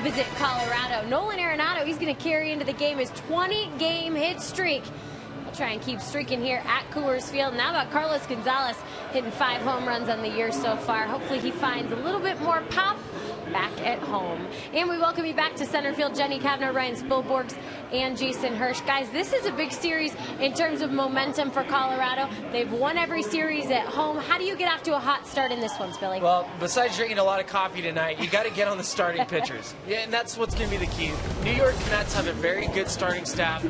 visit Colorado. Nolan Arenado, he's going to carry into the game his 20-game hit streak. He'll try and keep streaking here at Coors Field. Now about Carlos Gonzalez, hitting 5 home runs on the year so far. Hopefully he finds a little bit more pop back at home. And we welcome you back to center field, Jenny Kavner, Ryan Spilborgs, and Jason Hirsch. Guys, this is a big series in terms of momentum for Colorado. They've won every series at home. How do you get off to a hot start in this one, Spilly? Well, besides drinking a lot of coffee tonight, you got to get on the starting pitchers. Yeah, and that's what's going to be the key. New York Mets have a very good starting staff.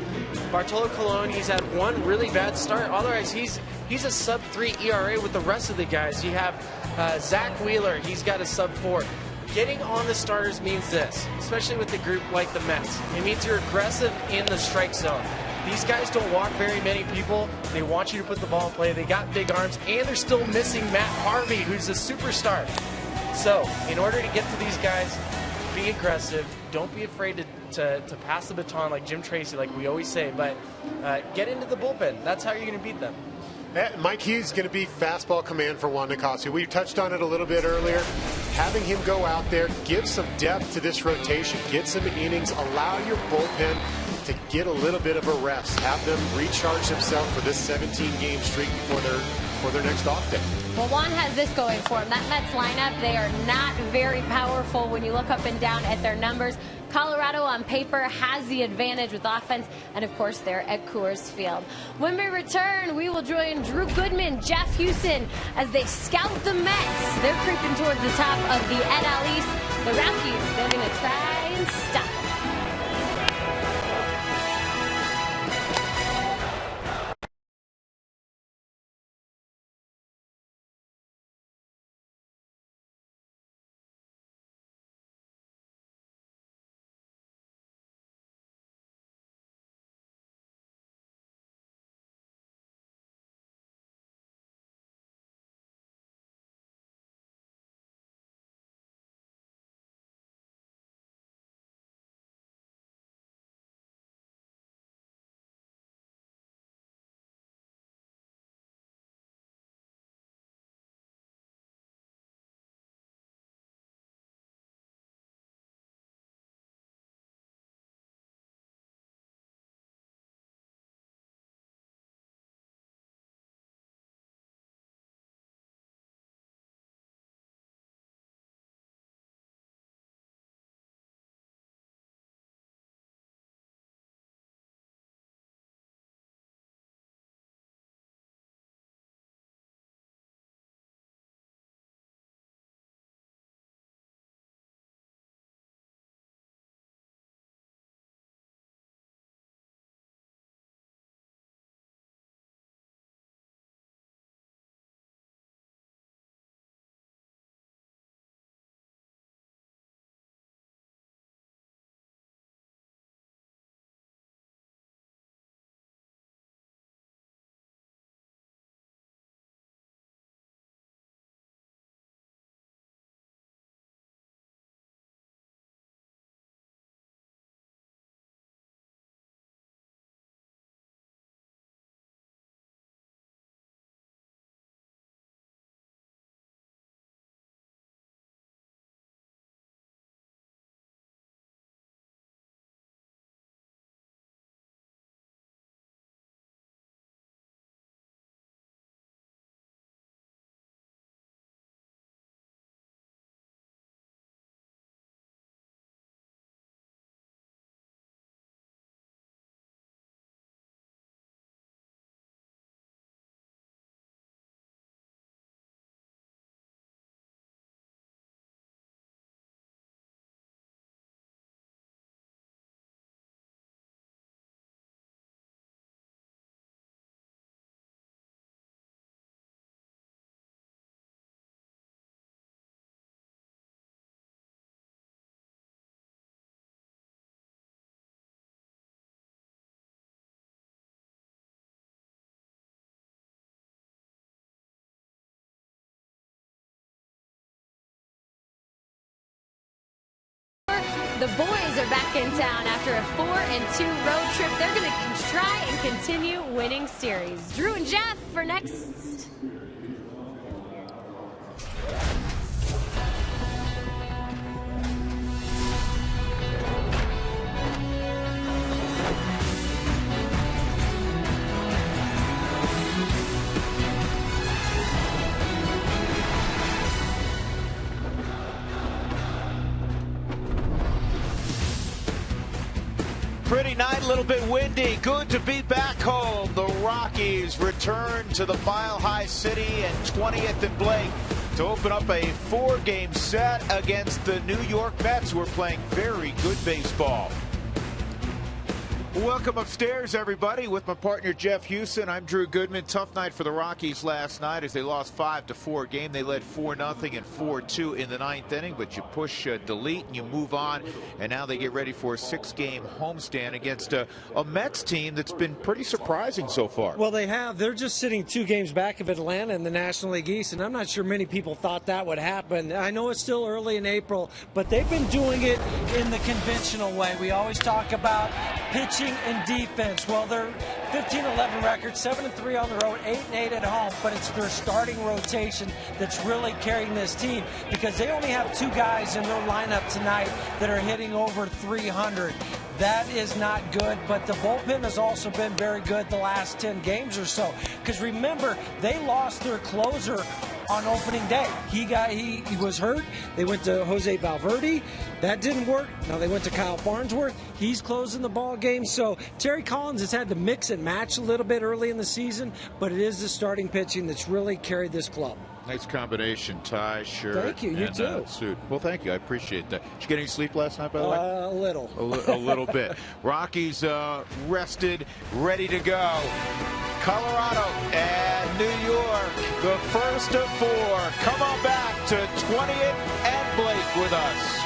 Bartolo Colon, he's had one really bad start. Otherwise, he's a sub-3 ERA with the rest of the guys. You have Zach Wheeler, he's got a sub-4. Getting on the starters means this, especially with the group like the Mets. It means you're aggressive in the strike zone. These guys don't walk very many people. They want you to put the ball in play. They got big arms, and they're still missing Matt Harvey, who's a superstar. So, in order to get to these guys, be aggressive. Don't be afraid to pass the baton like Jim Tracy, like we always say, but get into the bullpen. That's how you're going to beat them. Mike Hughes is going to be fastball command for Juan Nicasio. We touched on it a little bit earlier. Having him go out there, give some depth to this rotation, get some innings, allow your bullpen to get a little bit of a rest. Have them recharge themselves for this 17-game streak before their next off day. Well, Juan has this going for him. That Mets lineup, they are not very powerful when you look up and down at their numbers. Colorado on paper has the advantage with offense, and of course they're at Coors Field. When we return, we will join Drew Goodman, Jeff Houston as they scout the Mets. They're creeping towards the top of the NL East. The Rockies, they're going to try and stop them. The boys are back in town after a 4-2 road trip. They're going to try and continue winning series. Drew and Jeff for next. Pretty night, a little bit windy. Good to be back home. The Rockies return to the Mile High City and 20th and Blake to open up a 4-game set against the New York Mets, who are playing very good baseball. Welcome upstairs, everybody, with my partner Jeff Houston. I'm Drew Goodman. Tough night for the Rockies last night as they lost 5-4 game. They led 4-0 and 4-2 in the 9th inning, but you push delete and you move on, and now they get ready for a 6-game homestand against a Mets team that's been pretty surprising so far. Well, they have. They're just sitting 2 games back of Atlanta in the National League East, and I'm not sure many people thought that would happen. I know it's still early in April, but they've been doing it in the conventional way. We always talk about pitching and defense. Well, they're 15-11 record, 7-3 on the road, 8-8 at home, but it's their starting rotation that's really carrying this team, because they only have 2 guys in their lineup tonight that are hitting over 300. That is not good, but the bullpen has also been very good the last 10 games or so, because remember, they lost their closer on opening day. He was hurt. They went to Jose Valverde. That didn't work. Now they went to Kyle Farnsworth. He's closing the ball game. So Terry Collins has had to mix and match a little bit early in the season, but it is the starting pitching that's really carried this club. Nice combination, tie, shirt. Thank you. You too. Suit. Well, thank you. I appreciate that. Did you get any sleep last night, by the way? A little. A little bit. Rockies rested, ready to go. Colorado and New York, the first of 4. Come on back to 20th and Blake with us.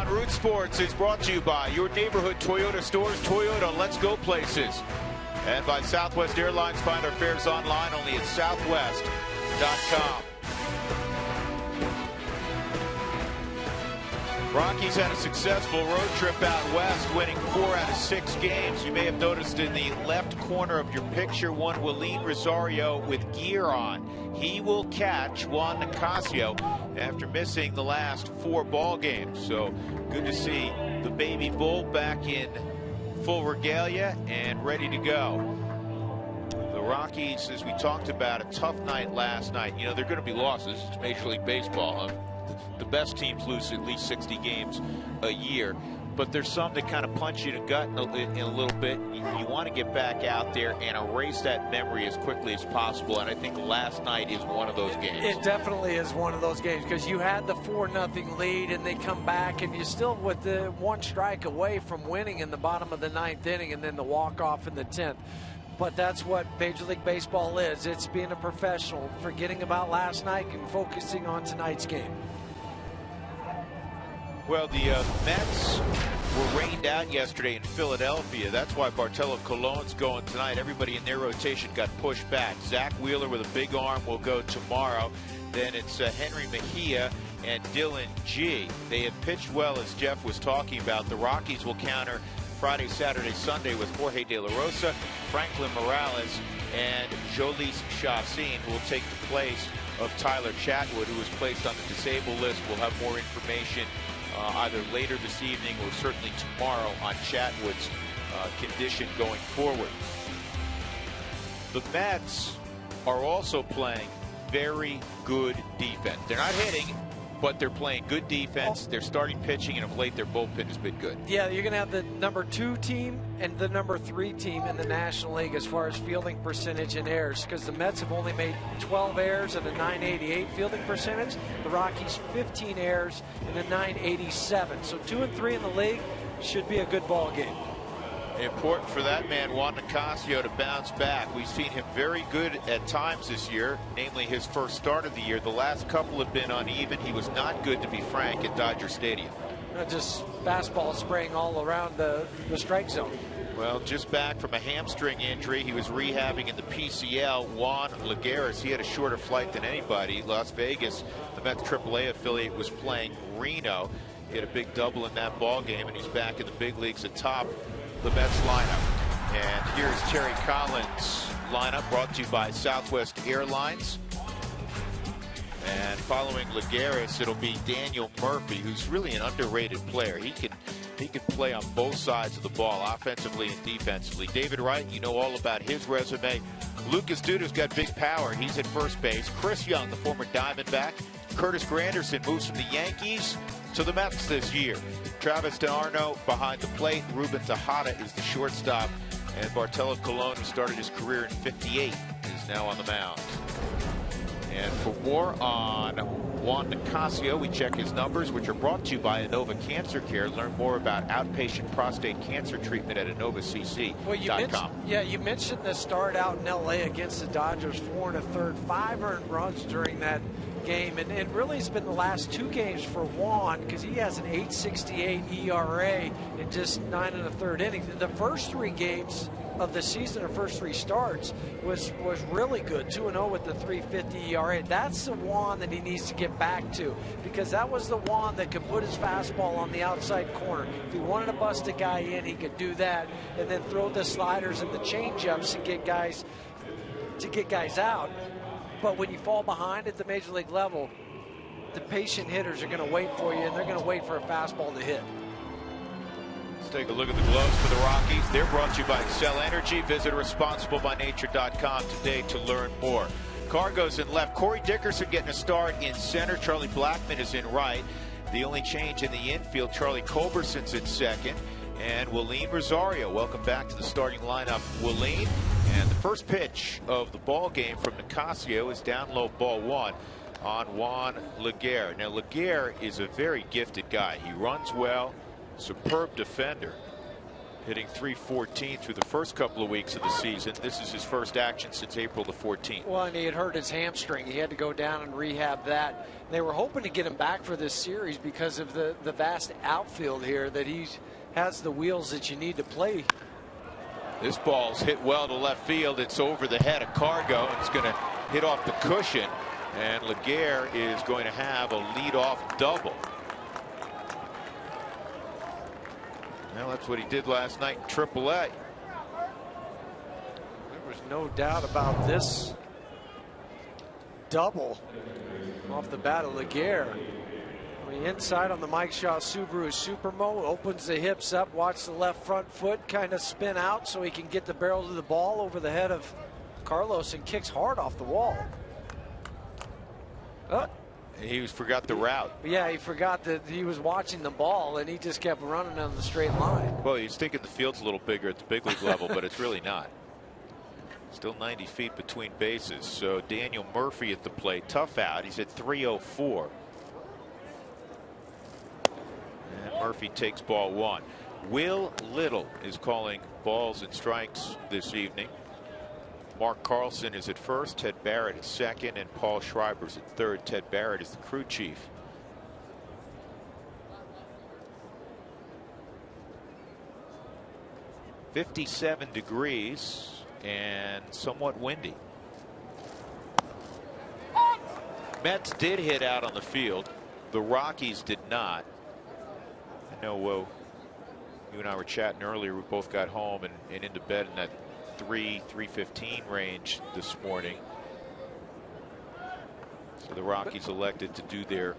Root Sports is brought to you by your neighborhood Toyota stores. Toyota, let's go places. And by Southwest Airlines. Find our fares online only at southwest.com. Rockies had a successful road trip out west, winning 4 out of 6 games. You may have noticed in the left corner of your picture one Willeen Rosario with gear on. He will catch Juan Nicasio after missing the last 4 ball games. So good to see the baby bull back in full regalia and ready to go. The Rockies, as we talked about, a tough night last night. You know, there are going to be losses. It's Major League Baseball. The best teams lose at least 60 games a year. But there's some that kind of punch you in the gut in a little bit. You want to get back out there and erase that memory as quickly as possible. And I think last night is one of those games. It definitely is one of those games, because you had the 4-0 lead and they come back and you're still with the 1 strike away from winning in the bottom of the 9th inning, and then the walk-off in the 10th. But that's what Major League Baseball is. It's being a professional, forgetting about last night and focusing on tonight's game. Well, the Mets were rained out yesterday in Philadelphia. That's why Bartolo Colon's going tonight. Everybody in their rotation got pushed back. Zach Wheeler with a big arm will go tomorrow. Then it's Henry Mejia and Dylan G. They have pitched well, as Jeff was talking about. The Rockies will counter Friday, Saturday, Sunday with Jorge De La Rosa, Franklin Morales, and Jhoulys Chacín will take the place of Tyler Chatwood, who was placed on the disabled list. We'll have more information either later this evening or certainly tomorrow on Chatwood's condition going forward. The Mets are also playing very good defense. They're not hitting, but they're playing good defense. They're starting pitching, and of late their bullpen has been good. Yeah, you're going to have the #2 team and the #3 team in the National League as far as fielding percentage and errors, because the Mets have only made 12 errors and a .988 fielding percentage. The Rockies 15 errors and a .987. So 2 and 3 in the league should be a good ball game. Important for that man, Juan Nicasio, to bounce back. We've seen him very good at times this year, namely his first start of the year. The last couple have been uneven. He was not good, to be frank, at Dodger Stadium. Just fastball spraying all around the strike zone. Well, just back from a hamstring injury. He was rehabbing in the PCL. Juan Lagares, he had a shorter flight than anybody. Las Vegas, the Mets AAA affiliate, was playing Reno. He had a big double in that ball game, and he's back in the big leagues atop the Mets lineup. And here's Terry Collins' lineup, brought to you by Southwest Airlines. And following Lagares, it'll be Daniel Murphy, who's really an underrated player. He can play on both sides of the ball, offensively and defensively. David Wright, you know all about his resume. Lucas Duda's got big power. He's at first base. Chris Young, the former Diamondback. Curtis Granderson moves from the Yankees to the Mets this year. Travis DeArno behind the plate. Ruben Tejada is the shortstop. And Bartolo Colon, who started his career in '58, is now on the mound. And for more on Juan Nicasio, we check his numbers, which are brought to you by Inova Cancer Care. Learn more about outpatient prostate cancer treatment at InovaCC.com. Well, you mentioned the start out in L.A. against the Dodgers, 4 1/3, 5 earned runs during that game, and really it's been the last 2 games for Juan, because he has an 8.68 ERA in just 9 1/3 innings. The first 3 games of the season, or first 3 starts, was really good. 2-0 with the 3.50 ERA. That's the Juan that he needs to get back to, because that was the Juan that could put his fastball on the outside corner. If he wanted to bust a guy in, he could do that, and then throw the sliders and the changeups and get guys out. But when you fall behind at the major league level, the patient hitters are going to wait for you, and they're going to wait for a fastball to hit. Let's take a look at the gloves for the Rockies. They're brought to you by Excel Energy. Visit responsiblebynature.com today to learn more. Cargo's in left. Corey Dickerson getting a start in center. Charlie Blackmon is in right. The only change in the infield, Charlie Culberson's in second. And Willeen Rosario, welcome back to the starting lineup, Willeen. And the first pitch of the ball game from Nicasio is down low, ball 1 on Juan Lagares. Now, Lagares is a very gifted guy. He runs well, superb defender, hitting .314 through the first couple of weeks of the season. This is his first action since April the 14th. Well, and he had hurt his hamstring. He had to go down and rehab that. They were hoping to get him back for this series because of the vast outfield here, that he has the wheels that you need to play. This ball's hit well to left field. It's over the head of Cargo, and it's going to hit off the cushion. And Lagares is going to have a leadoff double. Well, that's what he did last night in AAA. There was no doubt about this double off the bat of Lagares. Inside on the Mike Shaw Subaru Supermo, opens the hips up, watch the left front foot kind of spin out so he can get the barrel of the ball over the head of Carlos, and kicks hard off the wall. He forgot the route. Yeah, he forgot that he was watching the ball, and he just kept running on the straight line. Well, he's thinking the field's a little bigger at the big league level, but it's really not. Still 90 feet between bases. So Daniel Murphy at the plate. Tough out. He's at .304. And Murphy takes ball 1. Will Little is calling balls and strikes this evening. Mark Carlson is at first, Ted Barrett at second, and Paul Schreiber's at third. Ted Barrett is the crew chief. .57 degrees and somewhat windy. Mets did hit out on the field. The Rockies did not. I know you and I were chatting earlier. We both got home and into bed in that 3:15 range this morning. So the Rockies elected to do their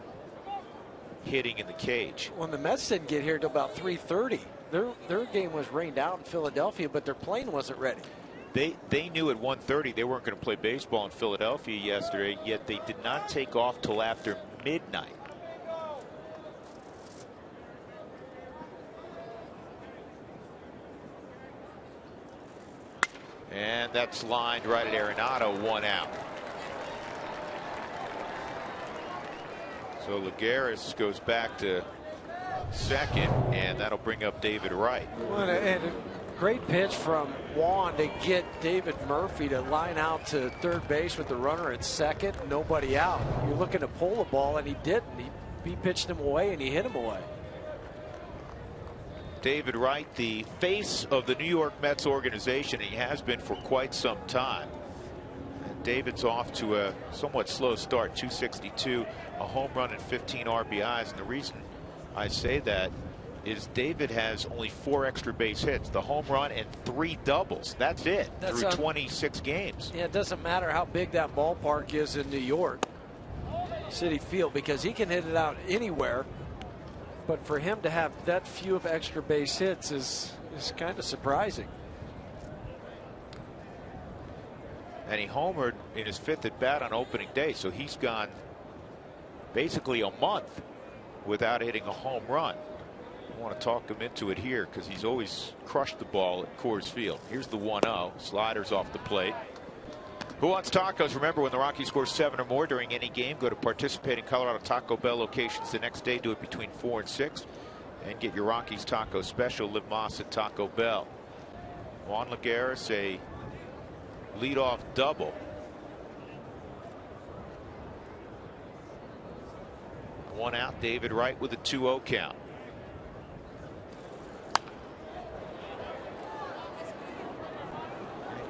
hitting in the cage. When the Mets didn't get here till about 3:30. Their game was rained out in Philadelphia, but their plane wasn't ready. They knew at 1:30 they weren't going to play baseball in Philadelphia yesterday, yet they did not take off till after midnight. And that's lined right at Arenado, 1 out. So Lagares goes back to second, and that'll bring up David Wright. Well, and a great pitch from Juan to get David Murphy to line out to third base with the runner at second, nobody out. You're looking to pull the ball, and he didn't. He pitched him away, and he hit him away. David Wright, the face of the New York Mets organization. He has been for quite some time. And David's off to a somewhat slow start, 262, a home run and 15 RBIs. And the reason I say that is David has only 4 extra base hits, the home run and 3 doubles. That's it through 26 games. Yeah, it doesn't matter how big that ballpark is in New York City Field, because he can hit it out anywhere. But for him to have that few of extra base hits is kind of surprising. And he homered in his 5th at bat on opening day, so he's gone basically a month without hitting a home run. I want to talk him into it here because he's always crushed the ball at Coors Field. Here's the 1-0. Sliders off the plate. Who wants tacos? Remember, when the Rockies score 7 or more during any game, go to participating Colorado Taco Bell locations the next day. Do it between 4 and 6 and get your Rockies taco special. Liv Moss at Taco Bell. Juan Lagares, a leadoff double. One out. David Wright with a 2-0 count.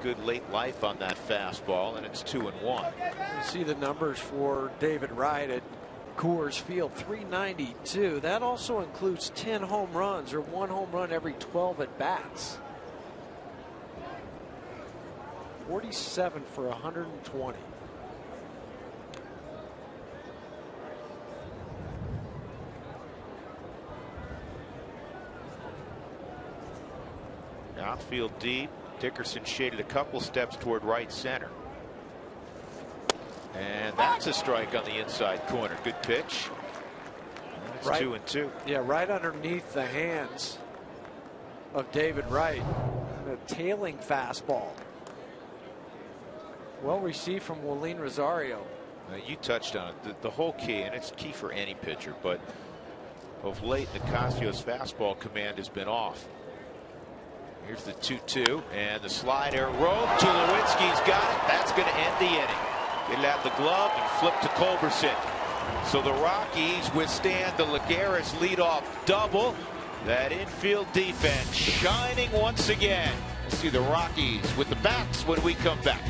Good late life on that fastball, and it's 2-1. You see the numbers for David Wright at Coors Field, 392. That also includes 10 home runs, or 1 home run every 12 at bats. 47 for 120. Outfield deep. Dickerson shaded a couple steps toward right center. And that's a strike on the inside corner. Good pitch. It's right, 2-2. Yeah, right underneath the hands of David Wright. A tailing fastball. Well received from Willeen Rosario. You touched on it. The whole key, and it's key for any pitcher, but of late, Nicasio's fastball command has been off. Here's the 2-2, and the slider rope. Tulowitzki's got it. That's going to end the inning. It'll have the glove and flip to Culberson. So the Rockies withstand the Lagares leadoff double. That infield defense shining once again. We'll see the Rockies with the bats when we come back.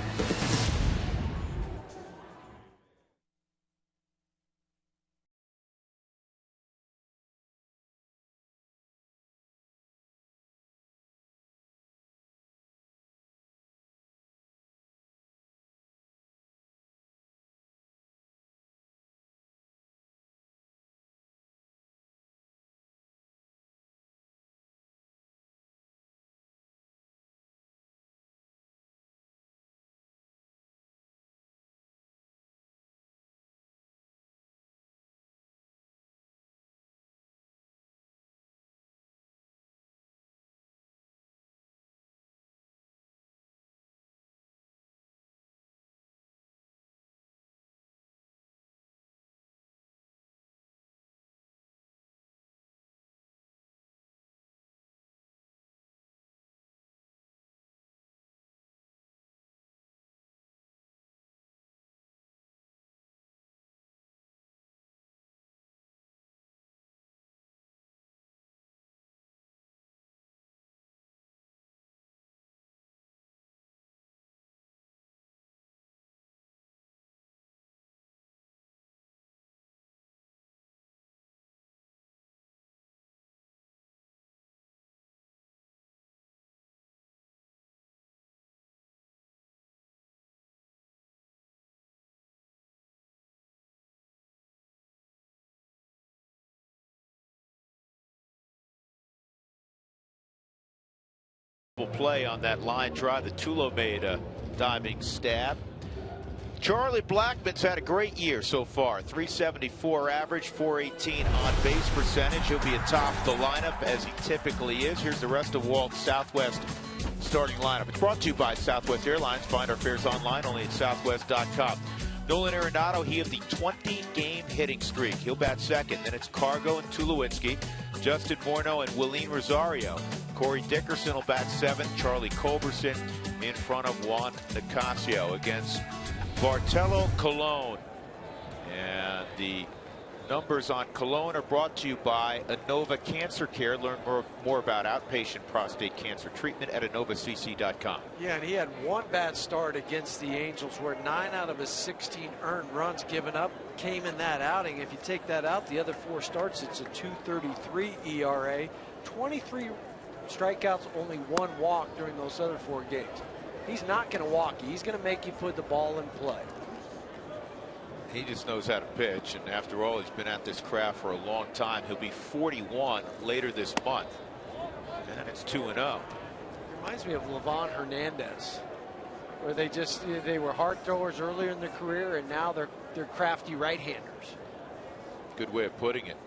Beautiful play on that line drive that Tulo made a diving stab. Charlie Blackmon's had a great year so far. 374 average, 418 on base percentage. He'll be atop the lineup as he typically is. Here's the rest of Walt's Southwest starting lineup. It's brought to you by Southwest Airlines. Find our fares online only at southwest.com. Nolan Arenado, he of the 20-game hitting streak. He'll bat second. Then it's Cargo and Tulowitzki, Justin Morneau and Willeen Rosario. Corey Dickerson will bat seventh. Charlie Culberson in front of Juan Nicasio against Bartolo Colon. And the numbers on Colon are brought to you by Inova Cancer Care. Learn more about outpatient prostate cancer treatment at InovaCC.com. Yeah, and he had one bad start against the Angels where 9 out of his 16 earned runs given up came in that outing. If you take that out, the other 4 starts, it's a 2.33 ERA, 23 strikeouts, only 1 walk during those other 4 games. He's not going to walk you. He's going to make you put the ball in play. He just knows how to pitch, and after all, he's been at this craft for a long time. He'll be 41 later this month, and it's 2-0. Reminds me of Livan Hernandez, where they were hard throwers earlier in their career, and now they're crafty right-handers. Good way of putting it.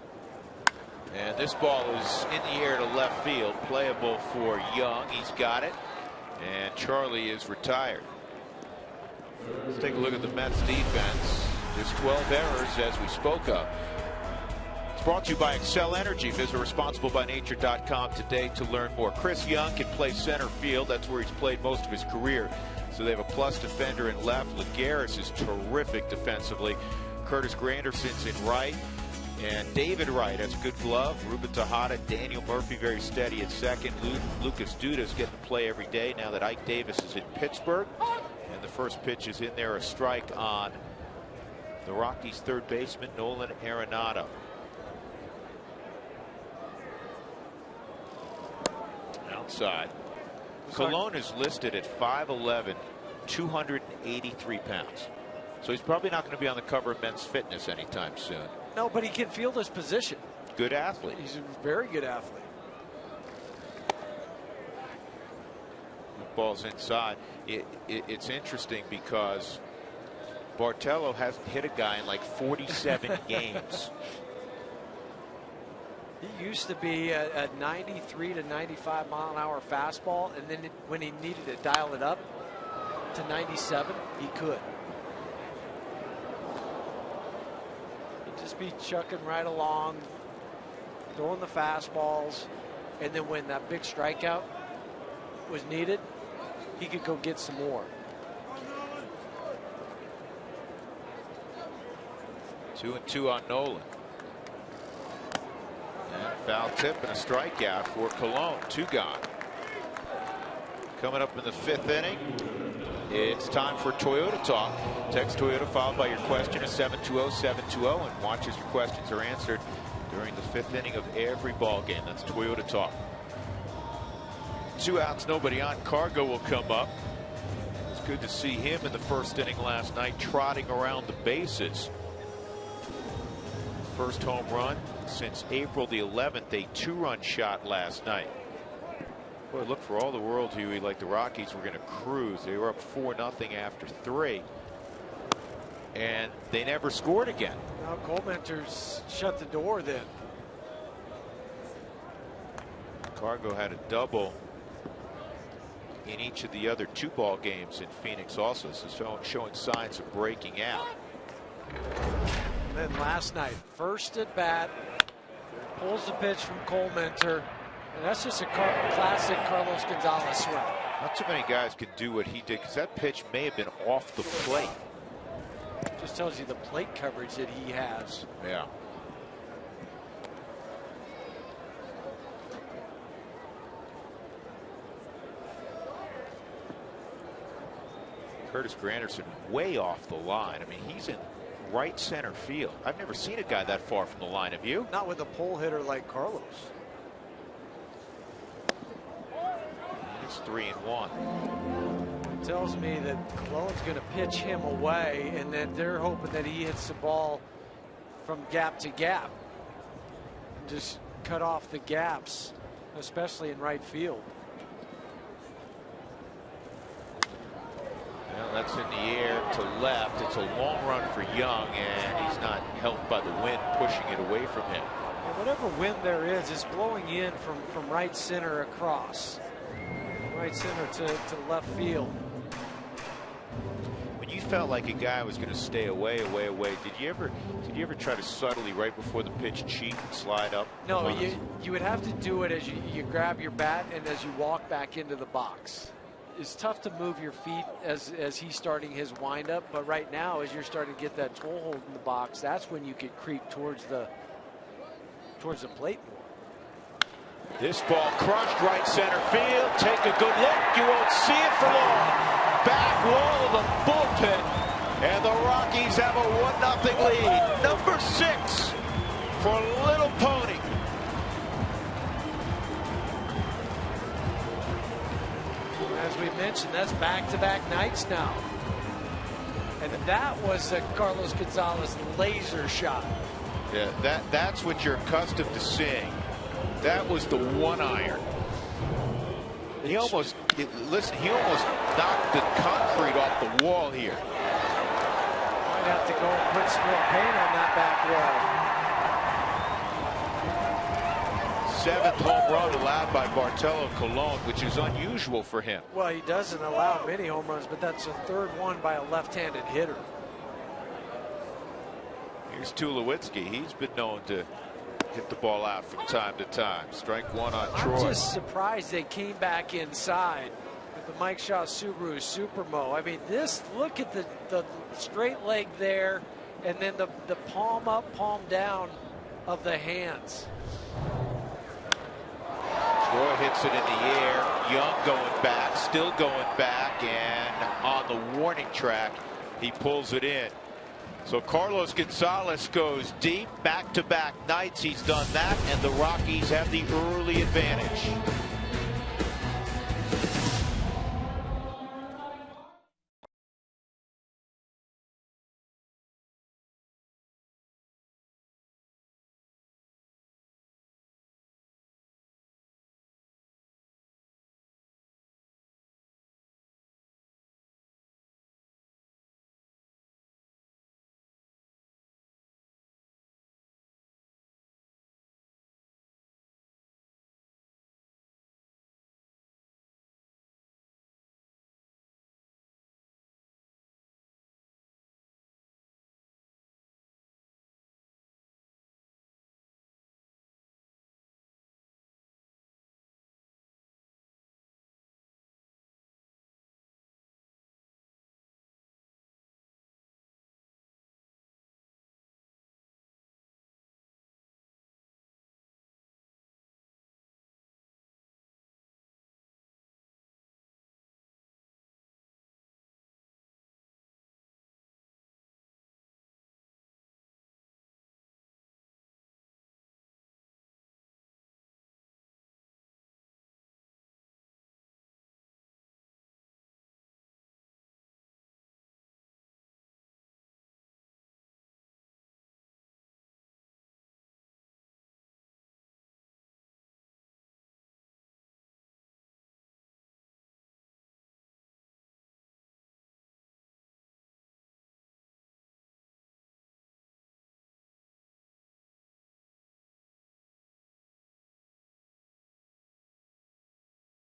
And this ball is in the air to left field, playable for Young. He's got it, and Charlie is retired. Let's take a look at the Mets defense. Just 12 errors, as we spoke of. It's brought to you by Excel Energy. Visit responsiblebynature.com today to learn more. Chris Young can play center field. That's where he's played most of his career. So they have a plus defender in left. Lagares is terrific defensively. Curtis Granderson's in right. And David Wright has a good glove. Ruben Tejada, Daniel Murphy very steady at second. Lucas Duda's getting to play every day now that Ike Davis is in Pittsburgh. And the first pitch is in there, a strike on the Rockies' third baseman, Nolan Arenado. Outside. Colon is listed at 5'11", 283 pounds. So he's probably not going to be on the cover of Men's Fitness anytime soon. No, but he can field his position. Good athlete. He's a very good athlete. The ball's inside. It's interesting because Bartolo hasn't hit a guy in like 47 games. He used to be a 93 to 95 mile an hour fastball, and then when he needed to dial it up to 97, he could. He'd just be chucking right along, throwing the fastballs, and then when that big strikeout was needed, he could go get some more. 2-2 on Nolan. And foul tip and a strikeout for Colon. 2 gone. Coming up in the 5th inning, it's time for Toyota Talk. Text Toyota followed by your question at 720-720 and watch as your questions are answered during the 5th inning of every ball game. That's Toyota Talk. 2 outs, nobody on. Cargo will come up. It was good to see him in the 1st inning last night, trotting around the bases. First home run since April the 11th, a 2-run shot last night. Boy, look, for all the world, Huey, like the Rockies were going to cruise. They were up 4-0 after 3. And they never scored again. Now Colementer's shut the door then. Cargo had a double in each of the other 2 ball games in Phoenix also, so showing signs of breaking out. And then last night, first at bat, pulls the pitch from Colementer, and that's just a classic Carlos Gonzalez swing. Not too many guys can do what he did, because that pitch may have been off the plate. Just tells you the plate coverage that he has. Yeah. Curtis Granderson way off the line. I mean, he's in right center field. I've never seen a guy that far from the line. Have you? Not with a pull hitter like Carlos. It's 3-1. It tells me that Colon's going to pitch him away, and then they're hoping that he hits the ball from gap to gap. Just cut off the gaps, especially in right field. Well, that's in the air to left. It's a long run for Young, and he's not helped by the wind pushing it away from him. And whatever wind there is blowing in from right center across. Right center to left field. When you felt like a guy was going to stay away, did you ever try to subtly right before the pitch cheat and slide up? No, you would have to do it as you grab your bat and as you walk back into the box. It's tough to move your feet as he's starting his windup, but right now as you're starting to get that toe hold in the box, that's when you could creep towards the plate more. This ball crushed right center field. Take a good look. You won't see it for long. Back wall of the bullpen, and the Rockies have a 1-0 lead. Number 6 for Little Pony. As we mentioned, that's back-to-back nights now. And that was a Carlos Gonzalez laser shot. Yeah, that's what you're accustomed to seeing. That was the 1-iron. He almost knocked the concrete off the wall here. Might have to go and put some more paint on that back wall. 7th home run allowed by Bartolo Colon, which is unusual for him. Well, he doesn't allow many home runs, but that's the 3rd one by a left-handed hitter. Here's Tulowitzki. He's been known to hit the ball out from time to time. Strike 1 on Troy. I'm just surprised they came back inside with the Mike Shaw Subaru Supermo. I mean, look at the straight leg there, and then the palm up, palm down of the hands. Troy hits it in the air. Young going back, still going back, and on the warning track, he pulls it in. So Carlos Gonzalez goes deep, back-to-back nights. He's done that, and the Rockies have the early advantage.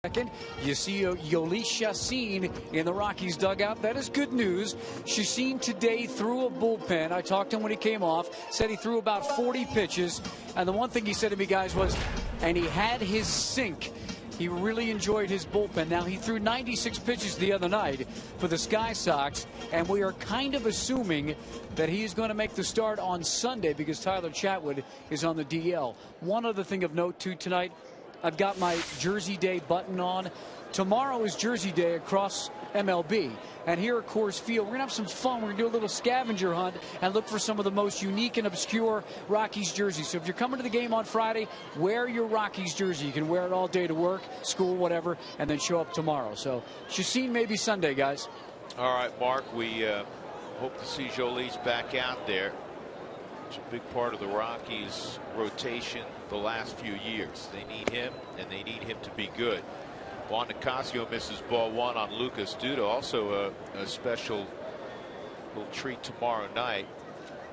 Second, you see Yoeli Chacin in the Rockies dugout. That is good news. Chacin today threw a bullpen. I talked to him when he came off, said he threw about 40 pitches. And the one thing he said to me, guys, was, and he had his sink. He really enjoyed his bullpen. Now, he threw 96 pitches the other night for the Sky Sox, and we are kind of assuming that he's going to make the start on Sunday because Tyler Chatwood is on the DL. One other thing of note, too, tonight, I've got my Jersey Day button on. Tomorrow is Jersey Day across MLB. And here at Coors Field, we're going to have some fun. We're going to do a little scavenger hunt and look for some of the most unique and obscure Rockies jerseys. So if you're coming to the game on Friday, wear your Rockies jersey. You can wear it all day to work, school, whatever, and then show up tomorrow. So Chacin maybe Sunday, guys. All right, Mark, we hope to see Jolis back out there. It's a big part of the Rockies rotation the last few years. They need him, and they need him to be good. Juan Nicasio misses ball 1 on Lucas Duda. Also a special little treat tomorrow night.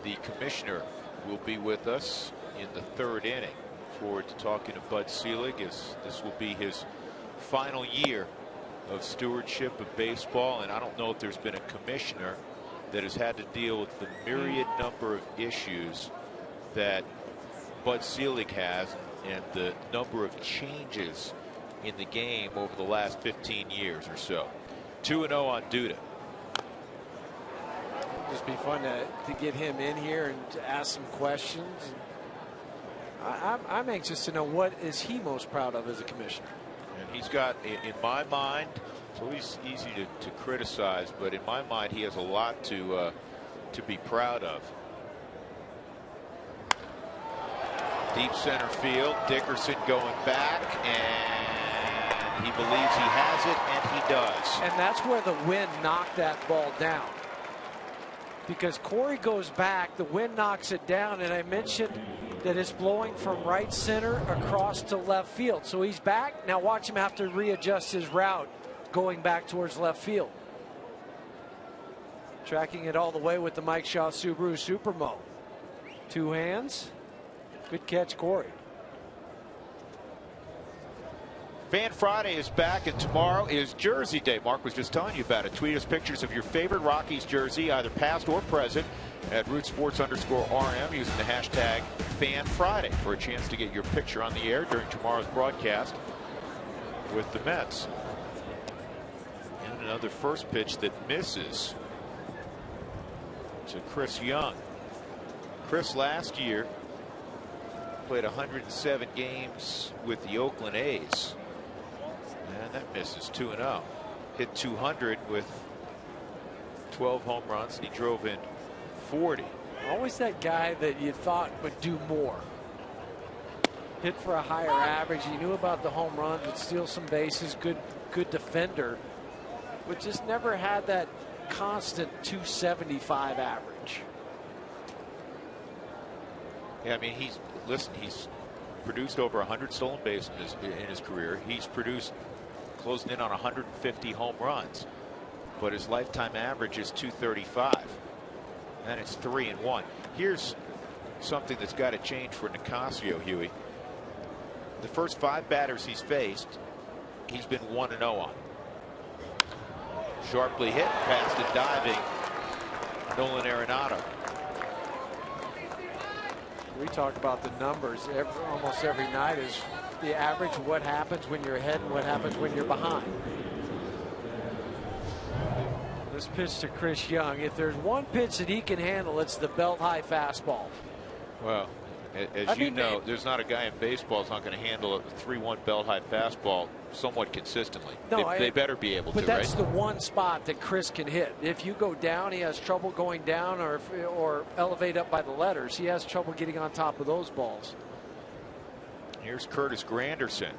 The commissioner will be with us in the 3rd inning. Forward to talking to Bud Selig, as this will be his final year of stewardship of baseball, and I don't know if there's been a commissioner that has had to deal with the myriad number of issues that Bud Selig has, and the number of changes in the game over the last 15 years or so. 2-0 on Duda. Just be fun to get him in here and to ask some questions. I'm anxious to know what is he most proud of as a commissioner. And he's got, in my mind, it's always easy to criticize, but in my mind he has a lot to be proud of. Deep center field, Dickerson going back, and he believes he has it, and he does. And that's where the wind knocked that ball down. Because Corey goes back, the wind knocks it down, and I mentioned that it's blowing from right center across to left field. So he's back. Now watch him have to readjust his route going back towards left field. Tracking it all the way with the Mike Shaw Subaru Supermo. 2 hands. Good catch, Corey. Fan Friday is back, and tomorrow is Jersey Day. Mark was just telling you about it. Tweet us pictures of your favorite Rockies jersey, either past or present, at rootsports_RM using the hashtag Fan Friday for a chance to get your picture on the air during tomorrow's broadcast with the Mets. And another first pitch that misses to Chris Young. Chris last year played 107 games with the Oakland A's. And that misses. 2-0. Hit 200 with 12 home runs, and he drove in 40. Always that guy that you thought would do more. Hit for a higher average. He knew about the home runs, would steal some bases, good defender, but just never had that constant 275 average. Yeah, I mean, he's produced over 100 stolen bases in his career. He's produced closing in on 150 home runs, but his lifetime average is 235, and it's 3-1. Here's something that's got to change for Nicasio, Huey. The first 5 batters he's faced, he's been 1-0 on. Sharply hit, past and diving, Nolan Arenado. We talk about the numbers almost every night. Is the average what happens when you're ahead and what happens when you're behind. This pitch to Chris Young, if there's one pitch that he can handle, it's the belt high fastball. Well, as you know, there's not a guy in baseball that's not going to handle a 3-1 belt high fastball somewhat consistently. No, they better be able to, but that's right? the one spot that Chris can hit. If you go down, he has trouble going down, or elevate up by the letters. He has trouble getting on top of those balls. Here's Curtis Granderson.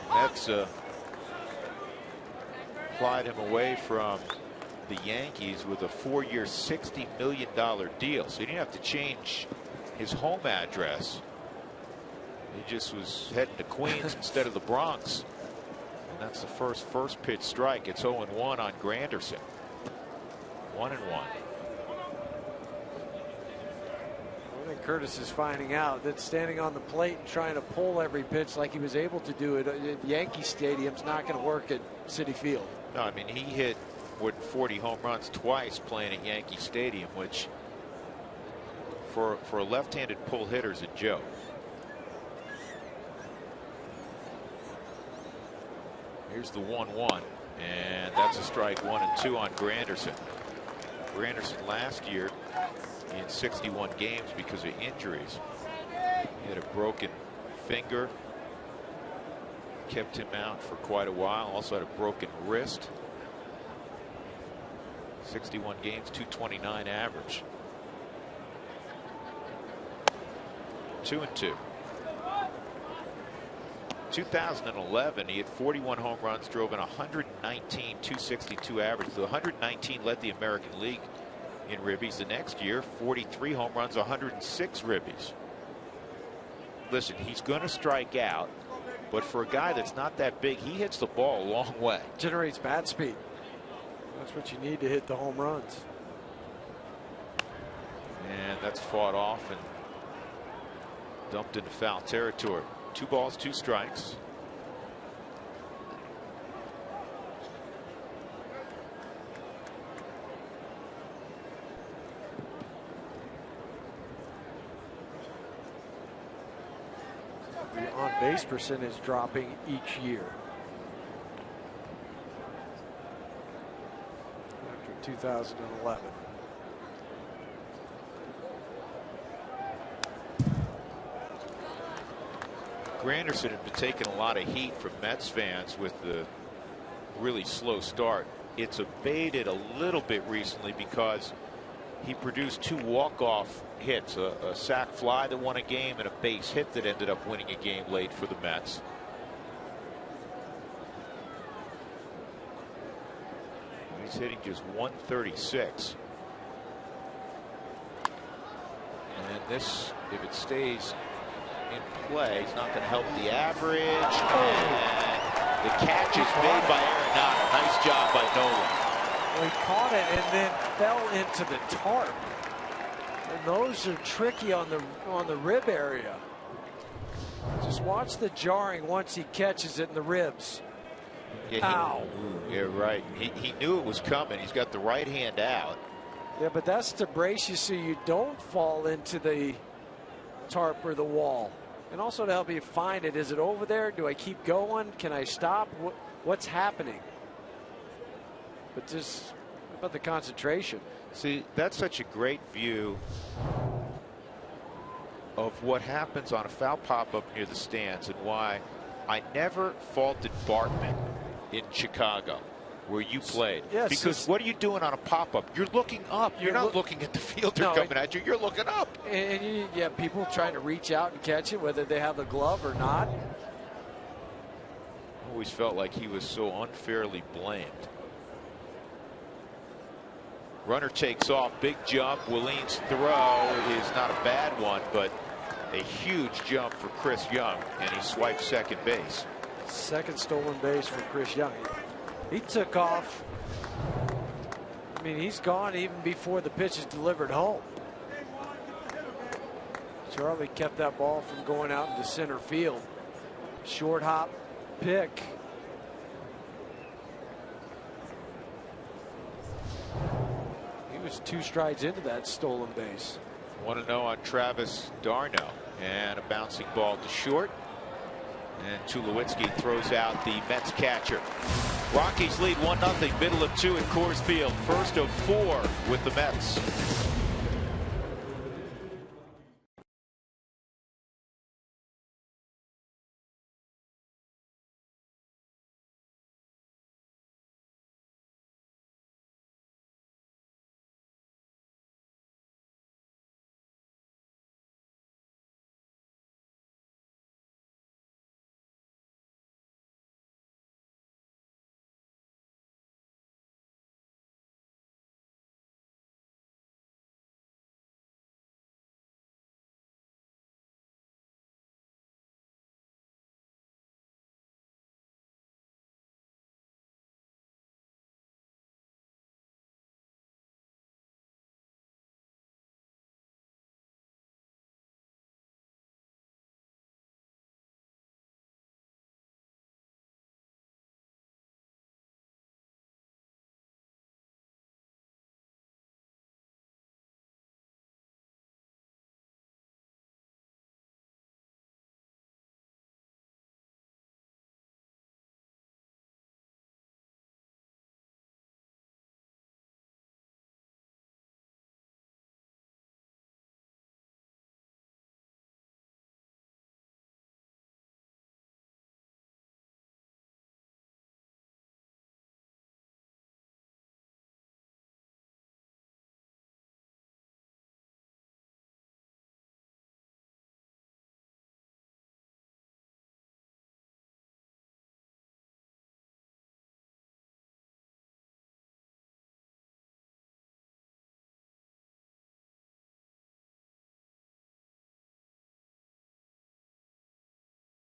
That's plied him away from the Yankees with a 4-year, $60 million deal. So he didn't have to change his home address. He just was heading to Queens instead of the Bronx. And that's the first pitch strike. It's 0-1 on Granderson. 1-1. I think Curtis is finding out that standing on the plate and trying to pull every pitch like he was able to do it at Yankee Stadium's not going to work at Citi Field. No, I mean, he hit 40 home runs twice playing at Yankee Stadium, which for a left-handed pull hitter is a joke. Here's the 1-1, and that's a strike. 1-2 on Granderson. Granderson last year in 61 games because of injuries. He had a broken finger, kept him out for quite a while. Also had a broken wrist. 61 games, 229 average. 2-2. 2011, he had 41 home runs, drove in 119, 262 average. The 119 led the American League in ribbies. The next year, 43 home runs, 106 ribbies. Listen, he's going to strike out, But for a guy that's not that big, he hits the ball a long way. Generates bat speed. That's what you need to hit the home runs. And that's fought off and dumped into foul territory. 2 balls, 2 strikes. The on-base percentage dropping each year. After 2011. Granderson had been taking a lot of heat from Mets fans with the really slow start. It's abated a little bit recently because he produced 2 walk-off hits, a sac fly that won a game and a base hit that ended up winning a game late for the Mets. He's hitting just 136. And this, if it stays in play, it's not going to help the average. And the catch is made by Arenado. Nice job by Nolan. Well, he caught it and then fell into the tarp. And those are tricky on the rib area. Just watch the jarring once he catches it in the ribs. Yeah, Ow. Yeah, right. He knew it was coming. He's got the right hand out. Yeah, but that's to brace you so you don't fall into the tarp or the wall. And also to help you find it. Is it over there? Do I keep going? Can I stop? What's happening? But just about the concentration. See, that's such a great view of what happens on a foul pop-up near the stands and why I never faulted Bartman in Chicago where you played. Yes, because what are you doing on a pop-up? You're looking up. You're not looking at the fielder coming at you. You're looking up. And you have people trying to reach out and catch it, whether they have the glove or not. Always felt like he was so unfairly blamed. Runner takes off, big jump. Williams' throw is not a bad one, but a huge jump for Chris Young, and he swipes second base. Second stolen base for Chris Young. He took off. I mean, he's gone even before the pitch is delivered home. Charlie kept that ball from going out into center field. Short hop pick. He was 2 strides into that stolen base. 1-0 on Travis d'Arnaud, and a bouncing ball to short. And Tulowitzki throws out the Mets catcher. Rockies lead 1-0, middle of 2 at Coors Field. First of 4 with the Mets.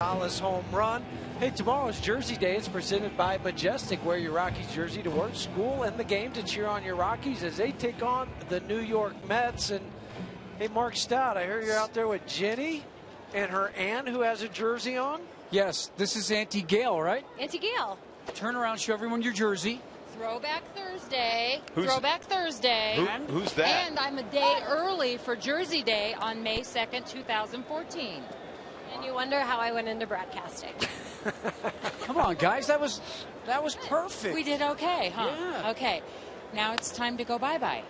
Gonzalez home run. Hey, tomorrow's Jersey Day. It's presented by Majestic. Wear your Rockies jersey to work, school, and the game to cheer on your Rockies as they take on the New York Mets. And hey, Mark Stout, I heard you're out there with Jenny and her aunt who has a jersey on. Yes, this is Auntie Gail, right? Auntie Gail. Turn around, show everyone your jersey. Throwback Thursday. Who's that? And I'm a day early for Jersey Day on May 2nd, 2014. And you wonder how I went into broadcasting. Come on, guys, that was perfect. We did okay, huh? Yeah. Okay. Now it's time to go bye-bye.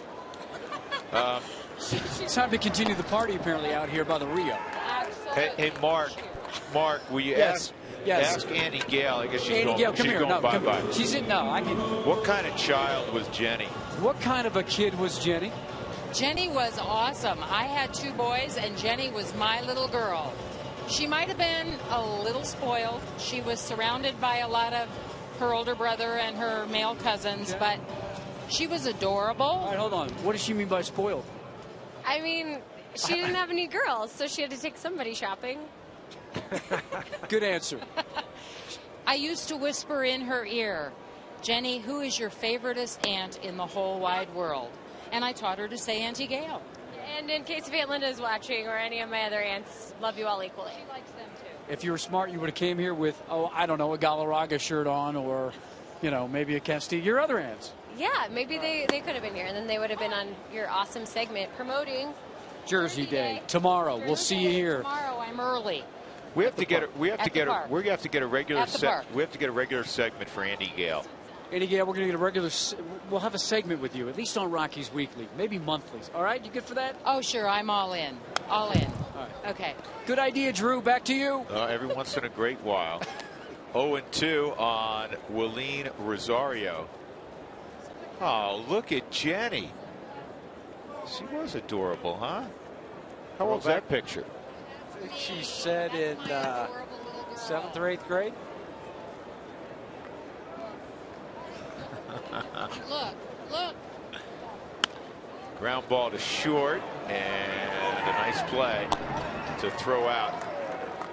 It's time to continue the party apparently out here by the Rio. Absolutely. Hey, Mark, will you Yes. ask Annie Gale? I guess she's Annie going, Gale, come she's here. going No, come bye-bye. here. She's in. No, I can. What kind of child was Jenny? What kind of a kid was Jenny? Jenny was awesome. I had 2 boys, and Jenny was my little girl. She might have been a little spoiled. She was surrounded by a lot of her older brother and her male cousins, but she was adorable. All right, hold on. What does she mean by spoiled? I mean, she didn't have any girls, so she had to take somebody shopping. Good answer. I used to whisper in her ear, Jenny, who is your favoriteest aunt in the whole wide world? And I taught her to say Auntie Gail. And in case if Aunt Linda is watching or any of my other aunts, love you all equally. She likes them too. If you were smart, you would have came here with, I don't know, a Galarraga shirt on or, maybe a Castillo. Your other aunts. Yeah, maybe they could have been here, and then they would have been on your awesome segment promoting Jersey Day. Tomorrow. We'll see you here. Tomorrow I'm early. We have to get a regular segment for Andy Gale. Andy Gale, we're going to get we'll have a segment with you, at least on Rockies Weekly, maybe monthlies. All right, you good for that? Oh, sure, I'm all in. All in. All right. Okay. Good idea, Drew. Back to you. Every once in a great while. 0-2 on Willeen Rosario. Oh, look at Jenny. She was adorable, huh? How old's that picture? I think she said in 7th or 8th grade. Look. Ground ball to short, and a nice play to throw out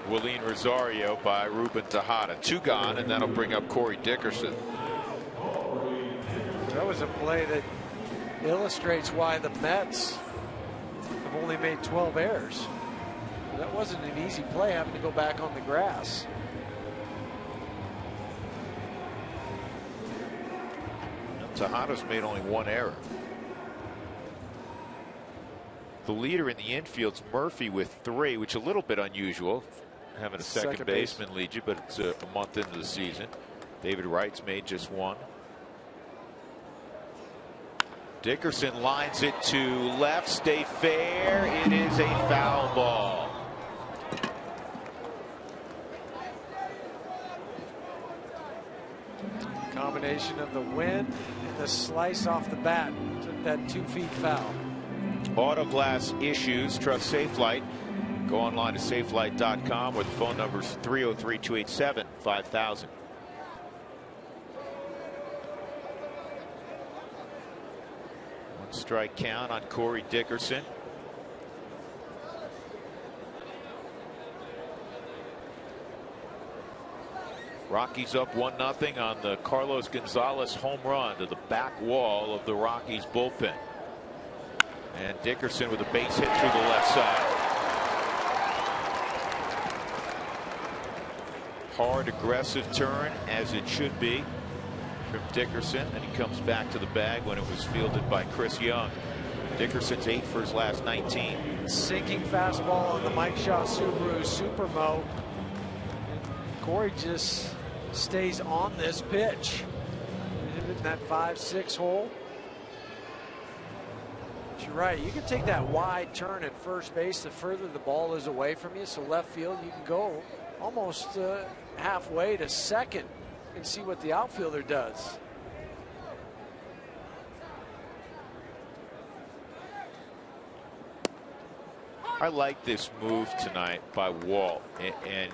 Willeen Rosario by Ruben Tejada. 2 gone, and that'll bring up Corey Dickerson. That was a play that illustrates why the Mets have only made 12 errors. That wasn't an easy play, having to go back on the grass. Tejada's made only 1 error. The leader in the infield's Murphy with 3, which is a little bit unusual, having a second baseman lead you, but it's a month into the season. David Wright's made just 1. Dickerson lines it to left, stay fair. It is a foul ball. Combination of the wind and the slice off the bat took that 2 feet foul. Auto glass issues, trust Safelite. Go online to safelite.com where the phone number is 303-287-5000. One strike count on Corey Dickerson. Rockies up 1-0 on the Carlos Gonzalez home run to the back wall of the Rockies bullpen. And Dickerson with a base hit through the left side. Hard, aggressive turn, as it should be, from Dickerson. And he comes back to the bag when it was fielded by Chris Young. Dickerson's 8 for his last 19. Sinking fastball on the Mike Shaw Subaru Supermo. Corey just stays on this pitch. In that 5-6 hole. But you're right. You can take that wide turn at first base the further the ball is away from you. So left field, you can go almost halfway to second and see what the outfielder does. I like this move tonight by Walt, and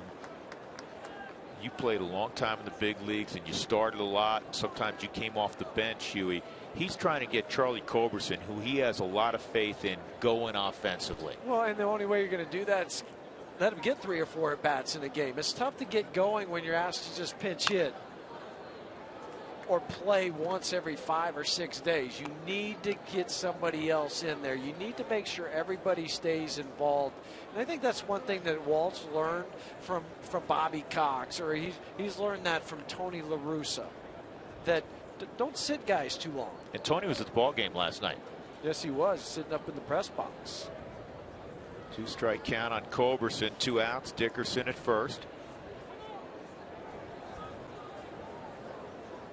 you played a long time in the big leagues and you started a lot. Sometimes you came off the bench, Huey. He's trying to get Charlie Culberson, who he has a lot of faith in, going offensively. Well, and the only way you're going to do that is let him get 3 or 4 at bats in a game. It's tough to get going when you're asked to just pinch hit or play once every 5 or 6 days. You need to get somebody else in there. You need to make sure everybody stays involved. And I think that's one thing that Walt's learned from Bobby Cox, or he's learned that from Tony La Russa, that don't sit guys too long. And Tony was at the ball game last night. Yes, he was, sitting up in the press box. 2-strike count on Culberson, 2 outs. Dickerson at first.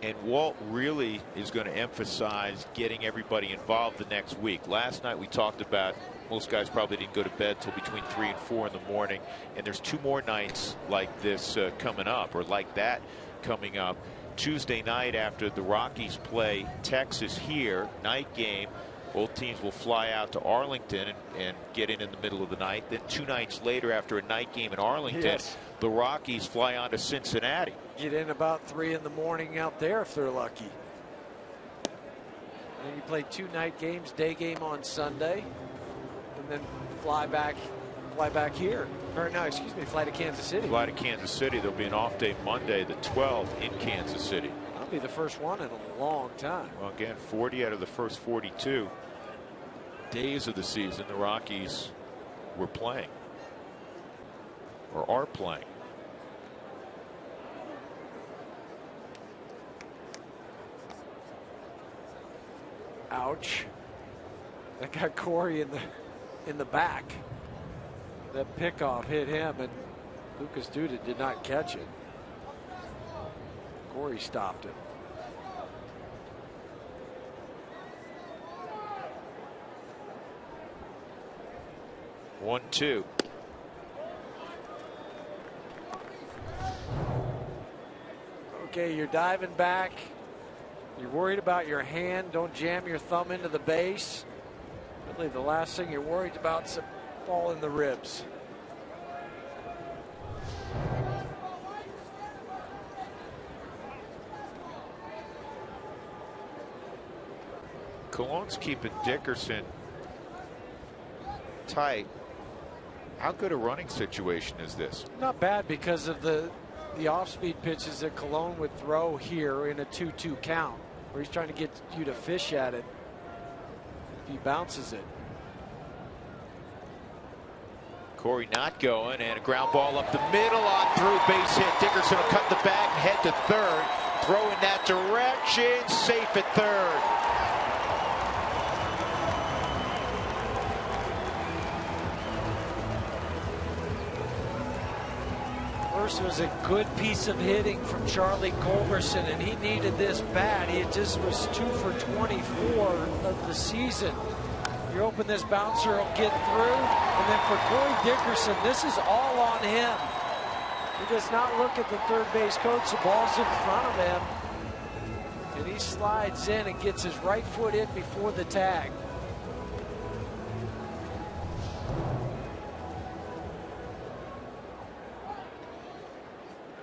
And Walt really is going to emphasize getting everybody involved the next week. Last night we talked about most guys probably didn't go to bed till between 3 and 4 in the morning. And there's 2 more nights like this coming up, or like that coming up. Tuesday night after the Rockies play Texas here, night game. Both teams will fly out to Arlington and get in the middle of the night. Then 2 nights later, after a night game in Arlington, yes, the Rockies fly on to Cincinnati. Get in about 3 in the morning out there if they're lucky. And you play 2 night games, day game on Sunday, and then fly back here. Or no, excuse me, fly to Kansas City. Fly to Kansas City. There'll be an off day Monday, the 12th, in Kansas City. That'll be the first one in a long time. Well, again, 40 out of the first 42 days of the season the Rockies were playing, or are playing. Ouch. That got Corey in the back. That pickoff hit him, and Lucas Duda did not catch it. Corey stopped it. One, 2. Okay, you're diving back. You're worried about your hand. Don't jam your thumb into the base. Really, the last thing you're worried about is a ball in the ribs. Cologne's keeping Dickerson tight. How good a running situation is this? Not bad, because of the off-speed pitches that Cologne would throw here in a 2-2 count, where he's trying to get you to fish at it if he bounces it. Corey not going, and a ground ball up the middle on through, base hit. Dickerson will cut the bag and head to third. Throw in that direction, safe at third. First was a good piece of hitting from Charlie Culberson, and he needed this bad. He just was 2 for 24 of the season. You're hoping this bouncer will get through, and then for Corey Dickerson, this is all on him. He does not look at the third base coach. The ball's in front of him, and he slides in and gets his right foot in before the tag.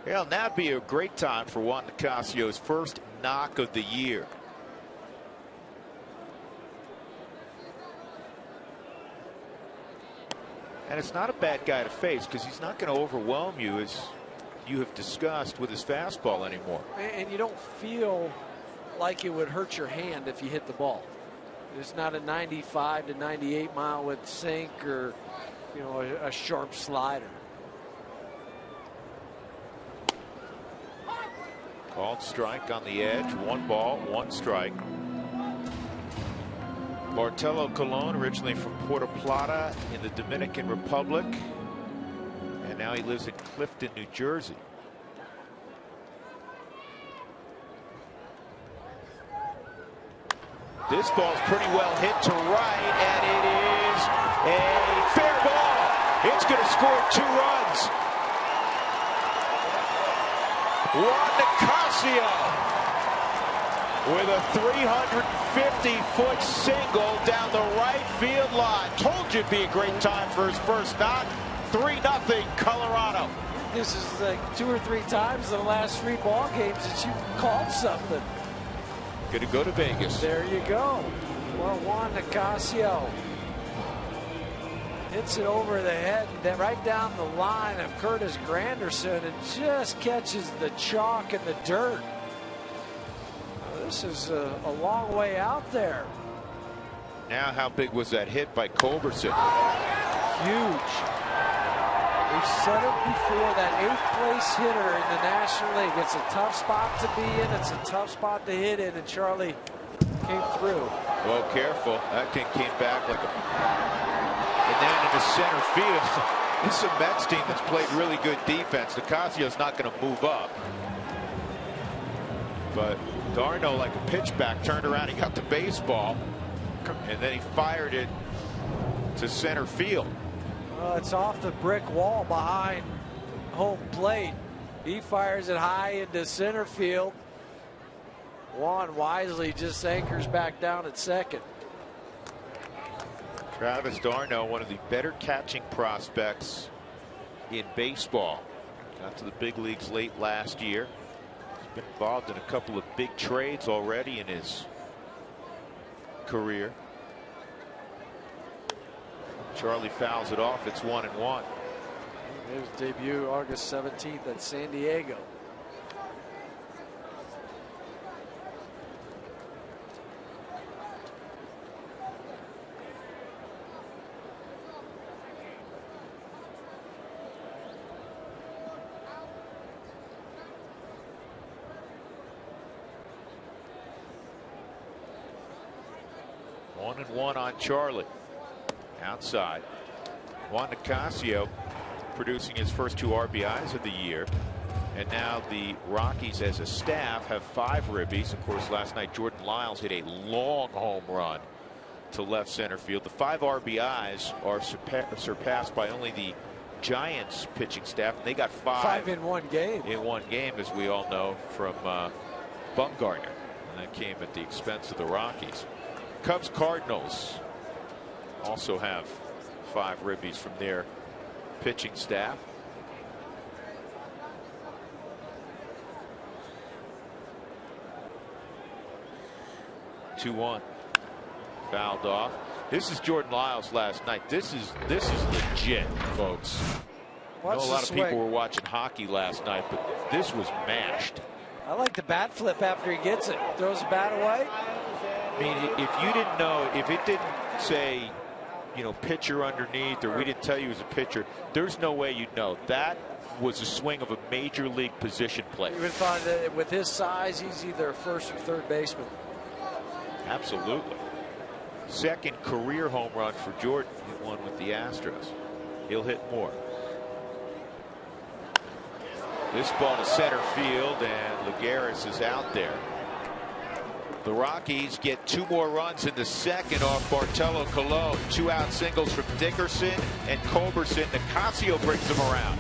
Well, now would be a great time for Juan Nicasio's first knock of the year. And it's not a bad guy to face, because he's not going to overwhelm you, as you have discussed, with his fastball anymore. And you don't feel like it would hurt your hand if you hit the ball. It's not a 95 to 98 mile with sink, or, you know, a sharp slider. Called strike on the edge. 1 ball, 1 strike. Bartolo Colon, originally from Puerto Plata in the Dominican Republic, and now he lives in Clifton, New Jersey. This ball's pretty well hit to right, and it is a fair ball. It's going to score 2 runs. Juan Nicasio with a 350-foot single down the right field line. Told you it'd be a great time for his first knock. 3-0 Colorado. This is like 2 or 3 times in the last 3 ball games that you called something. Going to go to Vegas. There you go. Well, Juan Nicasio. hits it over the head, right down the line of Curtis Granderson, and just catches the chalk and the dirt. This is a long way out there. Now, how big was that hit by Culberson? Huge. We've said it before, that 8th place hitter in the National League. It's a tough spot to be in. It's a tough spot to hit in, and Charlie came through. Well, careful. That thing came back like a... And then into center field. This is a Mets team that's played really good defense. Nicasio's not going to move up. But Darno, like a pitchback, turned around. He got the baseball. And then he fired it to center field. Well, it's off the brick wall behind home plate. He fires it high into center field. Juan wisely just anchors back down at second. Travis d'Arnaud, one of the better catching prospects in baseball. Got to the big leagues late last year. He's been involved in a couple of big trades already in his career. Charlie fouls it off. It's 1-1. His debut August 17th at San Diego. One on Charlie. Outside. Juan Nicasio producing his first 2 RBIs of the year. And now the Rockies as a staff have 5 ribbies. Of course, last night Jordan Lyles hit a long home run to left center field. The 5 RBIs are surpassed by only the Giants pitching staff. And they got 5 in one game. In one game, as we all know, from Bumgarner. And that came at the expense of the Rockies. Cubs Cardinals also have 5 ribbies from their pitching staff. Two-1. Fouled off. This is Jordan Lyles last night. This is legit, folks. I know a lot of people were watching hockey last night, but this was mashed. I like the bat flip after he gets it. Throws the bat away. I mean, if you didn't know, if it didn't say, you know, pitcher underneath, or we didn't tell you he was a pitcher, there's no way you'd know. That was a swing of a major league position player. You would find that with his size, he's either a first or third baseman. Absolutely. Second career home run for Jordan. He won with the Astros. He'll hit more. This ball to center field, and Lagares is out there. The Rockies get 2 more runs in the second off Bartolo Colon. 2 out singles from Dickerson and Culberson. Nicasio brings them around.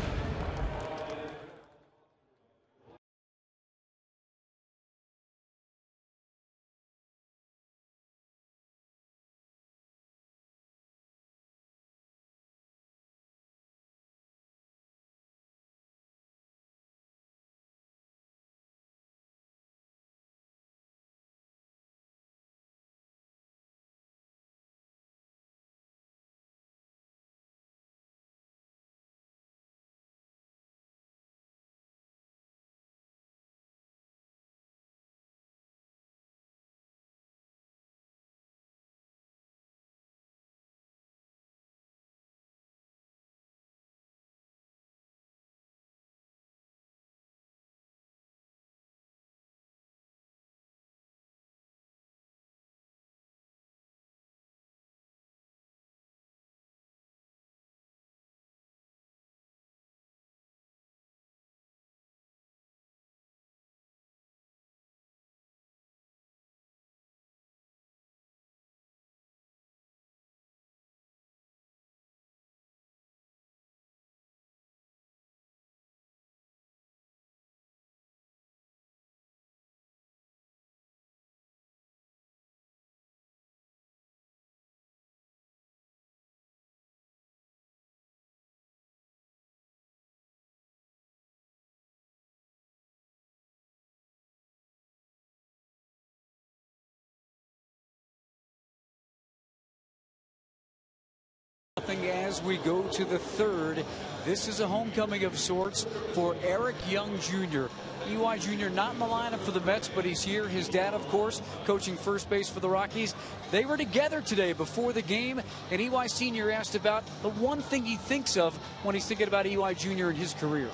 0-0 as we go to the third. This is a homecoming of sorts for Eric Young Jr. EY Jr. not in the lineup for the Mets, but he's here. His dad, of course, coaching first base for the Rockies. They were together today before the game, and EY Sr. asked about the one thing he thinks of when he's thinking about EY Jr. and his career.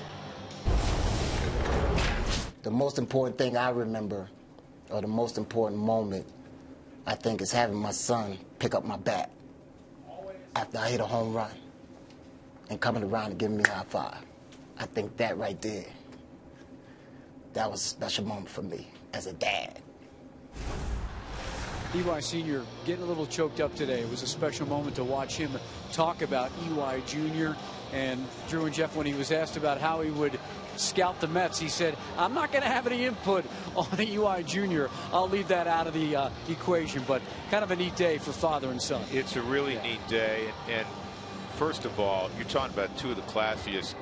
The most important thing I remember, or the most important moment, I think, is having my son pick up my bat after I hit a home run and coming around and giving me a high five. I think that right there, that was a special moment for me as a dad. EY Sr. getting a little choked up today. It was a special moment to watch him talk about EY Jr. And Drew and Jeff, when he was asked about how he would scout the Mets, he said, I'm not going to have any input on EY Jr. I'll leave that out of the equation. But kind of a neat day for father and son. It's a really neat day. And first of all, you're talking about two of the classiest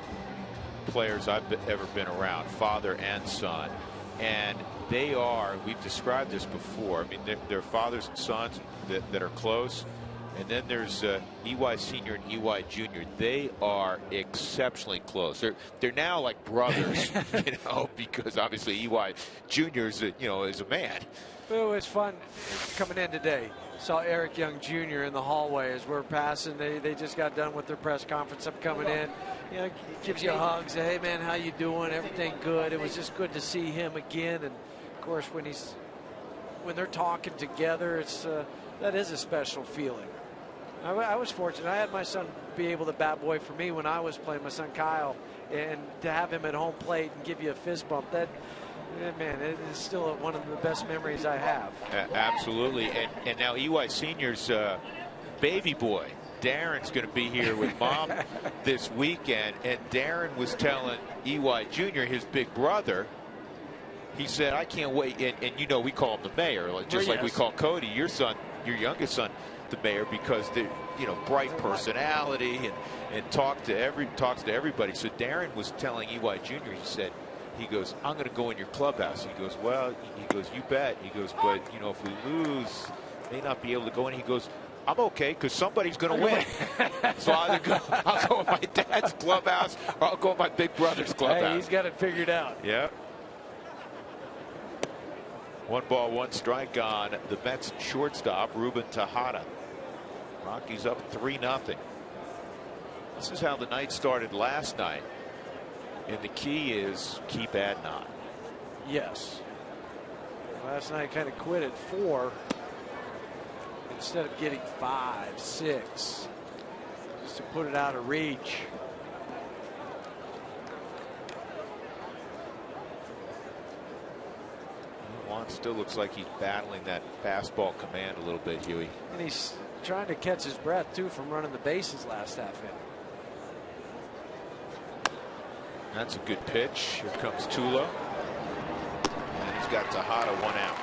players I've ever been around, father and son. And they are, we've described this before, I mean, they're fathers and sons that are close. And then there's EY Sr. and EY Jr. They are exceptionally close. They're now like brothers, you know, because obviously EY Jr. is a man. Well, it was fun coming in today. Saw Eric Young Jr. in the hallway as we're passing. They just got done with their press conference. I'm coming in. You know, gives you a hug. Say, hey man, how you doing? Everything good? It was just good to see him again. And of course, when they're talking together, that is a special feeling. I was fortunate. I had my son be able to bat boy for me when I was playing, my son Kyle, and to have him at home plate and give you a fist bump, that, man, it is still one of the best memories I have. Absolutely. And now EY Sr.'s baby boy, Darren's going to be here with mom this weekend, and Darren was telling EY Jr., his big brother, he said, I can't wait, and you know we call him the mayor, just like we call Cody, your son, your youngest son, the mayor, because they're, you know, bright personality and talks to everybody. So Darren was telling EY Jr., he goes, I'm going to go in your clubhouse. He goes, well, you bet. He goes, but you know, if we lose, may not be able to go in. He goes, I'm okay because somebody's going to win. So I'll go in my dad's clubhouse or I'll go in my big brother's clubhouse. Hey, he's got it figured out. Yeah. 1 ball, 1 strike on the Mets shortstop, Ruben Tejada. Rockies up 3-0. This is how the night started last night. And the key is keep adding on. Yes. Last night kind of quit at 4 instead of getting 5, 6, just to put it out of reach. Juan still looks like he's battling that fastball command a little bit, Huey. And he's trying to catch his breath too from running the bases last half inning. That's a good pitch. Here comes Tulo. And he's got Tejada 1 out.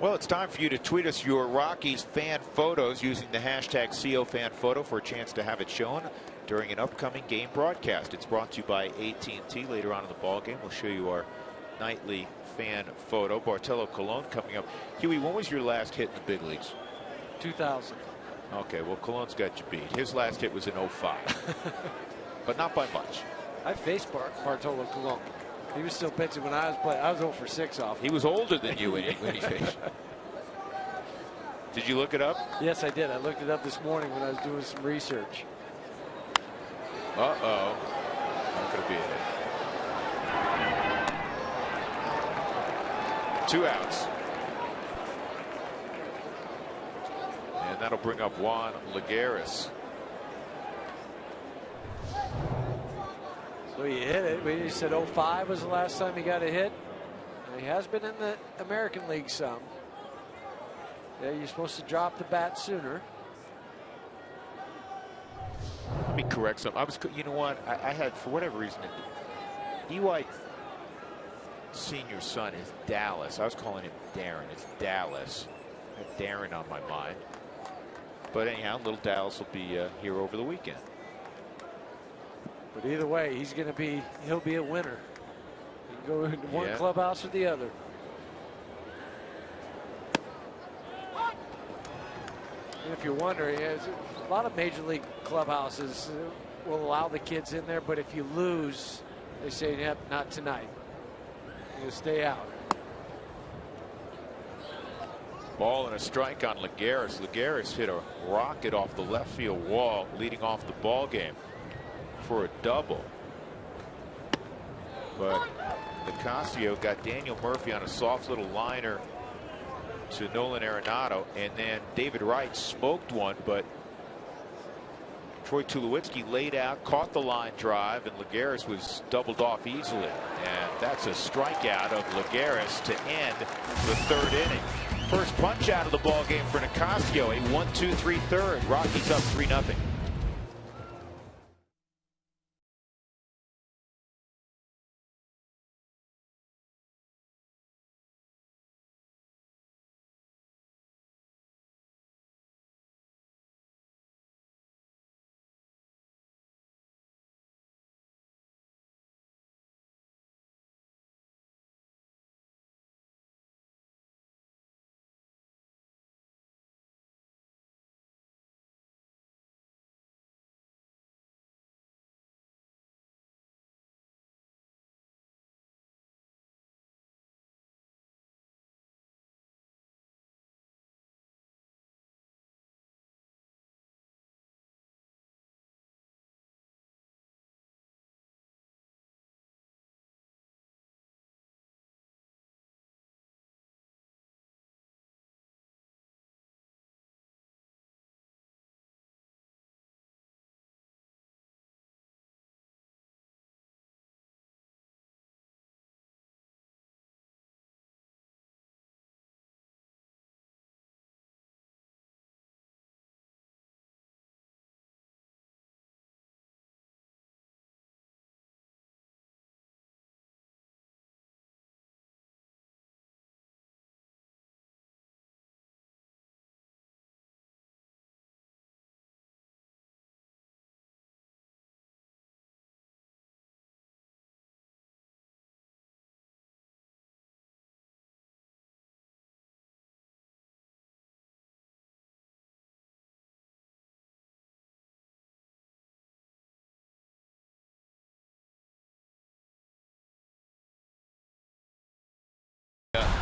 Well, it's time for you to tweet us your Rockies fan photos using the hashtag COFanPhoto for a chance to have it shown during an upcoming game broadcast. It's brought to you by AT&T. Later on in the ball game, we'll show you our nightly fan photo. Bartolo Colon coming up. Huey, when was your last hit in the big leagues? 2000. Okay, well, Colon's got you beat. His last hit was in 05, but not by much. I faced Bartolo Colon. He was still pitching when I was playing. I was 0 for 6 off. He was older than you when he faced. Did you look it up? Yes, I did. I looked it up this morning when I was doing some research. Uh-oh. Not going to be it. 2 outs. And that'll bring up Juan Lagares. So he hit it. We said 05 was the last time he got a hit. He has been in the American League some. Yeah, you're supposed to drop the bat sooner. Let me correct something. You know what? I had, for whatever reason, EY Senior's son is Dallas. I was calling him Darren. It's Dallas. I had Darren on my mind. But anyhow, little Dallas will be here over the weekend. But either way, he'll be a winner. Go into one clubhouse or the other. And if you're wondering, a lot of major league clubhouses will allow the kids in there, but if you lose, they say, yep, not tonight. You stay out. Ball and a strike on Lagares. Lagares hit a rocket off the left field wall, leading off the ball game for a double. But Nicasio got Daniel Murphy on a soft little liner to Nolan Arenado, and then David Wright smoked one, but Troy Tulowitzki laid out, caught the line drive, and Lagares was doubled off easily. And that's a strikeout of Lagares to end the third inning. First punch out of the ball game for Nicasio, a 1-2-3 third. Rockies up 3-0.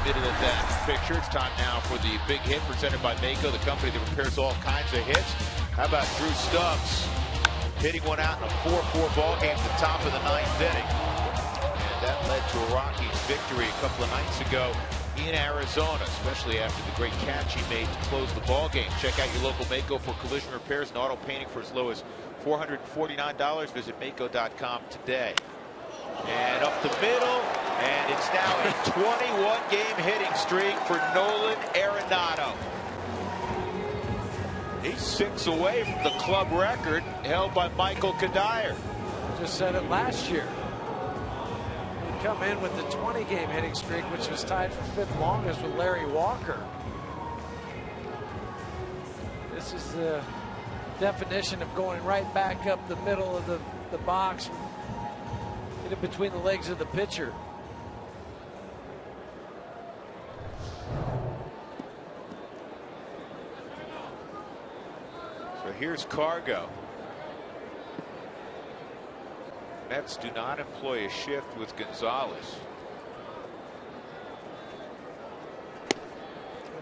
Middle of that picture. It's time now for the big hit presented by Mako, the company that repairs all kinds of hits. How about Drew Stubbs hitting one out in a 4-4 ball game at the top of the 9th inning. And that led to a Rockies victory a couple of nights ago in Arizona, especially after the great catch he made to close the ball game. Check out your local Mako for collision repairs and auto painting for as low as $449. Visit Mako.com today. And up the middle, and it's now a 21-game hitting streak for Nolan Arenado. He's 6 away from the club record held by Michael Kadire. Just said it last year. He'd come in with the 20-game hitting streak, which was tied for 5th longest with Larry Walker. This is the definition of going right back up the middle of the box. Hit it between the legs of the pitcher. So here's Cargo. Mets do not employ a shift with Gonzalez.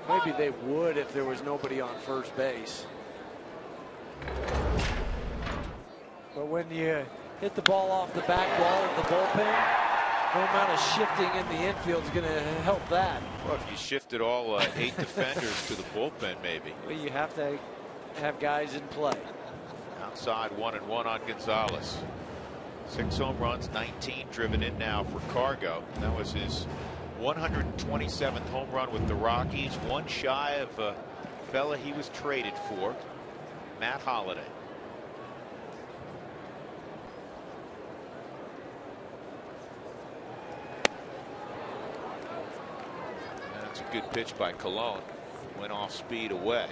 Maybe they would if there was nobody on first base. But when you hit the ball off the back wall of the bullpen, no amount of shifting in the infield is going to help that. Well, if you shifted all 8 defenders to the bullpen, maybe. Well, you have to have guys in play. Outside 1-1 on Gonzalez. 6 home runs, 19 driven in now for Cargo. That was his 127th home run with the Rockies, one shy of a fella he was traded for, Matt Holliday. That's a good pitch by Colon. Went off speed away.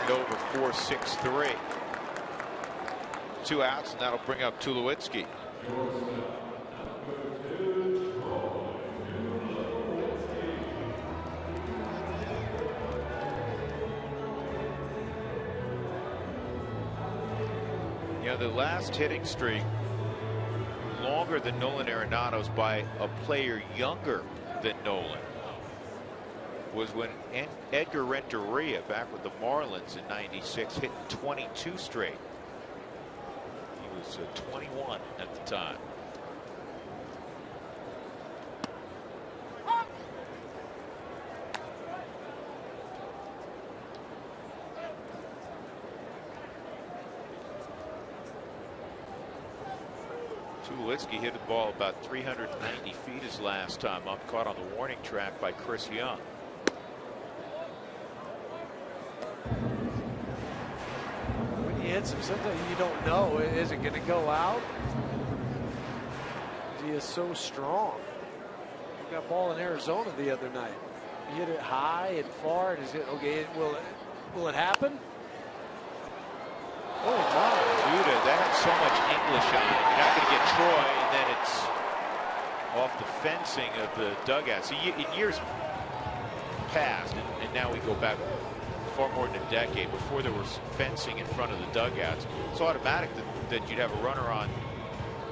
it over 4-6-3. 2 outs, and that'll bring up Tulowitzki. You know, the last hitting streak longer than Nolan Arenado's by a player younger than Nolan was when Edgar Renteria, back with the Marlins in '96, hit 22 straight. He was 21 at the time. Tulowitzki hit the ball about 390 feet his last time up, caught on the warning track by Chris Young. When he hits him, sometimes you don't know. Is it going to go out? He is so strong. He got a ball in Arizona the other night. He hit it high and far. And is it okay? Will it happen? Oh, wow. Duda, that had so much English on it. You're not going to get Troy, and then it's off the fencing of the dugout. See, in years past, and now we go back far more than a decade, before there was fencing in front of the dugouts, it's automatic that you'd have a runner on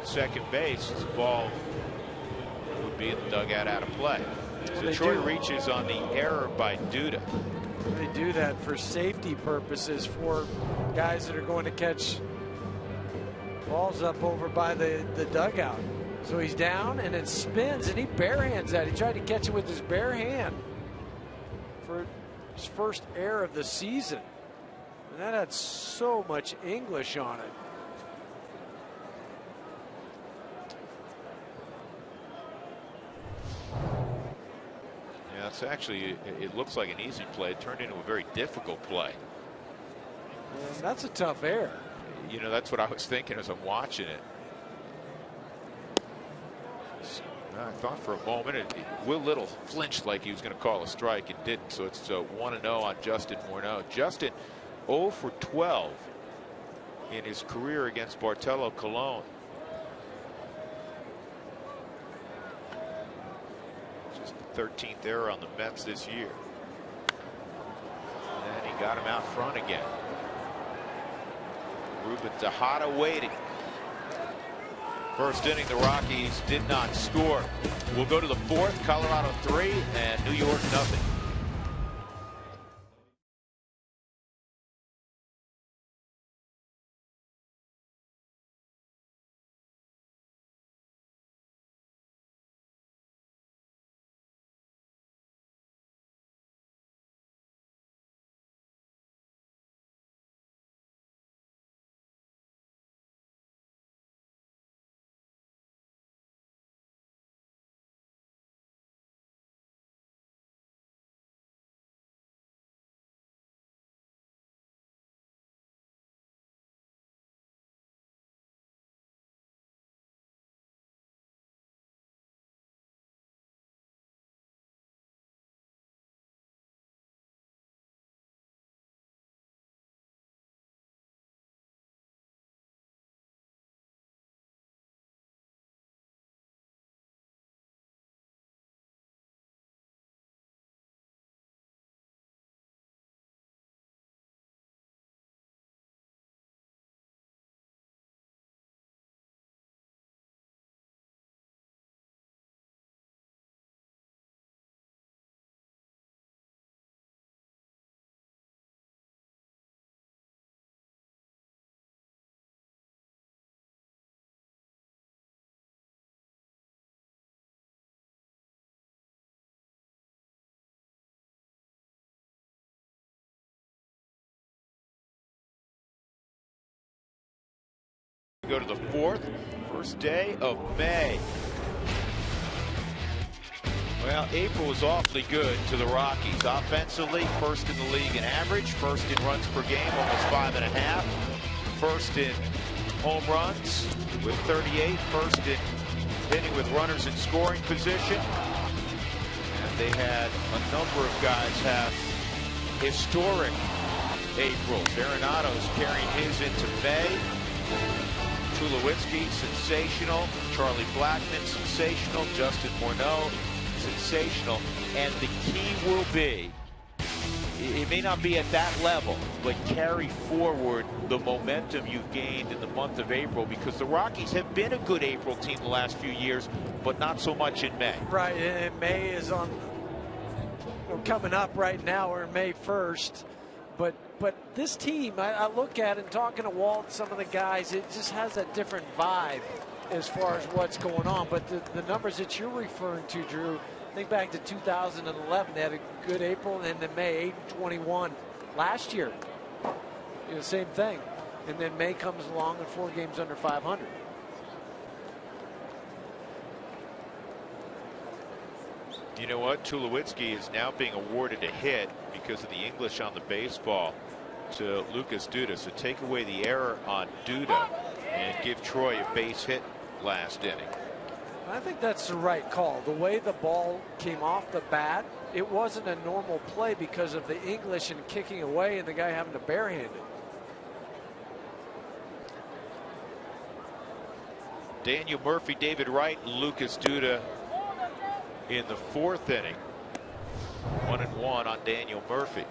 second base. The ball would be in the dugout out of play. So Troy reaches on the error by Duda. They do that for safety purposes for guys that are going to catch balls up over by the dugout. So he's down and then spins and he barehands that. He tried to catch it with his bare hand for his first error of the season. And that had so much English on it. It's actually, it looks like an easy play. It turned into a very difficult play. And that's a tough error. You know, that's what I was thinking as I'm watching it. I thought for a moment, Will Little flinched like he was going to call a strike and didn't. So it's 1-0 on Justin Morneau. Justin 0 for 12 in his career against Bartolo Colon. Just the 13th error on the Mets this year. And he got him out front again. Ruben Tejada waiting. First inning, the Rockies did not score. We'll go to the fourth. Colorado 3 and New York 0. Go to the fourth, first day of May. Well, April was awfully good to the Rockies. Offensively, first in the league in average, first in runs per game, almost 5.5. First in home runs with 38. First in hitting with runners in scoring position. And they had a number of guys have historic Aprils. Arenado's carrying his into May. Tulowitzki, sensational. Charlie Blackmon, sensational. Justin Morneau, sensational. And the key will be, it may not be at that level, but carry forward the momentum you've gained in the month of April, because the Rockies have been a good April team the last few years, but not so much in May. Right, and May is on, coming up right now. We're in May 1st. But this team, I look at it, and talking to Walt, some of the guys, it just has a different vibe as far as what's going on. But the numbers that you're referring to, Drew, think back to 2011. They had a good April, and then May 8-21 last year. Same thing. And then May comes along and 4 games under 500. You know what? Tulowitzki is now being awarded a hit because of the English on the baseball to Lucas Duda. So take away the error on Duda and give Troy a base hit last inning. I think that's the right call. The way the ball came off the bat, it wasn't a normal play because of the English and kicking away and the guy having to barehand it. Daniel Murphy, David Wright, Lucas Duda in the 4th inning. 1-1 on Daniel Murphy.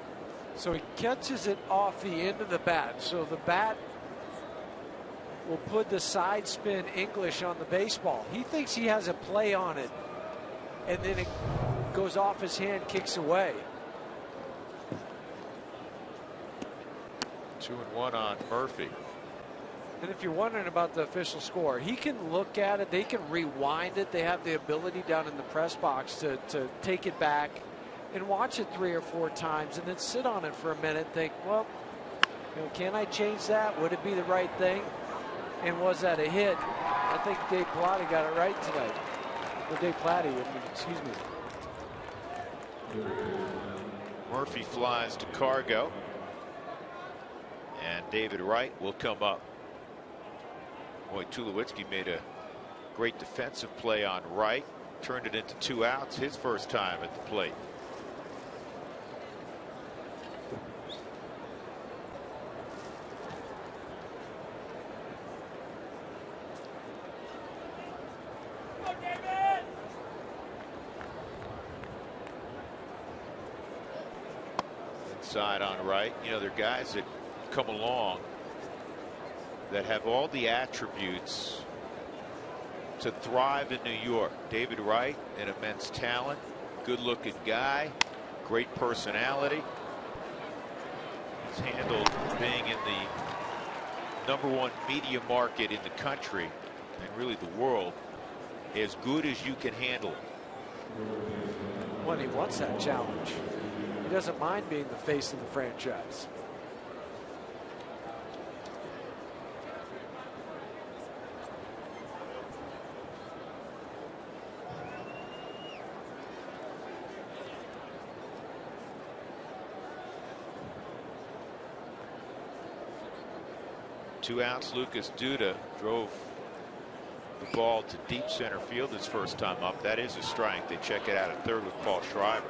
So he catches it off the end of the bat. So the bat will put the side spin English on the baseball. He thinks he has a play on it, and then it goes off his hand, kicks away. 2-1 on Murphy. And if you're wondering about the official score, he can look at it. They can rewind it. They have the ability down in the press box to take it back and watch it 3 or 4 times and then sit on it for a minute and think, well, can I change that? Would it be the right thing? And was that a hit? I think Dave Plotty got it right tonight. Well, Dave Plotty, excuse me. Murphy flies to cargo. And David Wright will come up. Boy, Tulowitzki made a great defensive play on Wright. Turned it into 2 outs. His first time at the plate. Inside on Wright. You know, there are guys that come along that have all the attributes to thrive in New York. David Wright, an immense talent, good-looking guy, great personality. He's handled being in the #1 media market in the country and really the world as good as you can handle it. Well, he wants that challenge. He doesn't mind being the face of the franchise. Two outs. Lucas Duda drove the ball to deep center field his first time up. That is a strike. They check it out at 3rd with Paul Schreiber.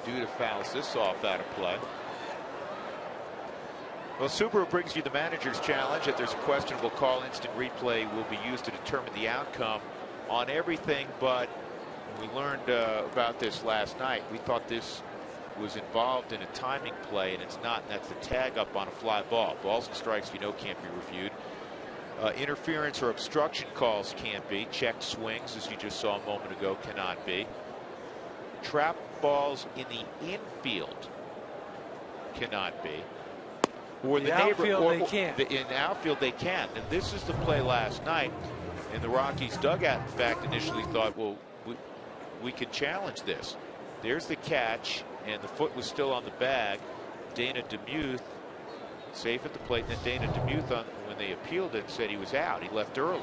Duda fouls this off out of play. Well, Subaru brings you the manager's challenge. If there's a questionable call, instant replay will be used to determine the outcome on everything. But we learned about this last night. We thought this was involved in a timing play, and it's not. And that's the tag up on a fly ball. Balls and strikes, you know, can't be reviewed. Interference or obstruction calls can't be. Checked swings, as you just saw a moment ago, cannot be. Trap balls in the infield cannot be. Or the outfield they can. In outfield they can. And this is the play last night. And the Rockies dugout, in fact, initially thought, well, we could challenge this. There's the catch, and the foot was still on the bag. Dana DeMuth safe at the plate, and then Dana DeMuth, when when they appealed it, said he was out. He left early.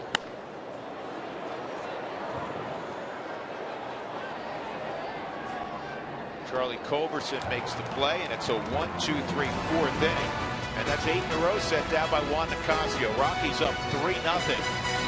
Charlie Culberson makes the play, and it's a 1, 2, 3, 4th inning. And that's 8 in a row set down by Juan Nicasio. Rockies up 3-0.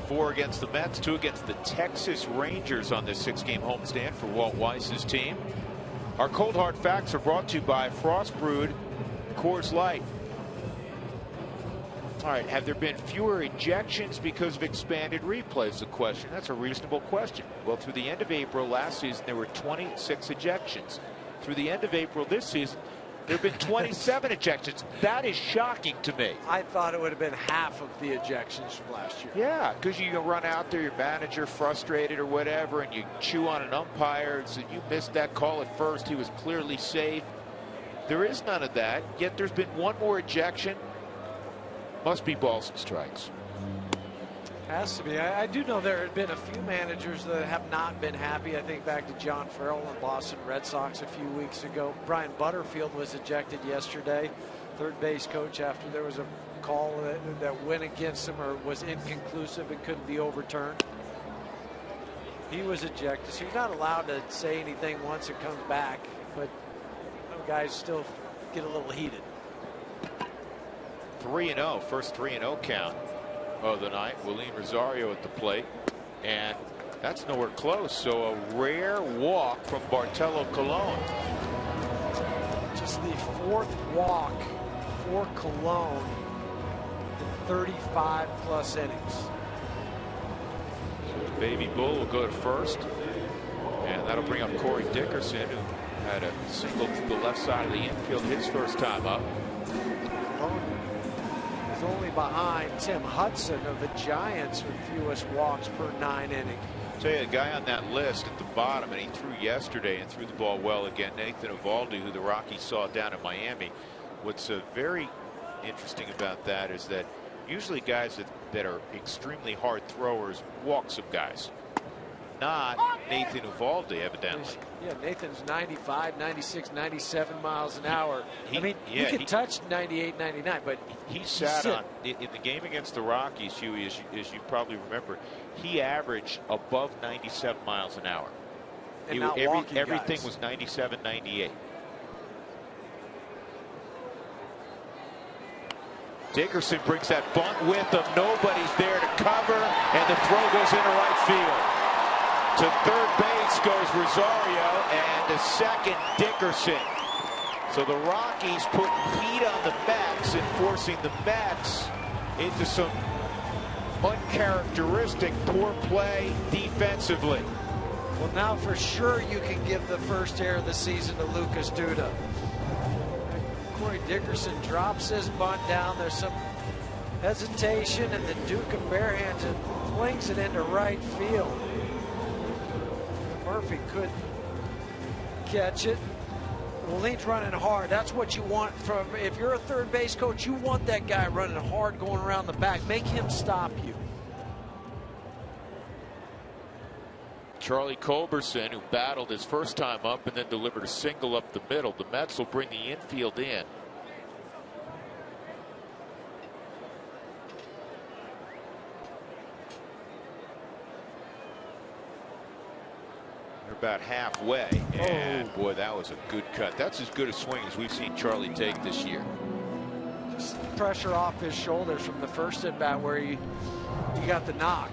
Four against the Mets, 2 against the Texas Rangers on this 6-game homestand for Walt Weiss's team. Our cold hard facts are brought to you by Frost Brewed Coors Light. All right, have there been fewer ejections because of expanded replays? The question. That's a reasonable question. Well, through the end of April last season, there were 26 ejections. Through the end of April this season, there have been 27 ejections. That is shocking to me. I thought it would have been half of the ejections from last year. Yeah, because you run out there, your manager frustrated or whatever, and you chew on an umpire and say, you missed that call at first. He was clearly safe. There is none of that. Yet there's been one more ejection. Must be balls and strikes. Has to be. I do know there have been a few managers that have not been happy. I think back to John Farrell and Boston Red Sox a few weeks ago. Brian Butterfield was ejected yesterday, third base coach, after there was a call that went against him or was inconclusive and couldn't be overturned. He was ejected, so he's not allowed to say anything once it comes back, but guys still get a little heated. 3-0, first 3-0 count of the night. Willeen Rosario at the plate, and that's nowhere close. So a rare walk from Bartolo Colon. Just the 4th walk for Colon in 35 plus innings. So Baby Bull will go to first, and that'll bring up Corey Dickerson, who had a single to the left side of the infield his first time up. Colon is only behind Tim Hudson of the Giants with fewest walks per 9 innings. Tell you, a guy on that list at the bottom, and he threw yesterday and threw the ball well again, Nathan Eovaldi, who the Rockies saw down in Miami. What's very interesting about that is that usually guys that are extremely hard throwers walk some guys. Not Nathan Eovaldi, evidently. Yeah, Nathan's 95, 96, 97 miles an hour. He can touch 98, 99, but he sat on in the game against the Rockies, Huey, as you probably remember. He averaged above 97 miles an hour. And everything was 97, 98. Dickerson brings that bunt with him. Nobody's there to cover, and the throw goes into right field. To third base goes Rosario, and to second, Dickerson. So the Rockies put heat on the Mets and forcing the Mets into some uncharacteristic poor play defensively. Well, now for sure you can give the first air of the season to Lucas Duda. Corey Dickerson drops his bunt down. There's some hesitation, and then Duca barehands it, flings it into right field. Murphy couldn't catch it. Willian's running hard. That's what you want from, if you're a third base coach, you want that guy running hard going around the back. Make him stop you. Charlie Culberson, who battled his first time up and then delivered a single up the middle. The Mets will bring the infield in. They're about halfway, and boy, that was a good cut. That's as good a swing as we've seen Charlie take this year. Just pressure off his shoulders from the first at bat where he got the knock.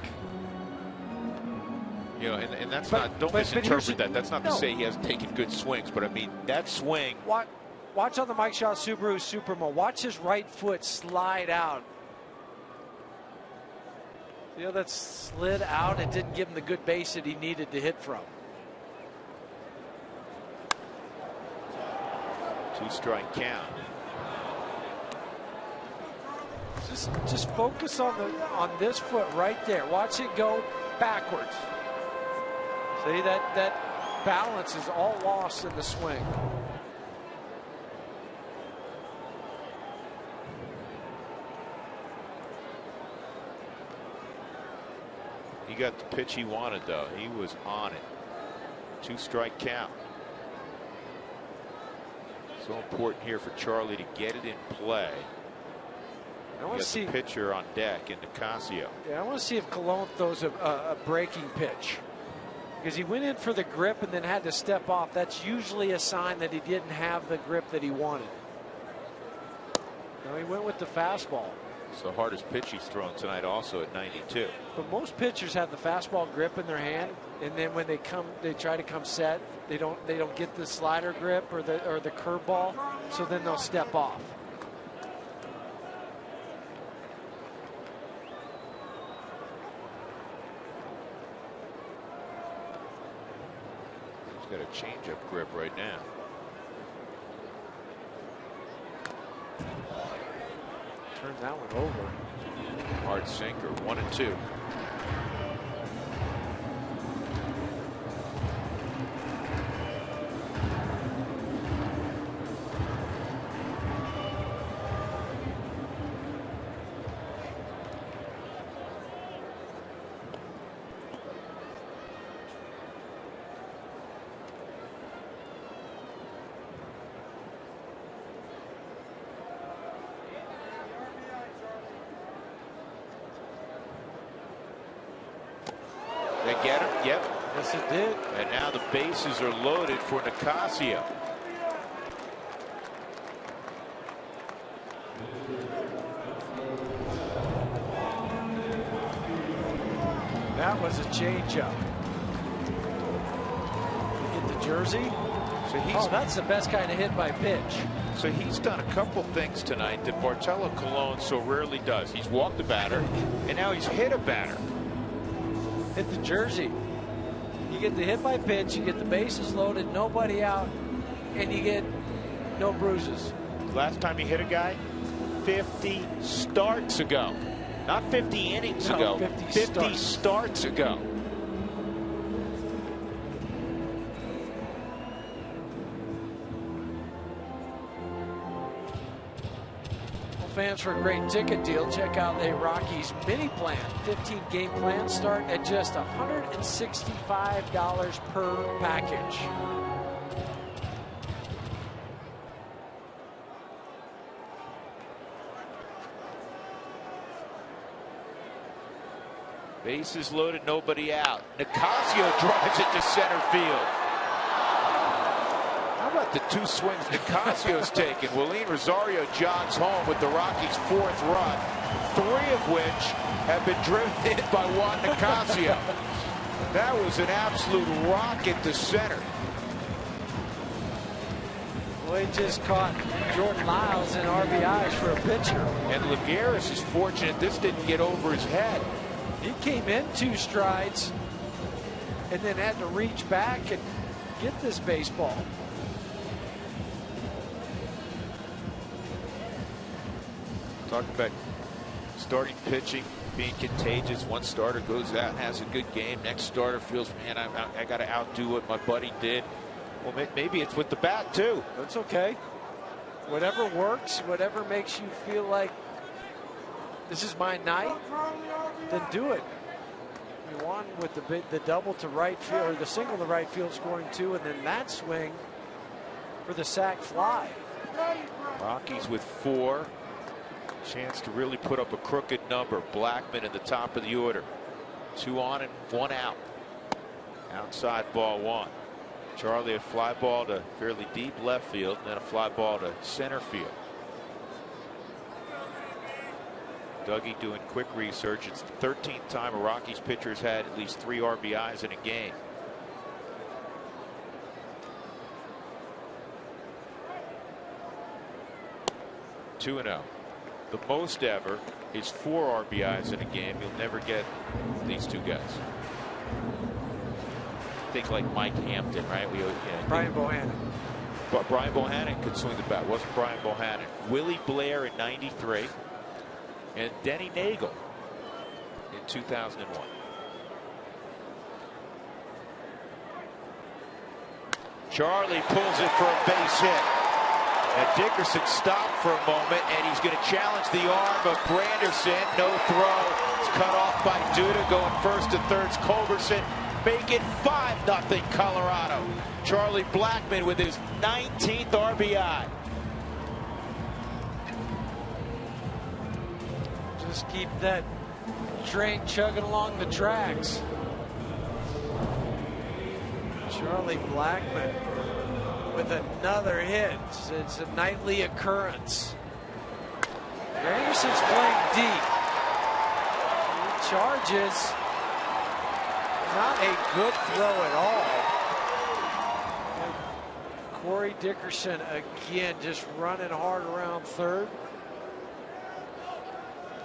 You know, and that's not, don't misinterpret that. That's not to say he hasn't taken good swings, but I mean, that swing. Watch on the Mike Shaw Subaru Supermo. Watch his right foot slide out. You know, that slid out. It didn't give him the good base that he needed to hit from. 2-strike count. Just focus on this foot right there. Watch it go backwards. See, that balance is all lost in the swing. He got the pitch he wanted, though. He was on it. 2-strike count. So important here for Charlie to get it in play. I want to see the pitcher on deck in Nicasio. Yeah, I want to see if Colon throws a breaking pitch, because he went in for the grip and then had to step off. That's usually a sign that he didn't have the grip that he wanted. Now he went with the fastball. It's the hardest pitch he's thrown tonight, also at 92. But most pitchers have the fastball grip in their hand, and then when they try to come set, they don't get the slider grip or the curveball, so then they'll step off. He's got a changeup grip right now. Turn that one over. Hard sinker, 1-2. They get him? Yep. Yes, it did. And now the bases are loaded for Nicasio. That was a changeup. Get the jersey. So that's the best kind of hit by pitch. So he's done a couple things tonight that Bartolo Colon so rarely does. He's walked the batter, and now he's hit a batter. Hit the jersey. You get the hit by pitch, you get the bases loaded, nobody out, and you get no bruises. Last time he hit a guy, 50 starts ago. Not 50 innings ago, 50 starts ago. Fans, for a great ticket deal, check out the Rockies mini plan. 15-game plan start at just $165 per package. Bases loaded, nobody out. Nicasio drives it to center field. How about the two swings Nicasio's taken? Willian Rosario jogs home with the Rockies' 4th run, 3 of which have been driven in by Juan Nicasio. That was an absolute rocket to center. Well, he just caught Jordan Lyles in RBIs for a pitcher. And Lagares is fortunate this didn't get over his head. He came in 2 strides. and then had to reach back and get this baseball. Talk about starting pitching being contagious. One starter goes out and has a good game. Next starter feels, man, I got to outdo what my buddy did. Well, maybe it's with the bat too. That's okay. Whatever works, whatever makes you feel like this is my night, then do it. You won with the double to right field, or the single to right field, scoring 2, and then that swing for the sac fly. Rockies with 4. Chance to really put up a crooked number. Blackman in the top of the order. 2 on and 1 out. Outside ball 1. Charlie, a fly ball to fairly deep left field, and then a fly ball to center field. Dougie doing quick research. It's the 13th time a Rockies pitcher's had at least 3 RBIs in a game. Two and 0. The most ever is 4 RBIs in a game. You'll never get these 2 guys. Think like Mike Hampton, right? Brian Bohannon. But Brian Bohannon could swing the bat. Wasn't Brian Bohannon. Willie Blair in '93 and Denny Nagel in 2001. Charlie pulls it for a base hit. And Dickerson stopped for a moment, and he's going to challenge the arm of Granderson. No throw. It's cut off by Duda. Going first to third's Culberson. Make it 5-0 Colorado. Charlie Blackmon with his 19th RBI. Just keep that train chugging along the tracks. Charlie Blackmon with another hit. It's a nightly occurrence. Anderson's playing deep. He charges. Not a good throw at all. And Corey Dickerson again just running hard around third.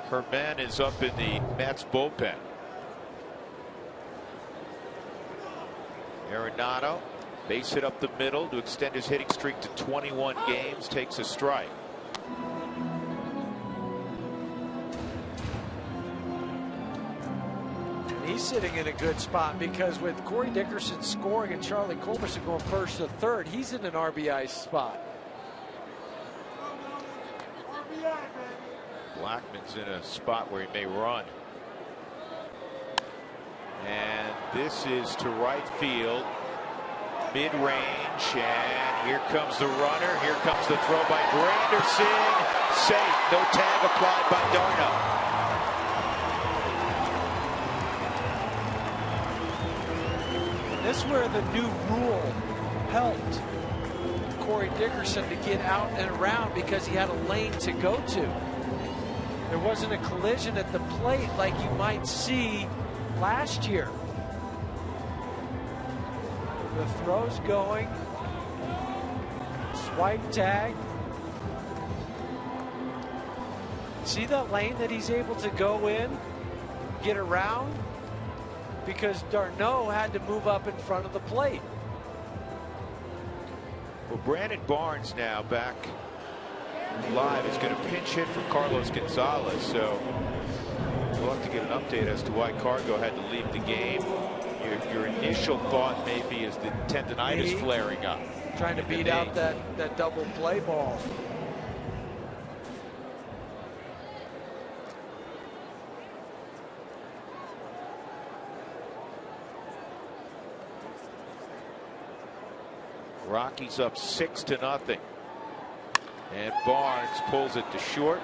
Herman is up in the Mets bullpen. Arenado, base hit up the middle to extend his hitting streak to 21 games, takes a strike. He's sitting in a good spot because with Corey Dickerson scoring and Charlie Culberson going first to third, he's in an RBI spot. Blackman's in a spot where he may run. And this is to right field. Mid-range, and here comes the runner. Here comes the throw by Granderson. Safe. No tag applied by Darno. This is where the new rule helped Corey Dickerson to get out and around because he had a lane to go to. There wasn't a collision at the plate like you might see last year. The throw's going. Swipe tag. See that lane that he's able to go in, get around? Because Darno had to move up in front of the plate. Well, Brandon Barnes now back live is going to pinch hit for Carlos Gonzalez. So we'll have to get an update as to why Cargo had to leave the game. Your initial thought maybe is the tendonitis flaring up. Trying to beat out that double play ball. Rockies up 6-0. And Barnes pulls it to short.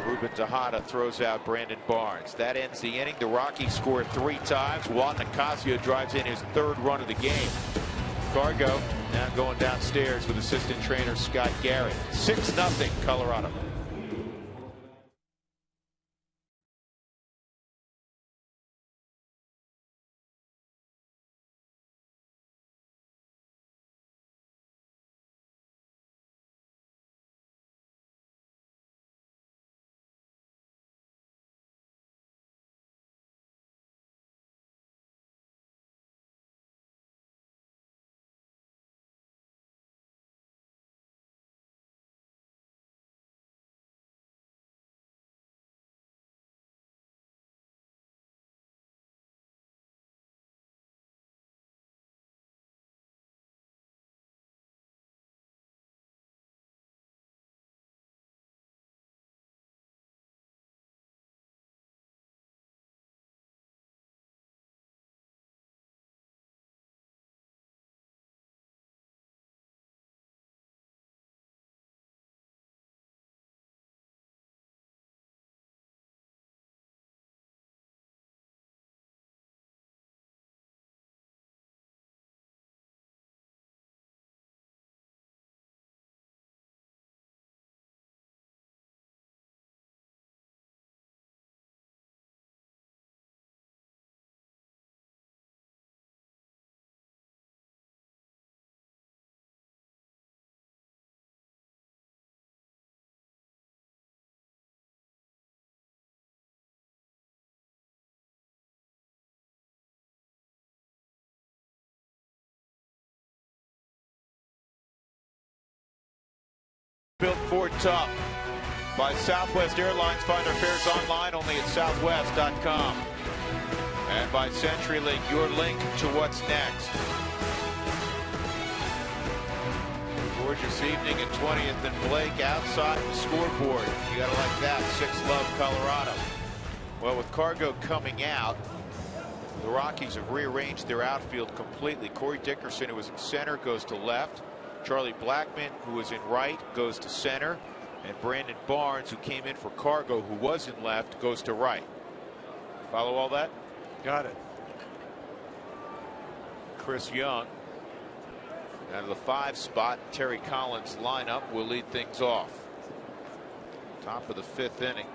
Ruben Tejada throws out Brandon Barnes. That ends the inning. The Rockies score 3 times. Juan Nicasio drives in his 3rd run of the game. Cargo now going downstairs with assistant trainer Scott Garrett. 6-0 Colorado. Built Ford Tough by Southwest Airlines. Find our fares online only at southwest.com. And by CenturyLink, your link to what's next. Gorgeous evening at 20th and Blake outside the scoreboard. You gotta like that. 6 love Colorado. Well, with Cargo coming out, the Rockies have rearranged their outfield completely. Corey Dickerson, who was in center, goes to left. Charlie Blackmon, who was in right, goes to center. And Brandon Barnes, who came in for Cargo, who was in left, goes to right. Follow all that? Got it. Chris Young out of the 5 spot. Terry Collins lineup will lead things off. Top of the 5th inning.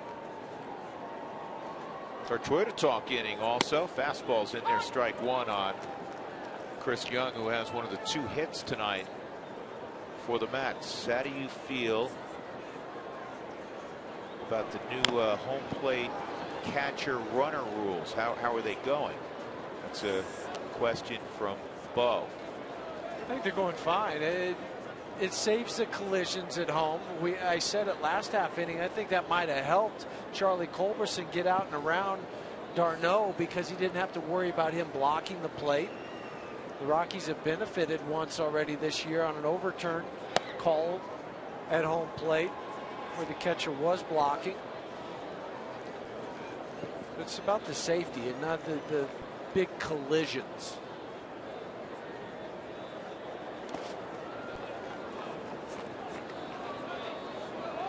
It's our Toyota Talk inning also. Fastballs in there, strike 1 on Chris Young, who has one of the 2 hits tonight for the Mets. How do you feel about the new home plate catcher runner rules? How are they going? That's a question from Bo. I think they're going fine. It saves the collisions at home. I said it last half inning. I think that might have helped Charlie Culberson get out and around d'Arnaud because he didn't have to worry about him blocking the plate. The Rockies have benefited once already this year on an overturn call at home plate where the catcher was blocking. It's about the safety and not the big collisions.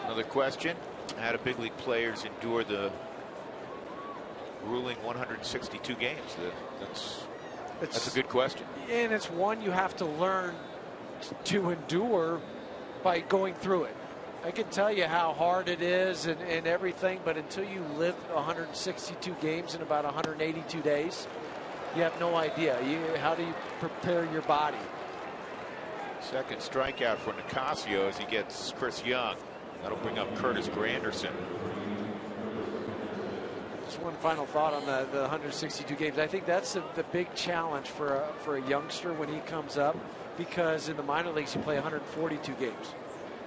Another question: how do big league players endure the grueling 162 games? That's a good question. And it's one you have to learn to endure by going through it. I can tell you how hard it is and everything, but until you live 162 games in about 182 days, you have no idea. How do you prepare your body? Second strikeout for Nicasio as he gets Chris Young. That'll bring up Curtis Granderson. Just one final thought on the 162 games. I think that's the big challenge for a youngster when he comes up, because in the minor leagues you play 142 games.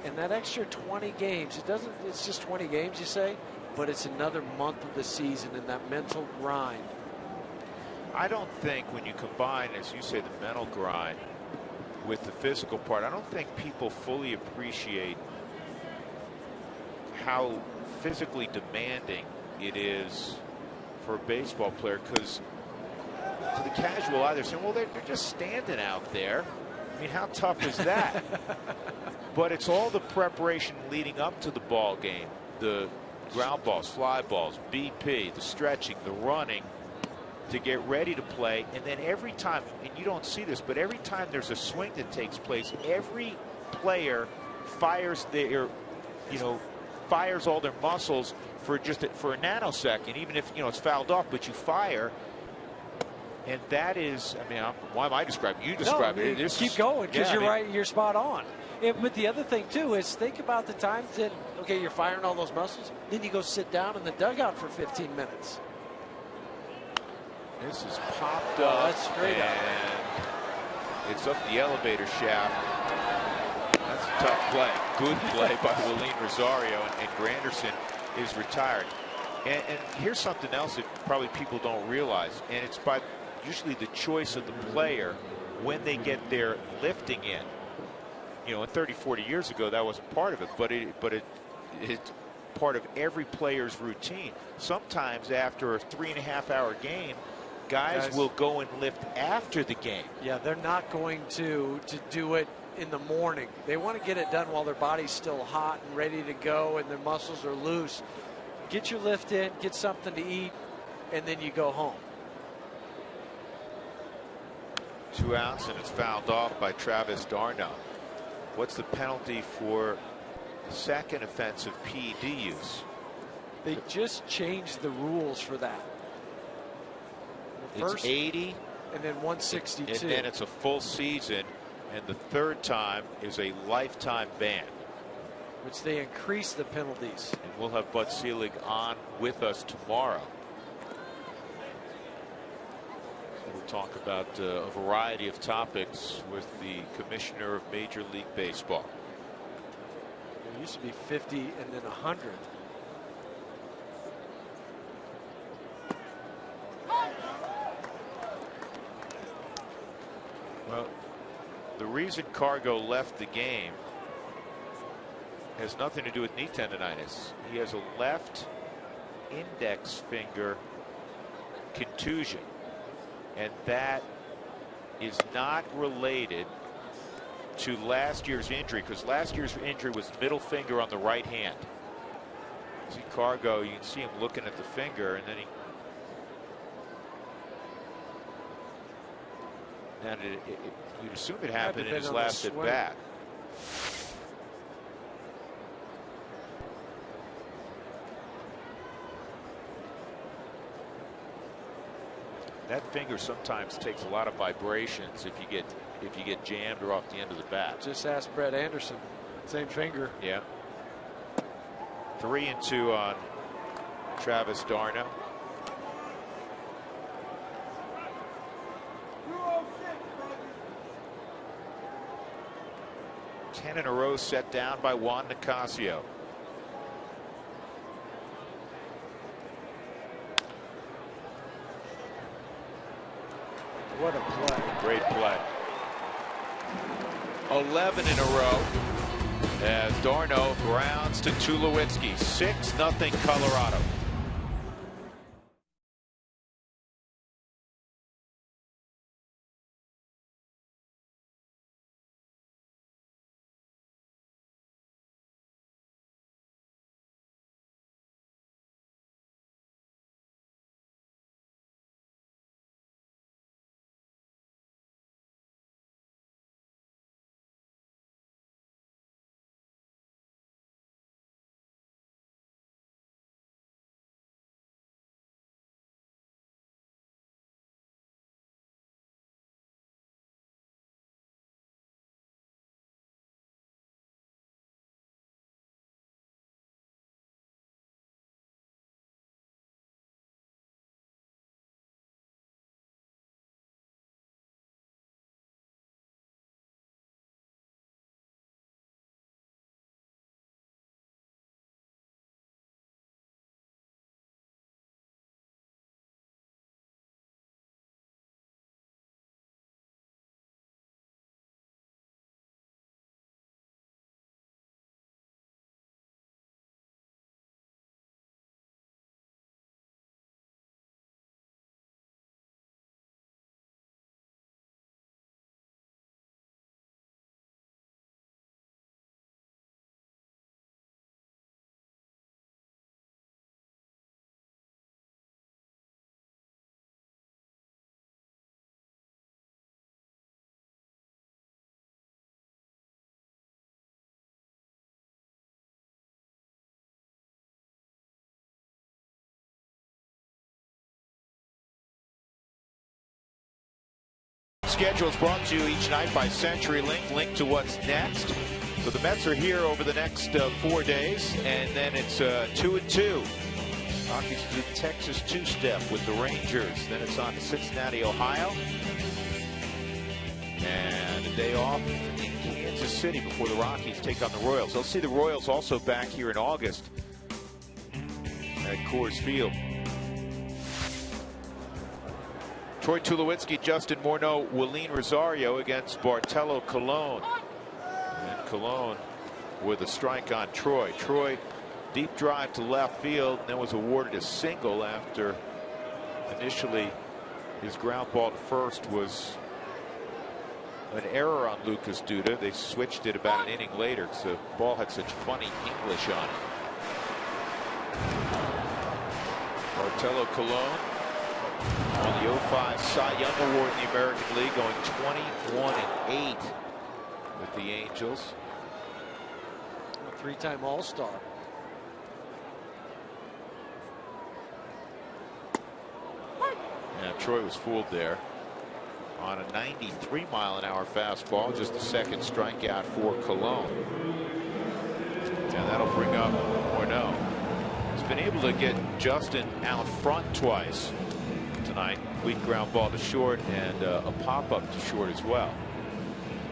And that extra 20 games, it's just 20 games, you say, but it's another month of the season and that mental grind. I don't think when you combine, as you say, the mental grind with the physical part, I don't think people fully appreciate how physically demanding it is for a baseball player, because to the casual eye, they're saying, well, they're just standing out there. I mean, how tough is that? But it's all the preparation leading up to the ball game. The ground balls, fly balls, BP, the stretching, the running to get ready to play. And then every time, and you don't see this, but every time there's a swing that takes place, every player fires fires all their muscles for a nanosecond, even if it's fouled off, but you fire. And that is, I mean, why am I describing? You describe it. Keep going, because you're right. You're spot on. But the other thing too is think about the times that you're firing all those muscles, then you go sit down in the dugout for 15 minutes. This is popped up. That's straight up. And it's up the elevator shaft. That's a tough play. Good play by Willeen Rosario, and Granderson is retired. And here's something else that probably people don't realize, and it's by usually the choice of the player when they get their lifting in. 30, 40 years ago, that wasn't part of it, but it's part of every player's routine. Sometimes after a 3.5-hour game, guys will go and lift after the game. Yeah, they're not going to do it in the morning. They want to get it done while their body's still hot and ready to go and their muscles are loose. Get your lift in, get something to eat, and then you go home. 2 outs, and it's fouled off by Travis d'Arnaud. What's the penalty for second offensive PED use? They just changed the rules for that. It's 80. And then 162. And then it's a full season, and the third time is a lifetime ban. Which they increase the penalties. And we'll have Bud Selig on with us tomorrow. We'll talk about a variety of topics with the commissioner of Major League Baseball. used to be 50 and then 100. Well, the reason Cargo left the game has nothing to do with knee tendonitis. He has a left index finger contusion, and that is not related to last year's injury, because last year's injury was middle finger on the right hand. See Cargo, you can see him looking at the finger, and then you'd assume it happened in his last at bat. That finger sometimes takes a lot of vibrations if you get jammed or off the end of the bat. Just ask Brett Anderson. Same finger. Yeah. 3-2 on Travis d'Arnaud. Ten in a row set down by Juan Nicasio. What a play. Great play. 11 in a row as d'Arnaud grounds to Tulowitzki. 6-0 Colorado. Schedule is brought to you each night by CenturyLink. Link to what's next. So the Mets are here over the next 4 days, and then it's 2-2. Rockies do the Texas two-step with the Rangers. Then it's on to Cincinnati, Ohio. And a day off in Kansas City before the Rockies take on the Royals. They'll see the Royals also back here in August at Coors Field. Troy Tulowitzki, Justin Morneau, Willeen Rosario against Bartolo Colon. And Colon with a strike on Troy. Troy, deep drive to left field, and then was awarded a single after initially his ground ball to first was an error on Lucas Duda. They switched it about an inning later because the ball had such funny English on it. Bartolo Colon on the 05 Cy Young Award in the American League, going 21-8 with the Angels. A three-time All-Star. Yeah, Troy was fooled there on a 93-mile-an-hour fastball. Just the second strikeout for Colon. And that'll bring up Morneau. He's been able to get Justin out front twice tonight. Weak ground ball to short and a pop-up to short as well.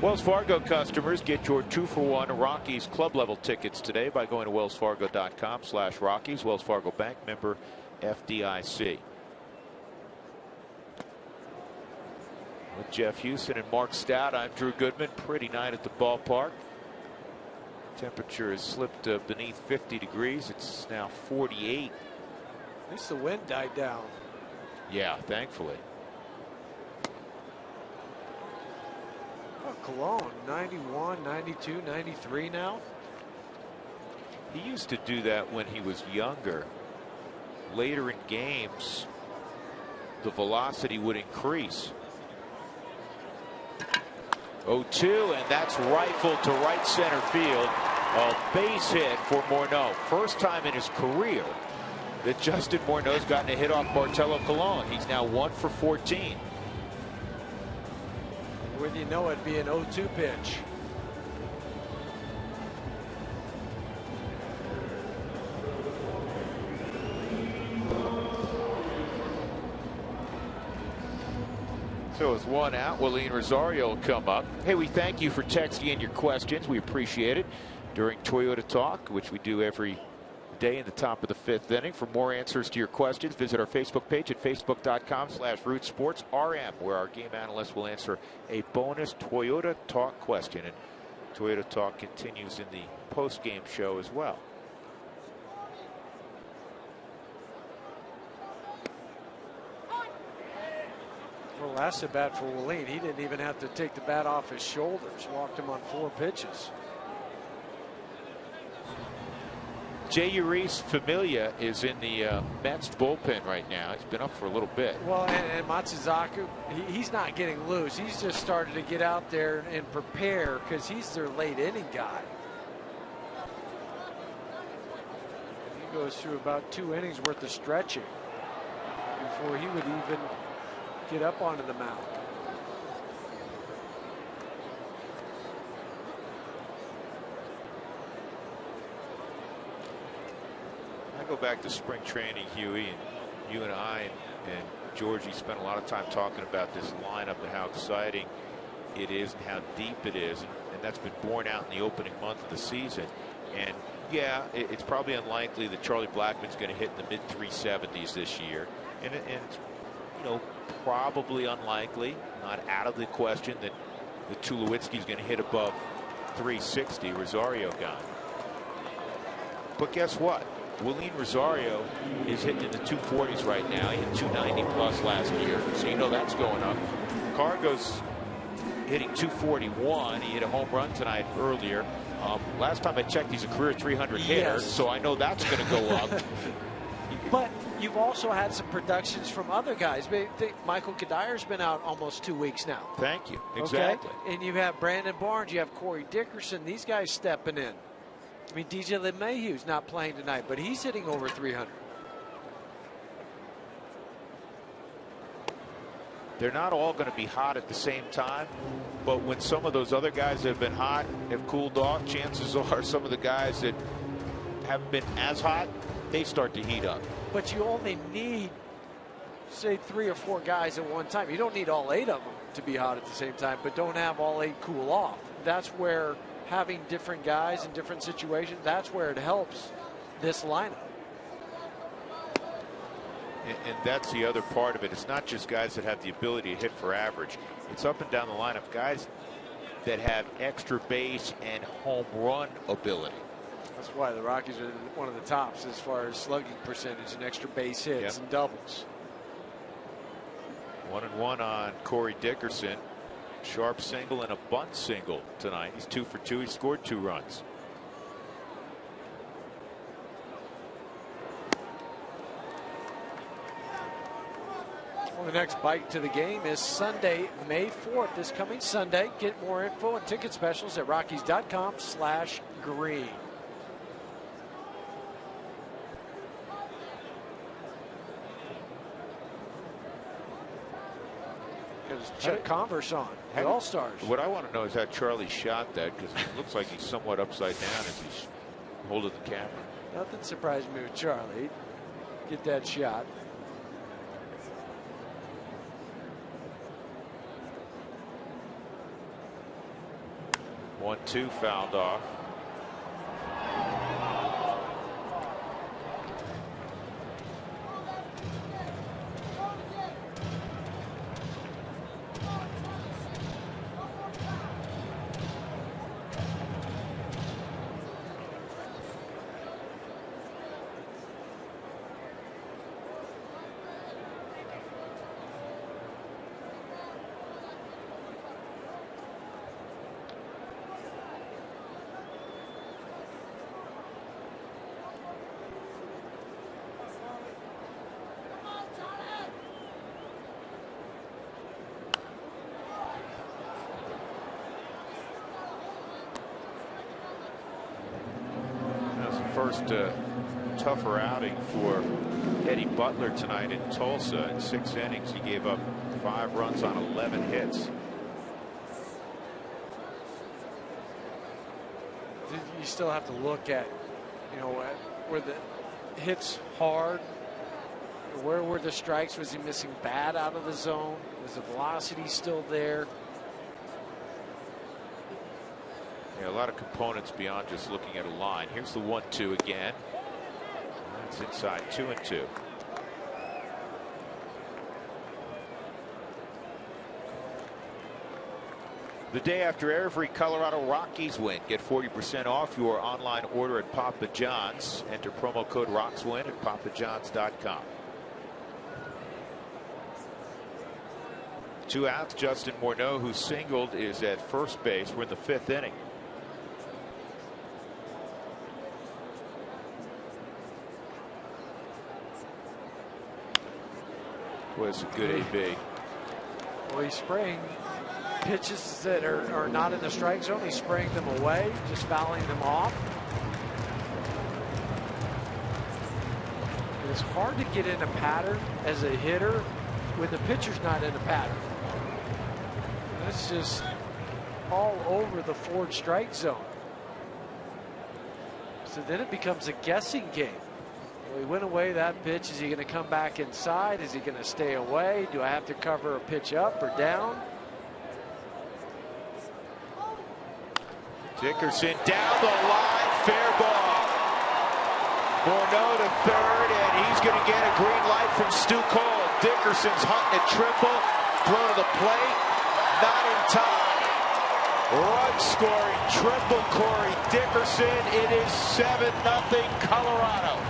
Wells Fargo customers get your 2-for-1 Rockies club level tickets today by going to wellsfargo.com/Rockies. Wells Fargo Bank, member FDIC. With Jeff Houston and Mark Stout, I'm Drew Goodman. Pretty night at the ballpark. Temperature has slipped beneath 50 degrees. It's now 48. At least the wind died down. Yeah, thankfully. Oh, Cologne, 91, 92, 93 now. He used to do that when he was younger. Later in games, the velocity would increase. 0-2, and that's rifled to right center field. A base hit for Morneau. First time in his career that Justin Morneau's gotten a hit off Bartolo Colon. He's now 1 for 14. Wouldn't you know it'd be an 0-2 pitch. So with one out, Willeen Rosario will come up. Hey, we thank you for texting in your questions. We appreciate it during Toyota Talk, which we do every day in the top of the 5th inning. For more answers to your questions, visit our Facebook page at facebook.com/RootSportsRM, where our game analyst will answer a bonus Toyota Talk question. And Toyota Talk continues in the post-game show as well. Well, that's a bat for Willeen. He didn't even have to take the bat off his shoulders. Walked him on 4 pitches. Jeurys Familia is in the Mets bullpen right now. He's been up for a little bit. Well, and Matsuzaku, he's not getting loose. He's just started to get out there and prepare because he's their late inning guy. He goes through about 2 innings worth of stretching before he would even get up onto the mound. I go back to spring training, Huey, and you and I and Georgie spent a lot of time talking about this lineup and how exciting it is and how deep it is, and that's been borne out in the opening month of the season. And yeah, it's probably unlikely that Charlie Blackmon's going to hit in the mid 370s this year, and it's, you know, probably unlikely, not out of the question, that the Tulowitzki's going to hit above 360. Rosario got. But guess what? Willeen Rosario is hitting in the 240s right now. He hit 290 plus last year, so you know that's going up. Cargo's hitting 241. He hit a home run tonight earlier. Last time I checked, he's a career 300 hitter, yes. So I know that's going to go up. But you've also had some productions from other guys. Michael Kadyr's been out almost 2 weeks now. Thank you. Exactly. Okay? And you have Brandon Barnes, you have Corey Dickerson. These guys stepping in. I mean, DJ LeMahieu's not playing tonight, but he's hitting over 300. They're not all going to be hot at the same time, but when some of those other guys that have been hot have cooled off, chances are some of the guys that haven't been as hot, they start to heat up. But you only need, say, 3 or 4 guys at one time. You don't need all 8 of them to be hot at the same time, but don't have all 8 cool off. That's where having different guys in different situations, that's where it helps this lineup. And that's the other part of it. It's not just guys that have the ability to hit for average. It's up and down the lineup, guys that have extra base and home run ability. That's why the Rockies are one of the tops as far as slugging percentage and extra base hits and doubles. 1-1 on Corey Dickerson. Sharp single and a bunt single tonight. He's 2 for 2. He scored 2 runs. Well, the next bite to the game is Sunday, May 4th. This coming Sunday. Get more info and ticket specials at Rockies.com/green. Chuck Converse on the All-Stars. What I want to know is how Charlie shot that, because it looks like he's somewhat upside down as he's holding the camera. Nothing surprised me with Charlie. Get that shot. 1-2 fouled off. First tougher outing for Eddie Butler tonight in Tulsa. In 6 innings, he gave up 5 runs on 11 hits. You still have to look at, where the hits hard. Where were the strikes? Was he missing bad out of the zone? Was the velocity still there? Yeah, a lot of components beyond just looking at a line. Here's the 1-2 again. It's inside 2-2. The day after every Colorado Rockies win, get 40% off your online order at Papa John's. Enter promo code ROXWIN at papajohns.com. 2 outs. Justin Morneau, who singled, is at first base. We're in the 5th inning. Was a good AB. Well, he's spraying pitches that are not in the strike zone. He's spraying them away, just fouling them off. It's hard to get in a pattern as a hitter when the pitcher's not in a pattern. That's just all over the forward strike zone. So then it becomes a guessing game. Well, he went away that pitch. Is he going to come back inside? Is he going to stay away? Do I have to cover a pitch up or down? Dickerson down the line, fair ball. Morneau to third, and he's going to get a green light from Stu Cole. Dickerson's hunting a triple, throw to the plate, not in time. Run scoring triple Corey Dickerson. It is 7-0 Colorado.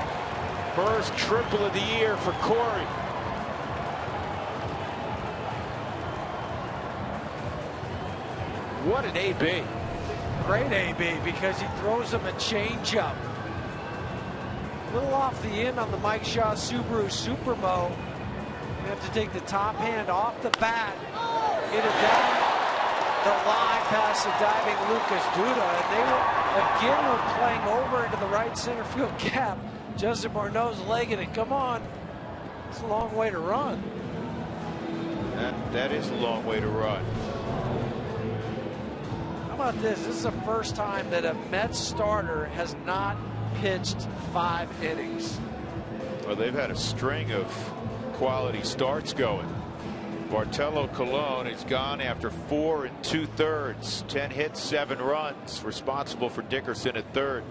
First triple of the year for Corey. What an AB. Great AB, because he throws him a changeup. A little off the end on the Mike Shaw Subaru Supermo. You have to take the top hand off the bat, get it down the line past the diving Lucas Duda, and they were playing over into the right center field gap. Justin Morneau's legging it. Come on. It's a long way to run. That is a long way to run. How about this? This is the first time that a Mets starter has not pitched 5 innings. Well, they've had a string of quality starts going. Bartolo Colon is gone after 4 2/3, 10 hits, 7 runs, responsible for Dickerson at third.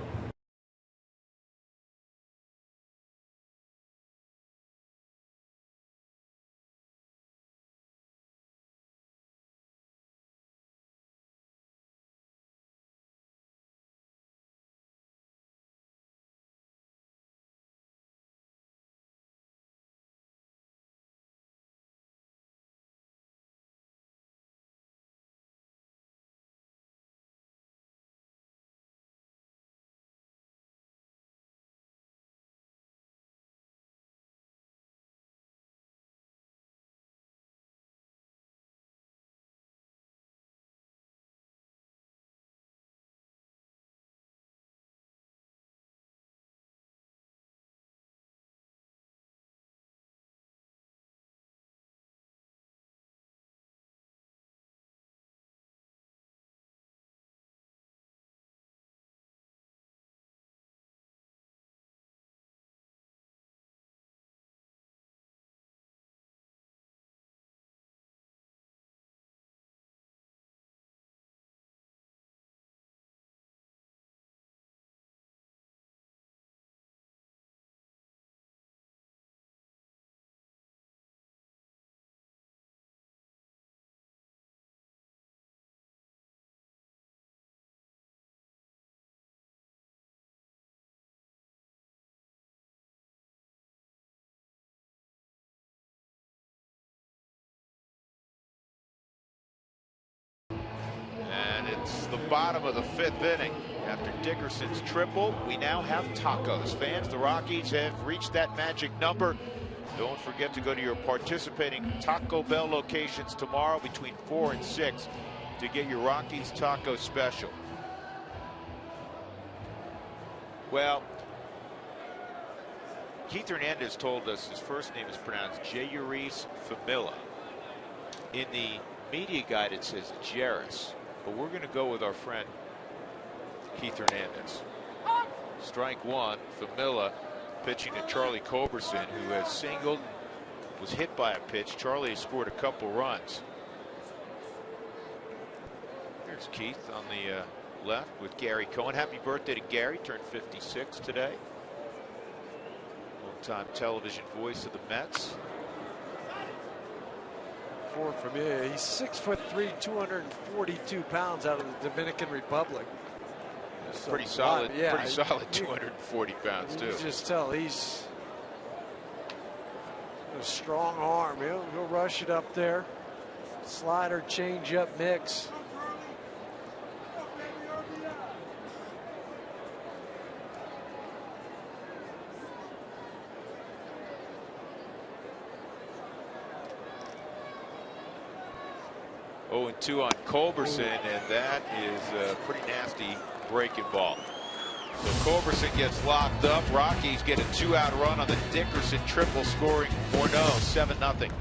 It's the bottom of the 5th inning. After Dickerson's triple, we now have tacos. Fans, the Rockies have reached that magic number. Don't forget to go to your participating Taco Bell locations tomorrow between 4 and 6 to get your Rockies taco special. Well, Keith Hernandez told us his first name is pronounced Jayuris Famila. In the media guide it says Jairus, but we're going to go with our friend Keith Hernandez. Strike one, Famila pitching to Charlie Culberson, who has singled, was hit by a pitch. Charlie has scored a couple runs. There's Keith on the left with Gary Cohen. Happy birthday to Gary, turned 56 today. Time television voice of the Mets. For Familia, he's 6'3", 242 pounds out of the Dominican Republic. So pretty solid, yeah, pretty solid 240 pounds too. You just tell he's a strong arm. He'll rush it up there. Slider, change up mix. Oh, and 2 on Culberson, and that is a pretty nasty breaking ball. So Culberson gets locked up. Rockies get a 2-out run on the Dickerson triple, scoring Morneau 7-0.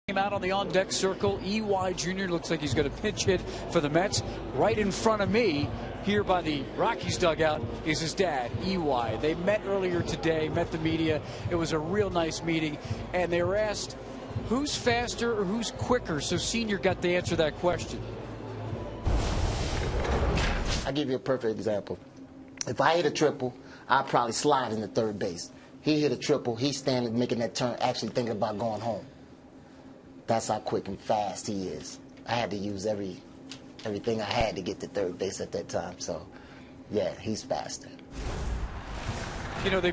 Came out on the on-deck circle. EY Jr. looks like he's going to pinch hit for the Mets. Right in front of me, here by the Rockies dugout, is his dad, EY. They met earlier today, met the media. It was a real nice meeting, and they were asked who's faster or who's quicker. So Senior got to answer that question. I'll give you a perfect example. If I hit a triple, I'll probably slide into third base. He hit a triple, he's standing making that turn, actually thinking about going home. That's how quick and fast he is. I had to use everything I had to get to third base at that time. So, yeah, he's faster. You know, they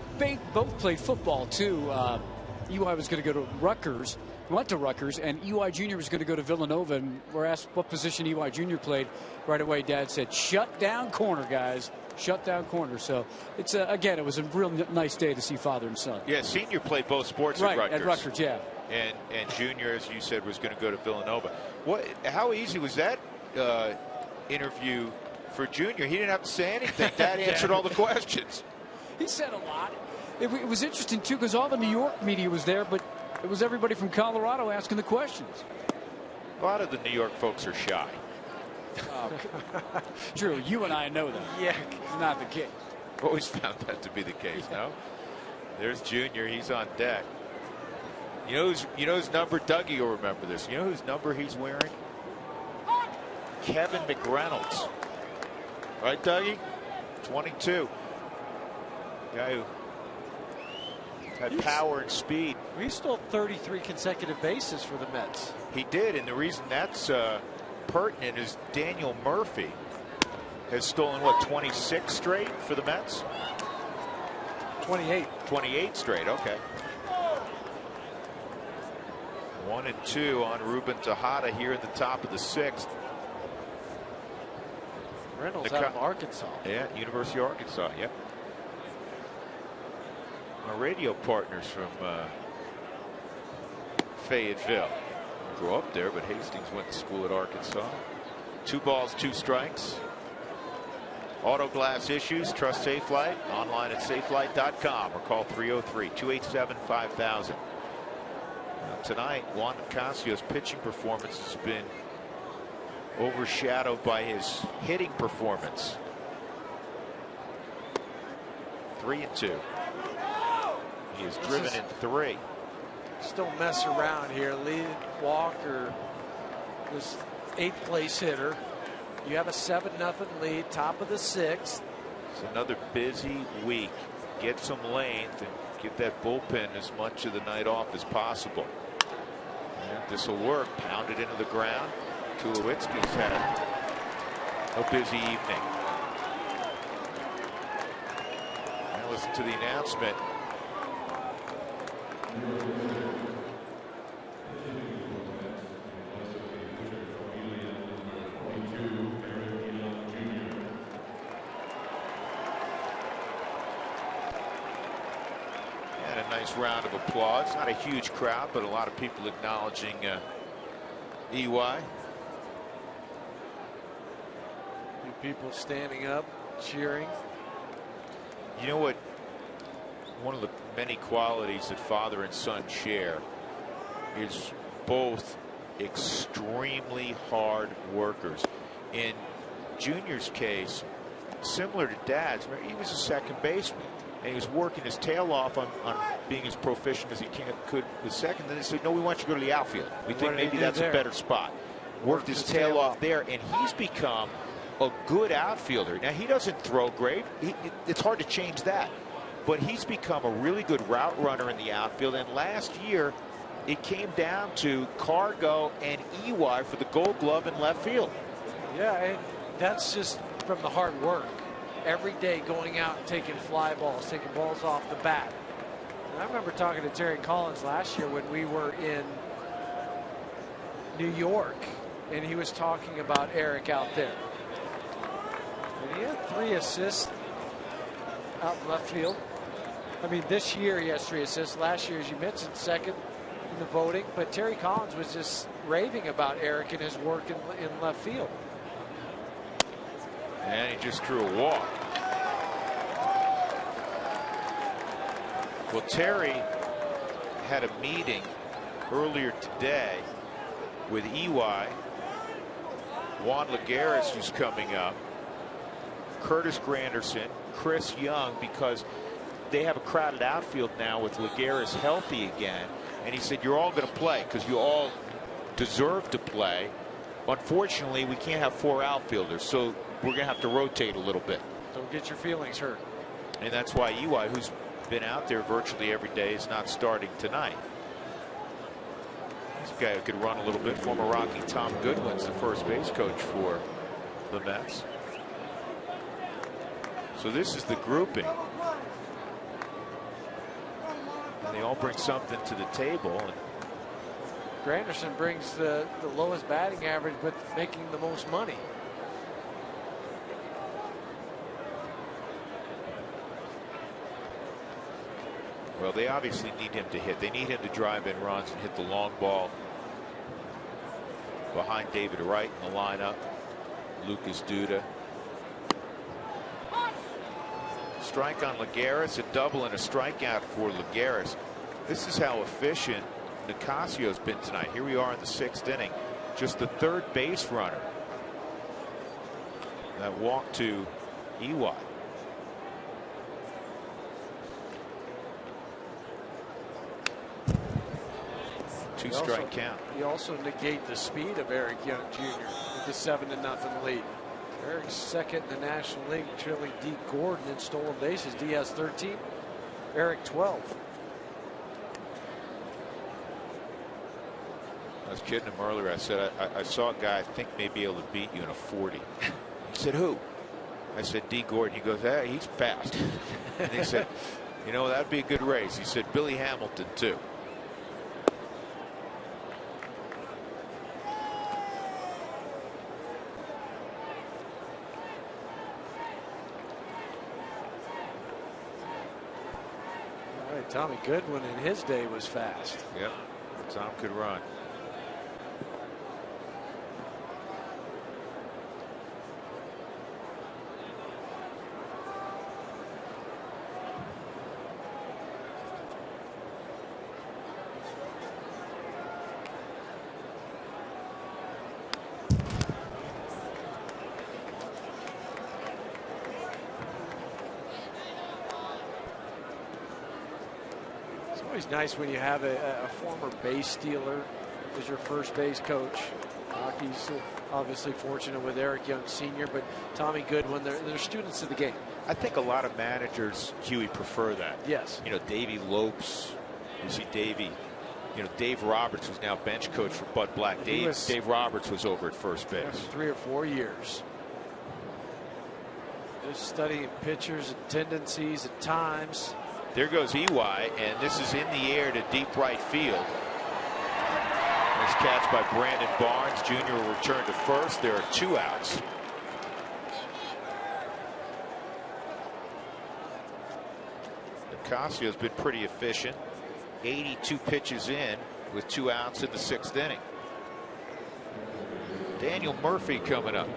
both played football, too. EY was going to go to Rutgers, went to Rutgers, and EY Jr. was going to go to Villanova, and we're asked what position EY Jr. played. Right away, Dad said, shut down corner, guys. Shut down corner. So, it's again, it was a real nice day to see father and son. Yeah, Senior played both sports right, at Rutgers. At Rutgers, yeah. And Junior, as you said, was going to go to Villanova. How easy was that interview for Junior? He didn't have to say anything. Dad answered all the questions. He said a lot. It was interesting, too, because all the New York media was there, but it was everybody from Colorado asking the questions. A lot of the New York folks are shy. Oh, Drew, you and I know that. Yeah. It's not the case. Always found that to be the case, no? There's Junior. He's on deck. You know whose number, Dougie will remember this. You know whose number he's wearing? Kevin McReynolds. Right, Dougie? 22. Guy who had power and speed. He stole 33 consecutive bases for the Mets. He did, and the reason that's pertinent is Daniel Murphy has stolen, what, 26 straight for the Mets? 28. 28 straight, okay. 1-2 on Ruben Tejada here at the top of the 6th. Reynolds out of Arkansas. Yeah, University of Arkansas, yep. Our radio partners from Fayetteville. Grew up there, but Hastings went to school at Arkansas. 2 balls, 2 strikes. Auto glass issues, trust Safelite. Online at safelite.com or call 303-287-5000. Tonight, Juan Nicasio's pitching performance has been overshadowed by his hitting performance. 3-2. He is driven in 3. Still mess around here. Lead Walker, this 8th place hitter. You have a 7-0 lead, top of the 6th. It's another busy week. Get some length and give that bullpen as much of the night off as possible. And this will work. Pounded into the ground. Tulowitzki's had a busy evening. Now listen to the announcement. Nice round of applause. Not a huge crowd, but a lot of people acknowledging EY. People standing up, cheering. You know what? One of the many qualities that father and son share is both extremely hard workers. In Junior's case, similar to Dad's, he was a second baseman. And he was working his tail off on being as proficient as he could with second. Then they said, no, we want you to go to the outfield. We think maybe that's a better spot. Worked his tail off there, and he's become a good outfielder. Now, he doesn't throw great. It's hard to change that. But he's become a really good route runner in the outfield. And last year, it came down to Cargo and EY for the Gold Glove in left field. Yeah, and that's just from the hard work. Every day going out and taking fly balls, taking balls off the bat. And I remember talking to Terry Collins last year when we were in New York, and he was talking about Eric out there. And he had 3 assists out in left field. I mean, this year he has 3 assists. Last year, as you mentioned, second in the voting. But Terry Collins was just raving about Eric and his work in left field. And he just drew a walk. Well, Terry had a meeting earlier today with EY, Juan Lagares, who's coming up, Curtis Granderson, Chris Young, because they have a crowded outfield now with Lagares healthy again. And he said, you're all going to play because you all deserve to play. Unfortunately, we can't have 4 outfielders, so we're going to have to rotate a little bit. Don't get your feelings hurt. And that's why EY, who's been out there virtually every day, is not starting tonight. This guy who could run a little bit, former Rocky Tom Goodwin's the first base coach for the Mets. So this is the grouping. And they all bring something to the table. And Granderson brings the lowest batting average, but making the most money. Well, they obviously need him to hit. They need him to drive in runs and hit the long ball behind David Wright in the lineup. Lucas Duda. Strike on Lagares, a double and a strikeout for Lagares. This is how efficient Nicasio's been tonight. Here we are in the 6th inning. Just the 3rd base runner. That walk to EY. 2-strike count. You also negate the speed of Eric Young Jr. with the 7-0 lead. Eric's second in the National League, trailing D. Gordon in stolen bases. D has 13, Eric 12. I was kidding him earlier. I said, I saw a guy I think may be able to beat you in a 40. He said, who? I said, D. Gordon. He goes, hey, he's fast. And he said, you know, that'd be a good race. He said, Billy Hamilton, too. All right, Tommy Goodwin in his day was fast. Yep, Tom could run. It's nice when you have a former base stealer as your first base coach. Rockies obviously fortunate with Eric Young Sr., but Tommy Goodwin, they're students of the game. I think a lot of managers, Huey, prefer that. Yes. You know, Davey Lopes, you see Davey, you know, Dave Roberts, who's now bench coach for Bud Black. Dave Roberts was over at first base. For 3 or 4 years. Just studying pitchers and tendencies at times. There goes EY, and this is in the air to deep right field. Nice catch by Brandon Barnes. Jr. will return to first. There are 2 outs. Nicasio's been pretty efficient. 82 pitches in with 2 outs in the 6th inning. Daniel Murphy coming up.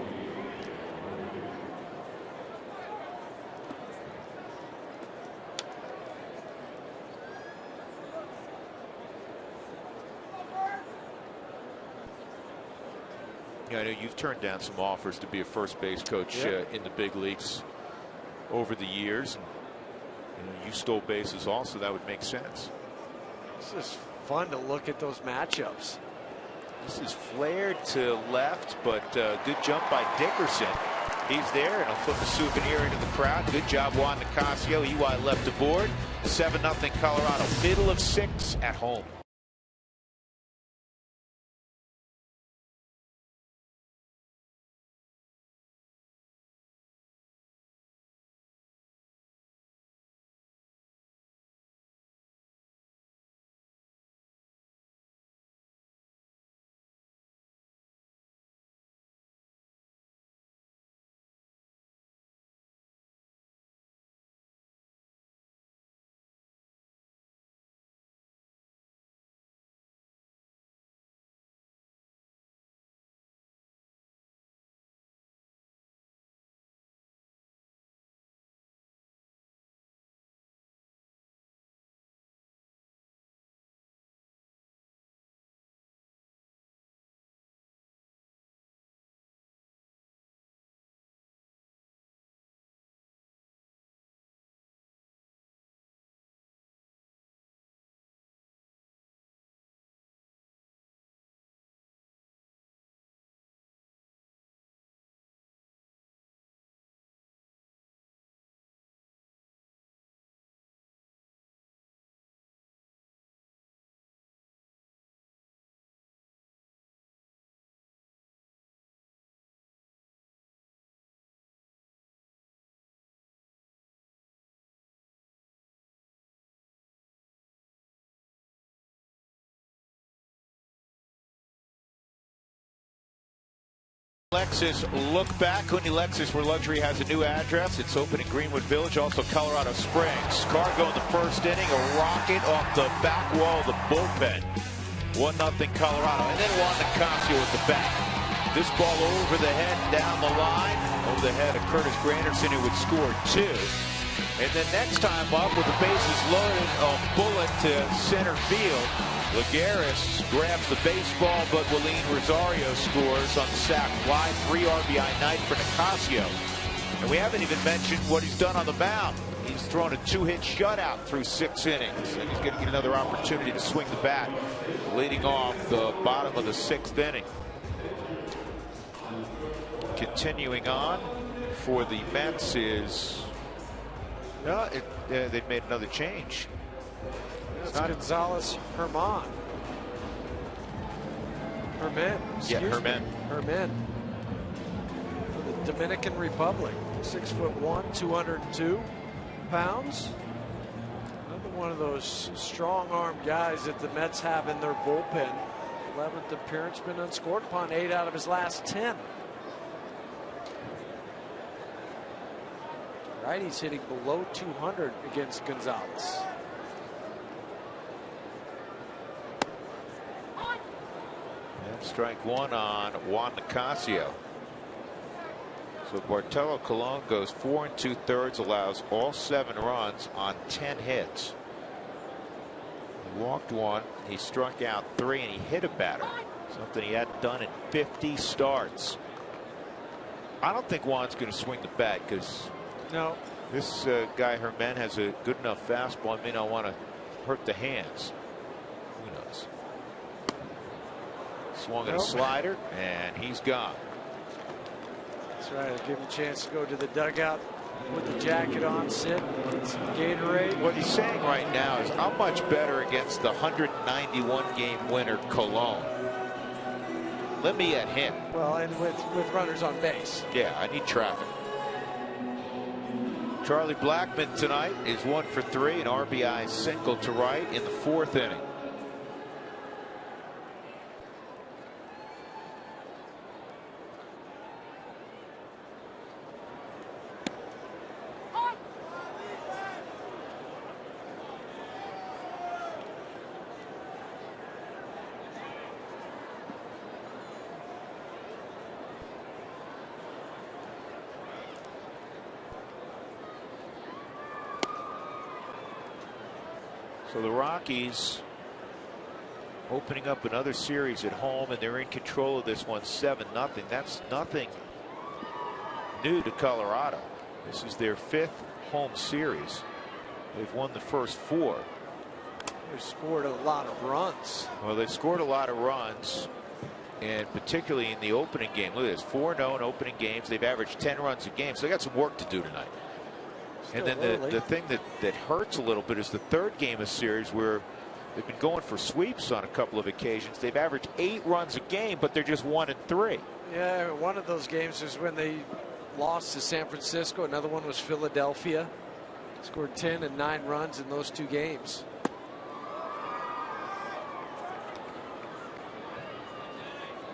I know you've turned down some offers to be a first base coach in the big leagues over the years. And, you stole bases also. That would make sense. This is fun to look at those matchups. This is flared to left, but good jump by Dickerson. He's there, and he'll flip a souvenir into the crowd. Good job, Juan Nicasio. EY left aboard. 7-0 Colorado. Middle of 6 at home. Lexus look back. Cooney Lexus, where luxury has a new address. It's open in Greenwood Village, also Colorado Springs. Cargo in the 1st inning, a rocket off the back wall of the bullpen. 1-0 Colorado, and then Juan Nicasio at the bat. This ball over the head, down the line, over the head of Curtis Granderson, who would score 2. And then next time up with the bases loaded, a bullet to center field. Lagares grabs the baseball, but Willeen Rosario scores on the sac fly. 3 RBI night for Nicasio. And we haven't even mentioned what he's done on the mound. He's thrown a 2-hit shutout through 6 innings, and he's going to get another opportunity to swing the bat, leading off the bottom of the 6th inning. continuing on for the Mets is they've made another change. It's Gonzalez Herman. Herman. The Dominican Republic. 6'1", 202 pounds. Another one of those strong-armed guys that the Mets have in their bullpen. 11th appearance, been unscored upon 8 out of his last 10. Righty's hitting below 200 against Gonzalez. And strike one on Juan Nicasio. So Bartolo Colon goes 4 2/3, allows all 7 runs on 10 hits. He walked 1, he struck out 3, and he hit a batter. Something he hadn't done in 50 starts. I don't think Juan's going to swing the bat because this guy Herman has a good enough fastball. I may not want to hurt the hands. Who knows? Swung at a slider, and he's gone. That's right. Give him a chance to go to the dugout with the jacket on, sit, get some Gatorade. What he's saying right now is, I'm much better against the 191 game winner Colon. Let me at him. Well, and with runners on base. Yeah, I need traffic. Charlie Blackmon tonight is 1 for 3, an RBI single to right in the 4th inning. So the Rockies opening up another series at home, and they're in control of this one 7-0. That's nothing new to Colorado. This is their 5th home series. They've won the first 4. They've scored a lot of runs. Well, they've scored a lot of runs, and particularly in the opening game. Look at this, 4-0 in opening games. They've averaged 10 runs a game, so they got some work to do tonight. And then the thing that hurts a little bit is the 3rd game of series where they've been going for sweeps on a couple of occasions. They've averaged 8 runs a game, but they're just 1-3. Yeah, one of those games is when they lost to San Francisco. Another one was Philadelphia. Scored 10 and 9 runs in those 2 games.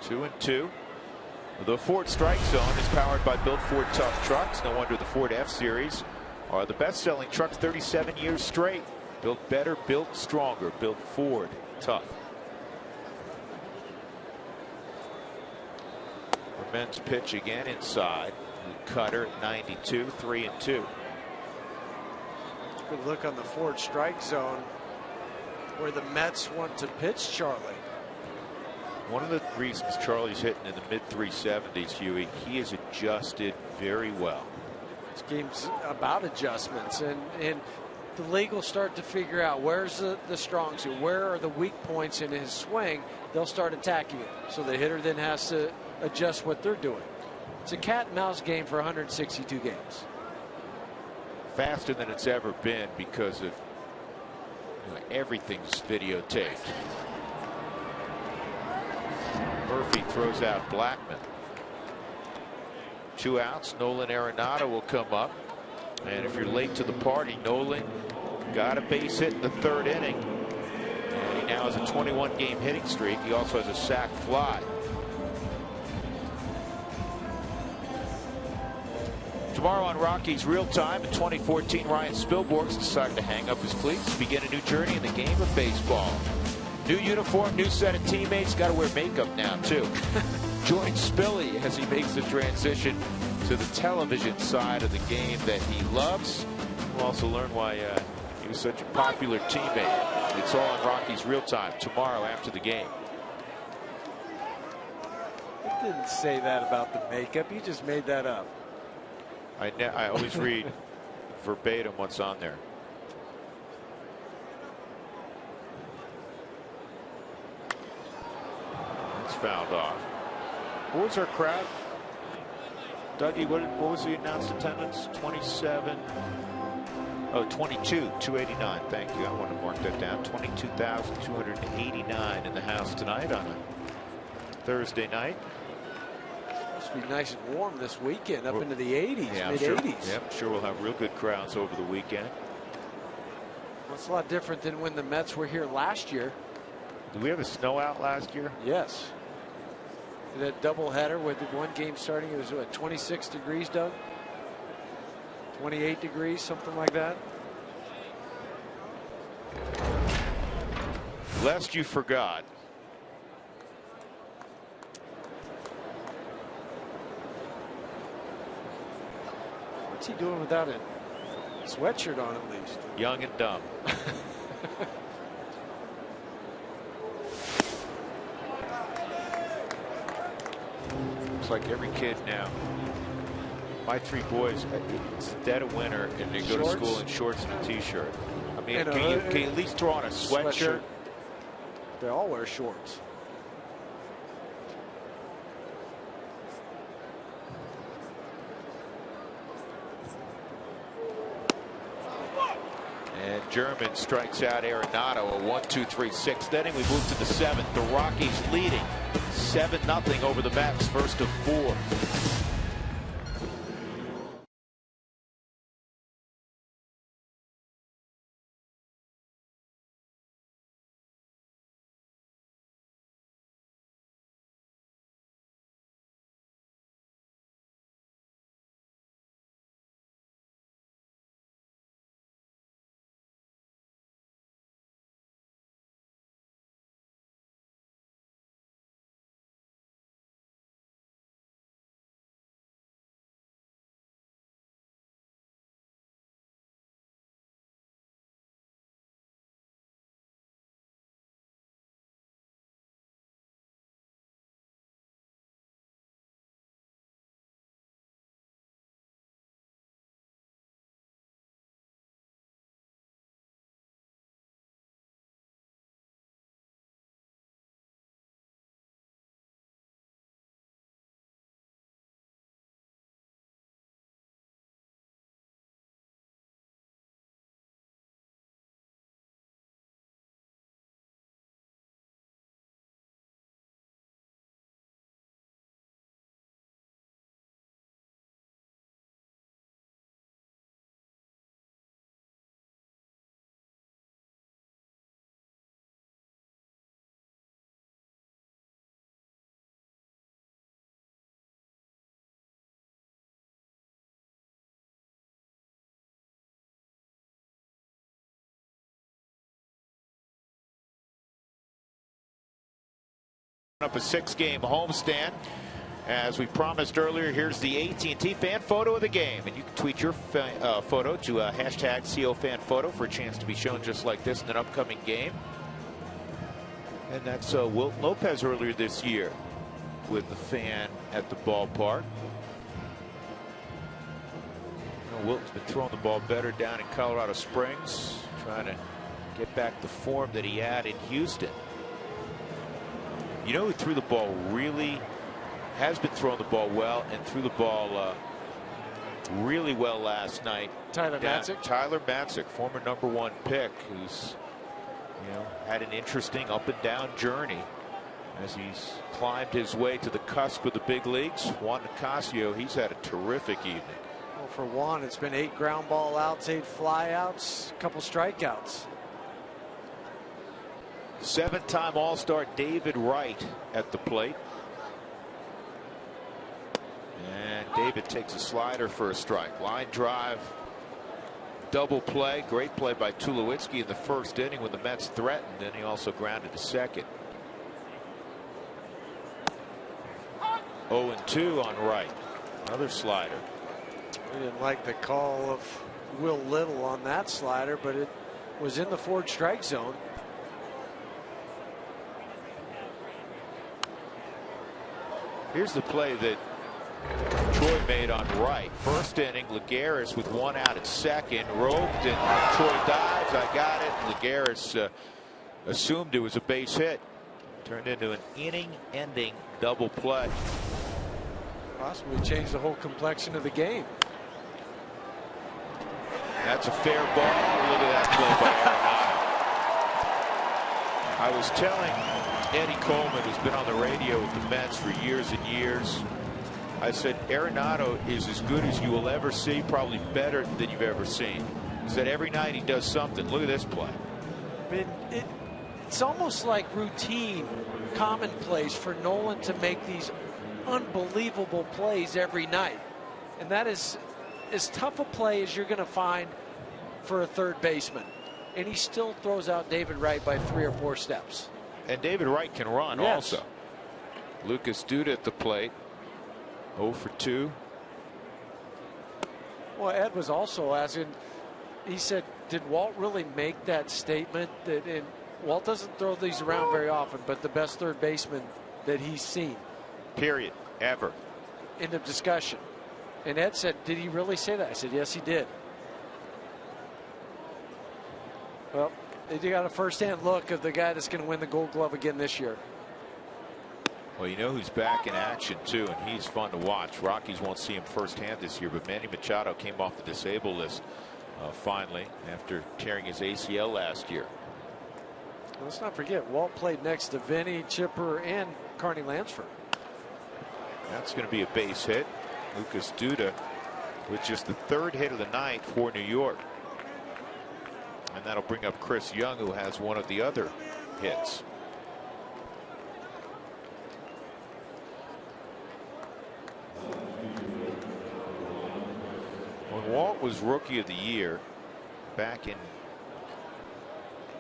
Two and 2. The Ford Strike Zone is powered by Built Ford Tough Trucks. No wonder the Ford F-Series are the best-selling trucks 37 years straight. Built better, built stronger, built Ford Tough. For men's pitch again inside. Cutter at 92, 3-2. Good look on the Ford Strike Zone where the Mets want to pitch Charlie. One of the reasons Charlie's hitting in the mid-370s, Huey, he has adjusted very well. This game's about adjustments, and the league will start to figure out where's the strong suit, where are the weak points in his swing. They'll start attacking it. So the hitter then has to adjust what they're doing. It's a cat and mouse game for 162 games. Faster than it's ever been because of everything's videotaped. Murphy throws out Blackmon. 2 outs. Nolan Arenado will come up. And if you're late to the party, Nolan got a base hit in the 3rd inning. And he now has a 21-game hitting streak. He also has a sac fly. Tomorrow on Rockies Real Time in 2014, Ryan Spilborghs decided to hang up his cleats, begin a new journey in the game of baseball. New uniform, new set of teammates. Got to wear makeup now, too. Join Spilly as he makes the transition to the television side of the game that he loves. We'll also learn why he was such a popular teammate. It's all on Rockies Real Time tomorrow after the game. I didn't say that about the makeup. You just made that up. I always read verbatim what's on there. Fouled off. What was our crowd? Dougie, what was the announced attendance? 27. Oh, 22, 289. Thank you. I want to mark that down. 22,289 in the house tonight on a Thursday night. Must be nice and warm this weekend, up into the 80s, yeah, mid-80s. Sure, I'm sure we'll have real good crowds over the weekend. Well, it's a lot different than when the Mets were here last year. Did we have a snow out last year? Yes. That doubleheader with the one game starting, it was what, 26 degrees, Doug? 28 degrees, something like that. Lest you forgot. What's he doing without a sweatshirt on at least? Young and dumb. Looks like every kid now. My three boys, it's dead of winter, and they go to school in shorts and a t-shirt. I mean, can you at least throw on a sweatshirt? They all wear shorts. And German strikes out Arenado, a 1-2-3 sixth inning. We move to the seventh. The Rockies leading 7-0 over the Mets, first of 4. Up a 6-game homestand. As we promised earlier, here's the AT&T fan photo of the game, and you can tweet your photo to hashtag #COFanPhoto for a chance to be shown just like this in an upcoming game. And that's Wilt Lopez earlier this year with the fan at the ballpark. Wilt's been throwing the ball better down in Colorado Springs, trying to get back the form that he had in Houston. You know who threw the ball has been throwing the ball well and threw the ball really well last night? Tyler Matzik. Tyler Matzik, former #1 pick, who's had an interesting up and down journey as he's climbed his way to the cusp of the big leagues. Juan Nicasio, he's had a terrific evening. Well, for Juan, it's been 8 ground ball outs, 8 flyouts, a couple strikeouts. 7-time All-Star David Wright at the plate. And David takes a slider for a strike. Line drive, double play. Great play by Tulowitzki in the first inning when the Mets threatened, and he also grounded to second. 0-2 on Wright. Another slider. We didn't like the call of Will Little on that slider, but it was in the forward strike zone. Here's the play that Troy made on Wright. First inning, Lagares with 1 out at second, roped, and Troy dives. I got it. Lagares assumed it was a base hit. Turned into an inning-ending double play. Possibly change the whole complexion of the game. That's a fair ball. Look at that play by Arenado. I was telling Eddie Coleman, who's been on the radio with the Mets for years and years, I said Arenado is as good as you will ever see, probably better than you've ever seen. He said every night he does something. Look at this play. I mean, it's almost like routine, commonplace for Nolan to make these unbelievable plays every night. And that is as tough a play as you're going to find for a third baseman. And he still throws out David Wright by 3 or 4 steps. And David Wright can run also. Lucas Duda at the plate. 0 for 2. Well, Ed was also asking, he said, did Walt really make that statement? That Walt doesn't throw these around very often, but the best third baseman that he's seen. Period. Ever. End of discussion. And Ed said, did he really say that? I said, yes, he did. Well, they got a first-hand look of the guy that's going to win the Gold Glove again this year. Well, you know who's back in action, too, and he's fun to watch. Rockies won't see him firsthand this year, but Manny Machado came off the disabled list finally after tearing his ACL last year. Let's not forget, Walt played next to Vinny, Chipper, and Carney Lansford. That's going to be a base hit. Lucas Duda with just the 3rd hit of the night for New York. And that'll bring up Chris Young, who has one of the other hits. When Walt was Rookie of the Year back in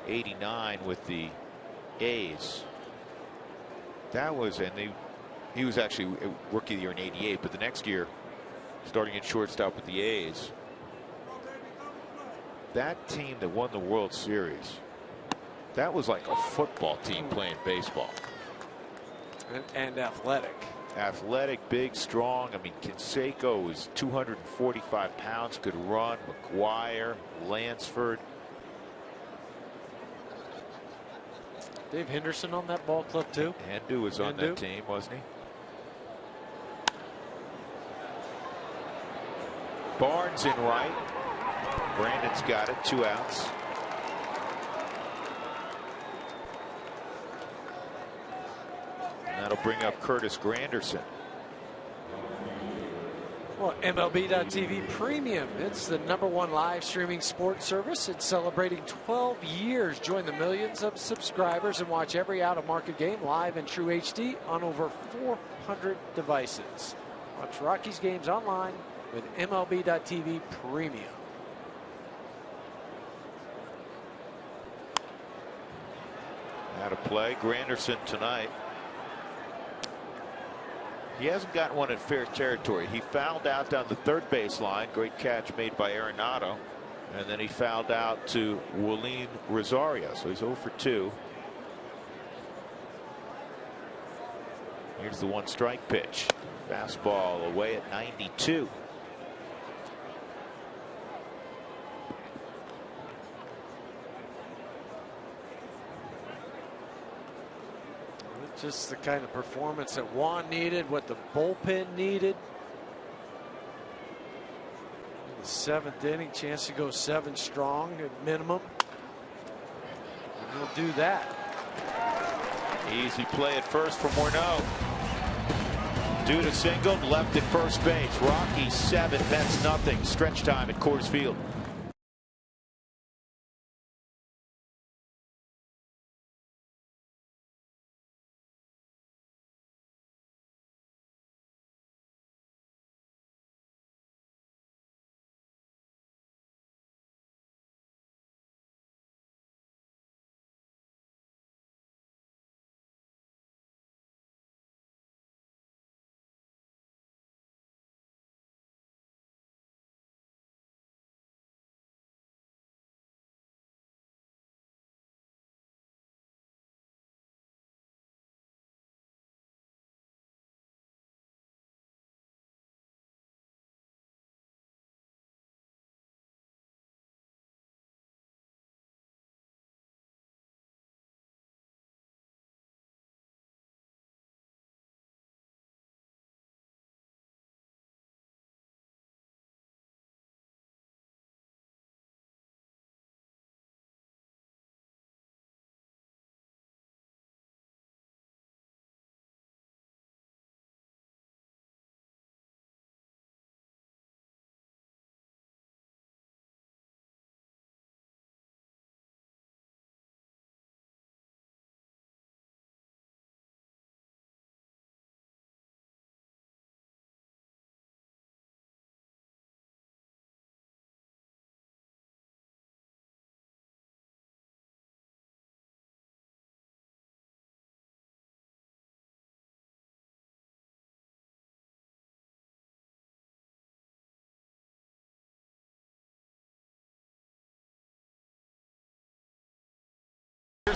'89 with the A's, that was, and he was actually Rookie of the Year in '88, but the next year starting at shortstop with the A's. That team that won the World Series, that was like a football team playing baseball. And athletic. Athletic, big, strong. I mean, Canseco was 245 pounds, could run. McGuire, Lansford. Dave Henderson on that ball club, too. Hendu was on that team, wasn't he? Barnes in right. Brandon's got it. 2 outs. And that'll bring up Curtis Granderson. Well, MLB.TV Premium. It's the #1 live streaming sports service. It's celebrating 12 years. Join the millions of subscribers and watch every out-of-market game live in true HD on over 400 devices. Watch Rockies games online with MLB.TV Premium. Out of play. Granderson tonight. He hasn't gotten one in fair territory. He fouled out down the 3rd baseline. Great catch made by Arenado. And then he fouled out to Willeen Rosario. So he's 0 for 2. Here's the 1-strike pitch. Fastball away at 92. Just the kind of performance that Juan needed, what the bullpen needed. In the 7th inning, chance to go 7 strong at minimum. And he'll do that. Easy play at first for Morneau. Duda singled, left at first base. Rockies 7, Mets nothing. Stretch time at Coors Field.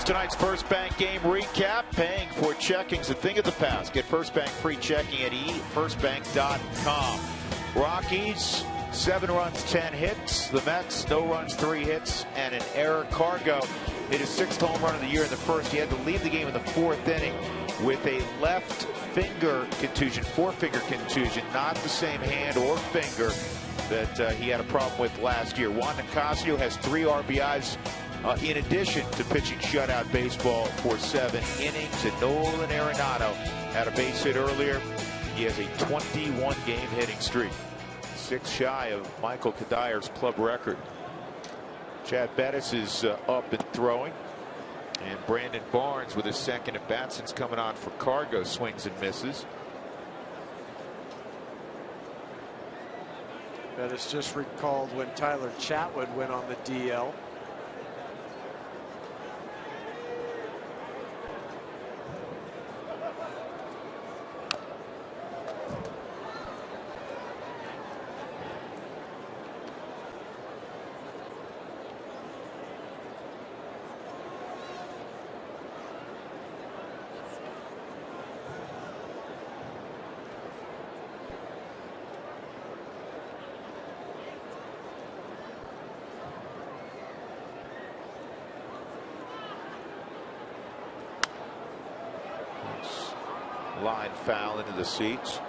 Here's tonight's First Bank game recap. Paying for checking's a thing of the past. Get First Bank free checking at firstbank.com. Rockies, 7 runs, 10 hits. The Mets, no runs, 3 hits, and an error. Cargo hit his 6th home run of the year in the first. He had to leave the game in the 4th inning with a left finger contusion, forefinger contusion, not the same hand or finger that he had a problem with last year. Juan Nicasio has 3 RBIs in addition to pitching shutout baseball for 7 innings. And Nolan Arenado had a base hit earlier. He has a 21-game hitting streak, 6 shy of Michael Kadyr's club record. Chad Bettis is up and throwing, and Brandon Barnes with his 2nd at bat since coming on for Cargo swings and misses. Bettis just recalled when Tyler Chatwood went on the DL. Line foul into the seats.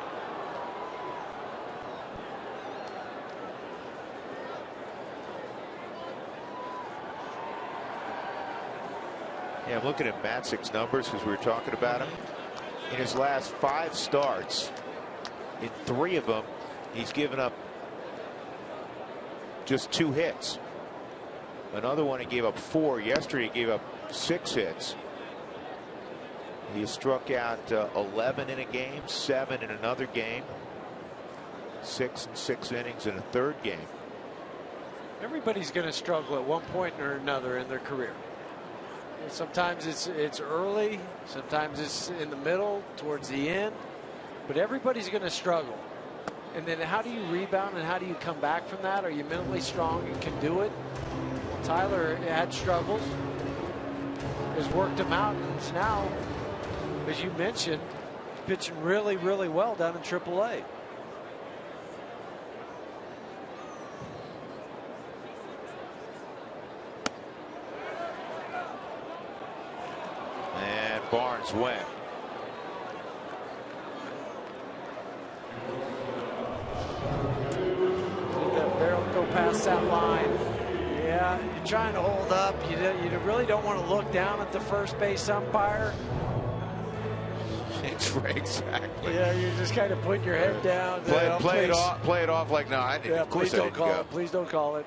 Yeah, I'm looking at Matzek's numbers because we were talking about him. In his last 5 starts, in 3 of them, he's given up just 2 hits. Another one he gave up 4. Yesterday he gave up 6 hits. He struck out 11 in a game, 7 in another game, 6 in 6 innings in a 3rd game. Everybody's going to struggle at one point or another in their career. Sometimes it's early, sometimes it's in the middle, towards the end, but everybody's going to struggle. And then how do you rebound and how do you come back from that? Are you mentally strong and can do it? Well, Tyler had struggles, has worked them out, and now, as you mentioned, pitching really, really well down in AAA. And Barnes went. Did that barrel go past that line? Yeah, you're trying to hold up. You really don't want to look down at the first base umpire. Exactly. Yeah, you're just kind of putting your head down. Play it off like, no, I didn't. Yeah, of course please I don't didn't call go. it. Please don't call it.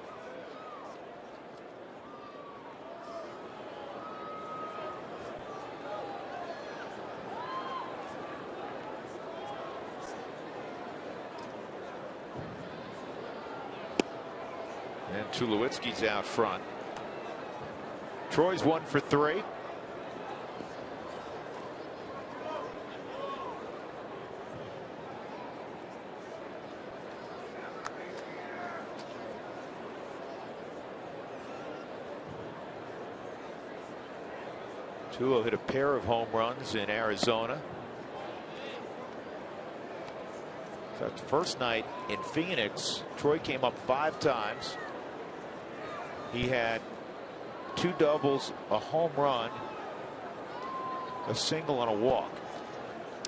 And Tulowitzki's out front. Troy's 1 for 3. Tulo hit a pair of home runs in Arizona. That first night in Phoenix, Troy came up 5 times. He had 2 doubles, a home run, a single, and a walk.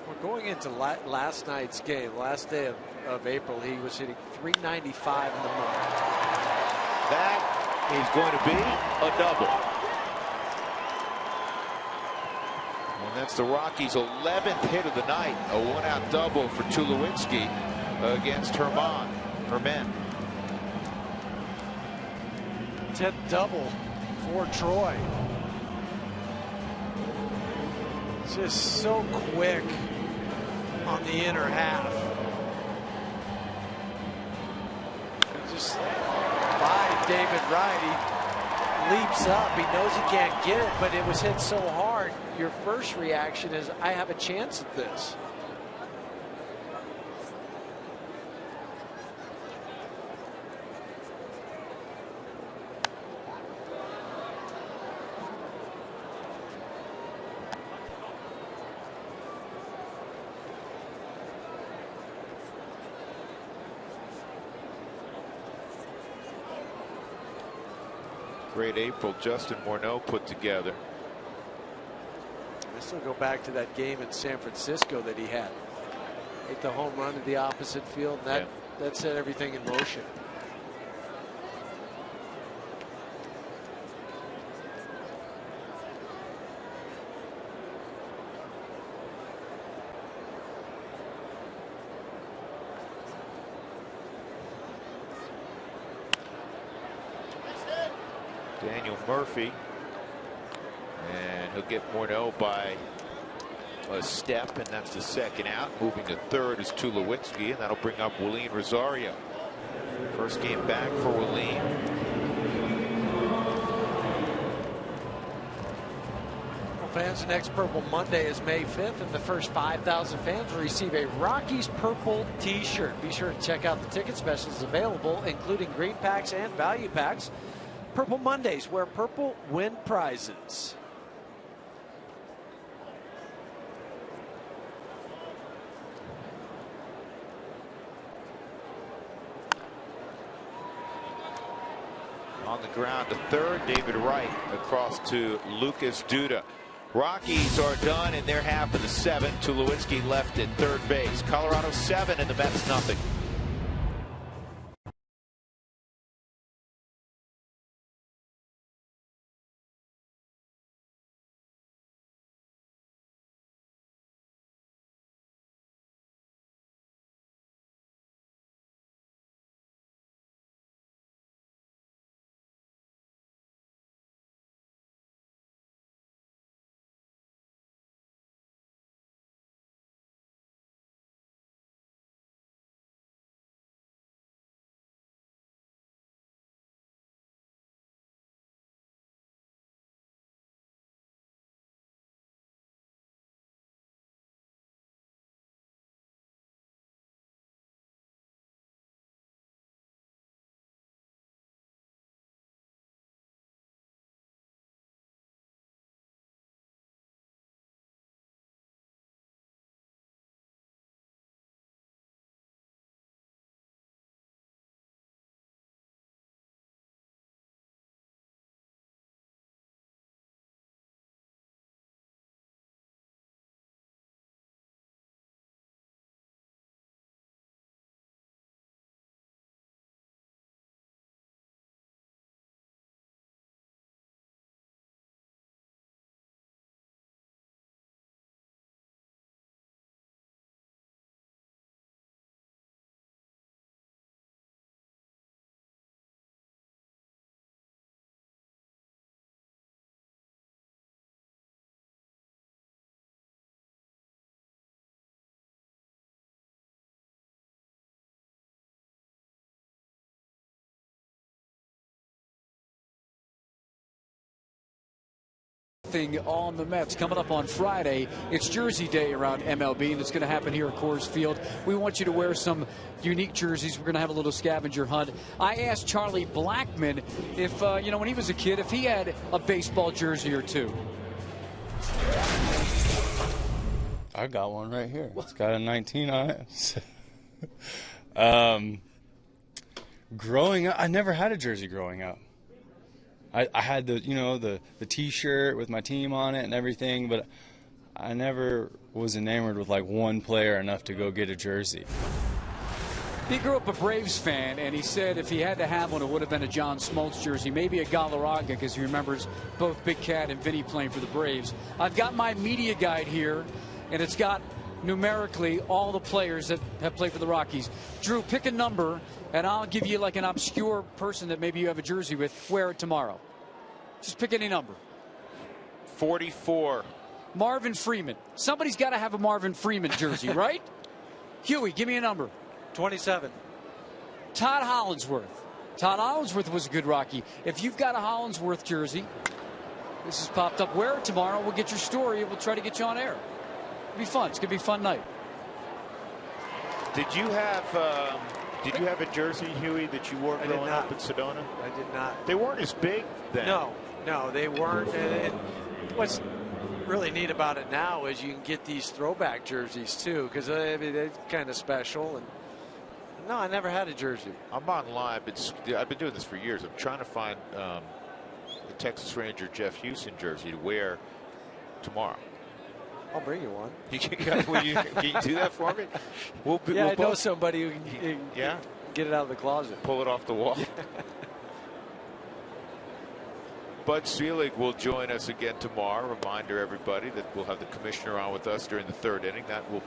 We're going into last night's game, last day of April. He was hitting .395 in the month. That is going to be a double. And that's the Rockies' 11th hit of the night. A 1-out double for Tulowitzki against Herman. 10th double for Troy. Just so quick on the inner half. Just by David Wright. He leaps up. He knows he can't get it, but it was hit so hard. Your first reaction is, I have a chance at this. Great April Justin Morneau put together. I still go back to that game in San Francisco that he had. Hit the home run to the opposite field. And that set everything in motion. Daniel Murphy, and he'll get Morneau by a step, and that's the second out. Moving to third is Tulowitzki, and that'll bring up Willeen Rosario. First game back for Willeen. Fans, the next Purple Monday is May 5th, and the first 5,000 fans will receive a Rockies Purple t-shirt. Be sure to check out the ticket specials available, including green packs and value packs. Purple Mondays, where purple win prizes. On the ground to third, David Wright across to Lucas Duda. Rockies are done in their half of the seventh. Tulowitzki left at third base. Colorado 7 and the Mets nothing. On the Mets coming up on Friday. It's Jersey Day around MLB, and it's going to happen here at Coors Field. We want you to wear some unique jerseys. We're going to have a little scavenger hunt. I asked Charlie Blackmon if when he was a kid, if he had a baseball jersey or two. I got one right here. It's got a 19 on it. Growing up, I never had a jersey growing up. I had the T-shirt with my team on it and everything, but I never was enamored with like one player enough to go get a jersey. He grew up a Braves fan, and he said if he had to have one, it would have been a John Smoltz jersey, maybe a Galarraga, because he remembers both Big Cat and Vinny playing for the Braves. I've got my media guide here, and it's got numerically all the players that have played for the Rockies. Drew, pick a number, and I'll give you like an obscure person that maybe you have a jersey with. Wear it tomorrow. Just pick any number. 44. Marvin Freeman. Somebody's got to have a Marvin Freeman jersey, right? Huey, give me a number. 27. Todd Hollandsworth. Todd Hollandsworth was a good Rocky. If you've got a Hollandsworth jersey, this has popped up. Wear it tomorrow. We'll get your story, and we'll try to get you on air. It'll be fun. It's going to be a fun night. Did you have a jersey, Huey, that you wore growing up in Sedona? I did not. They weren't as big then. No, they weren't. And what's really neat about it now is you can get these throwback jerseys too, because they're kind of special. And no, I never had a jersey. I'm online. I've been doing this for years. I'm trying to find Texas Ranger Jeff Houston jersey to wear tomorrow. I'll bring you one. Can you do that for me? I know somebody who can get it out of the closet. Pull it off the wall. Bud Selig will join us again tomorrow. Reminder everybody that we'll have the commissioner on with us during the 3rd inning. That'll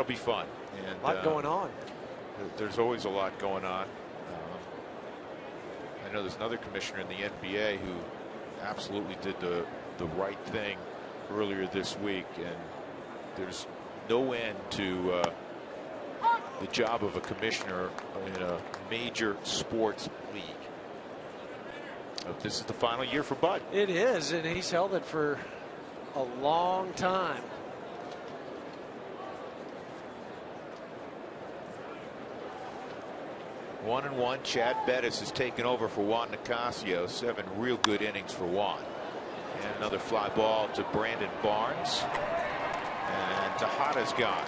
be fun. And, a lot going on. There's always a lot going on. I know there's another commissioner in the NBA who absolutely did the right thing earlier this week, and there's no end to the job of a commissioner in a major sports league. This is the final year for Bud. It is, and he's held it for a long time. One and one. Chad Bettis has taken over for Juan Nicasio. 7 real good innings for Juan. And another fly ball to Brandon Barnes. And Tejada's gone.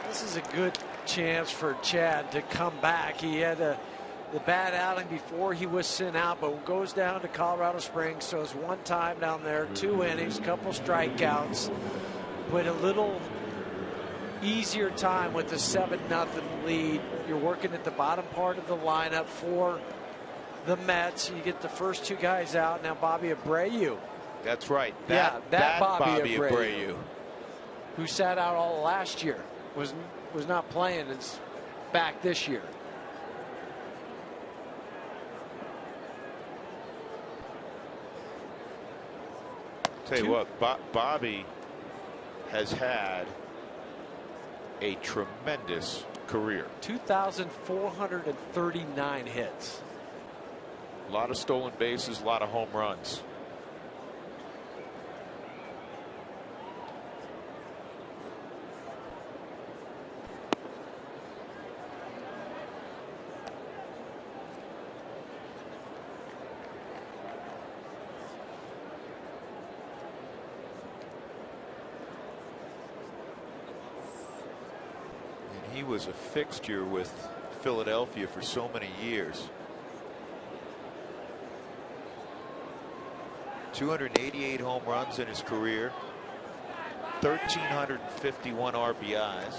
This is a good chance for Chad to come back. He had the bad outing before he was sent out, but goes down to Colorado Springs. So it's 1 time down there, 2 innings, couple strikeouts, but a little easier time with the 7-0 lead. You're working at the bottom part of the lineup for the Mets. You get the first 2 guys out. Now Bobby Abreu. That's right. That Bobby Abreu, who sat out all last year, was not playing. It's back this year. Tell you what, Bobby has had a tremendous career. 2,439 hits. A lot of stolen bases, a lot of home runs. He was a fixture with Philadelphia for so many years. 288 home runs in his career, 1,351 RBIs.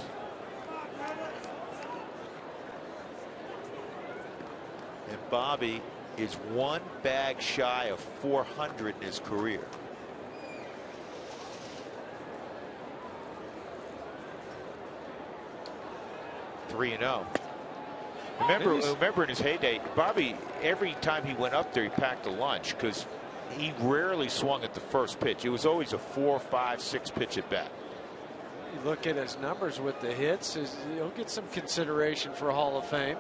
And Bobby is 1 bag shy of 400 in his career. .3-0. Remember in his heyday, Bobby, every time he went up there, he packed a lunch because he rarely swung at the first pitch. It was always a 4, 5, 6 pitch at bat. You look at his numbers with the hits, he'll get some consideration for Hall of Fame.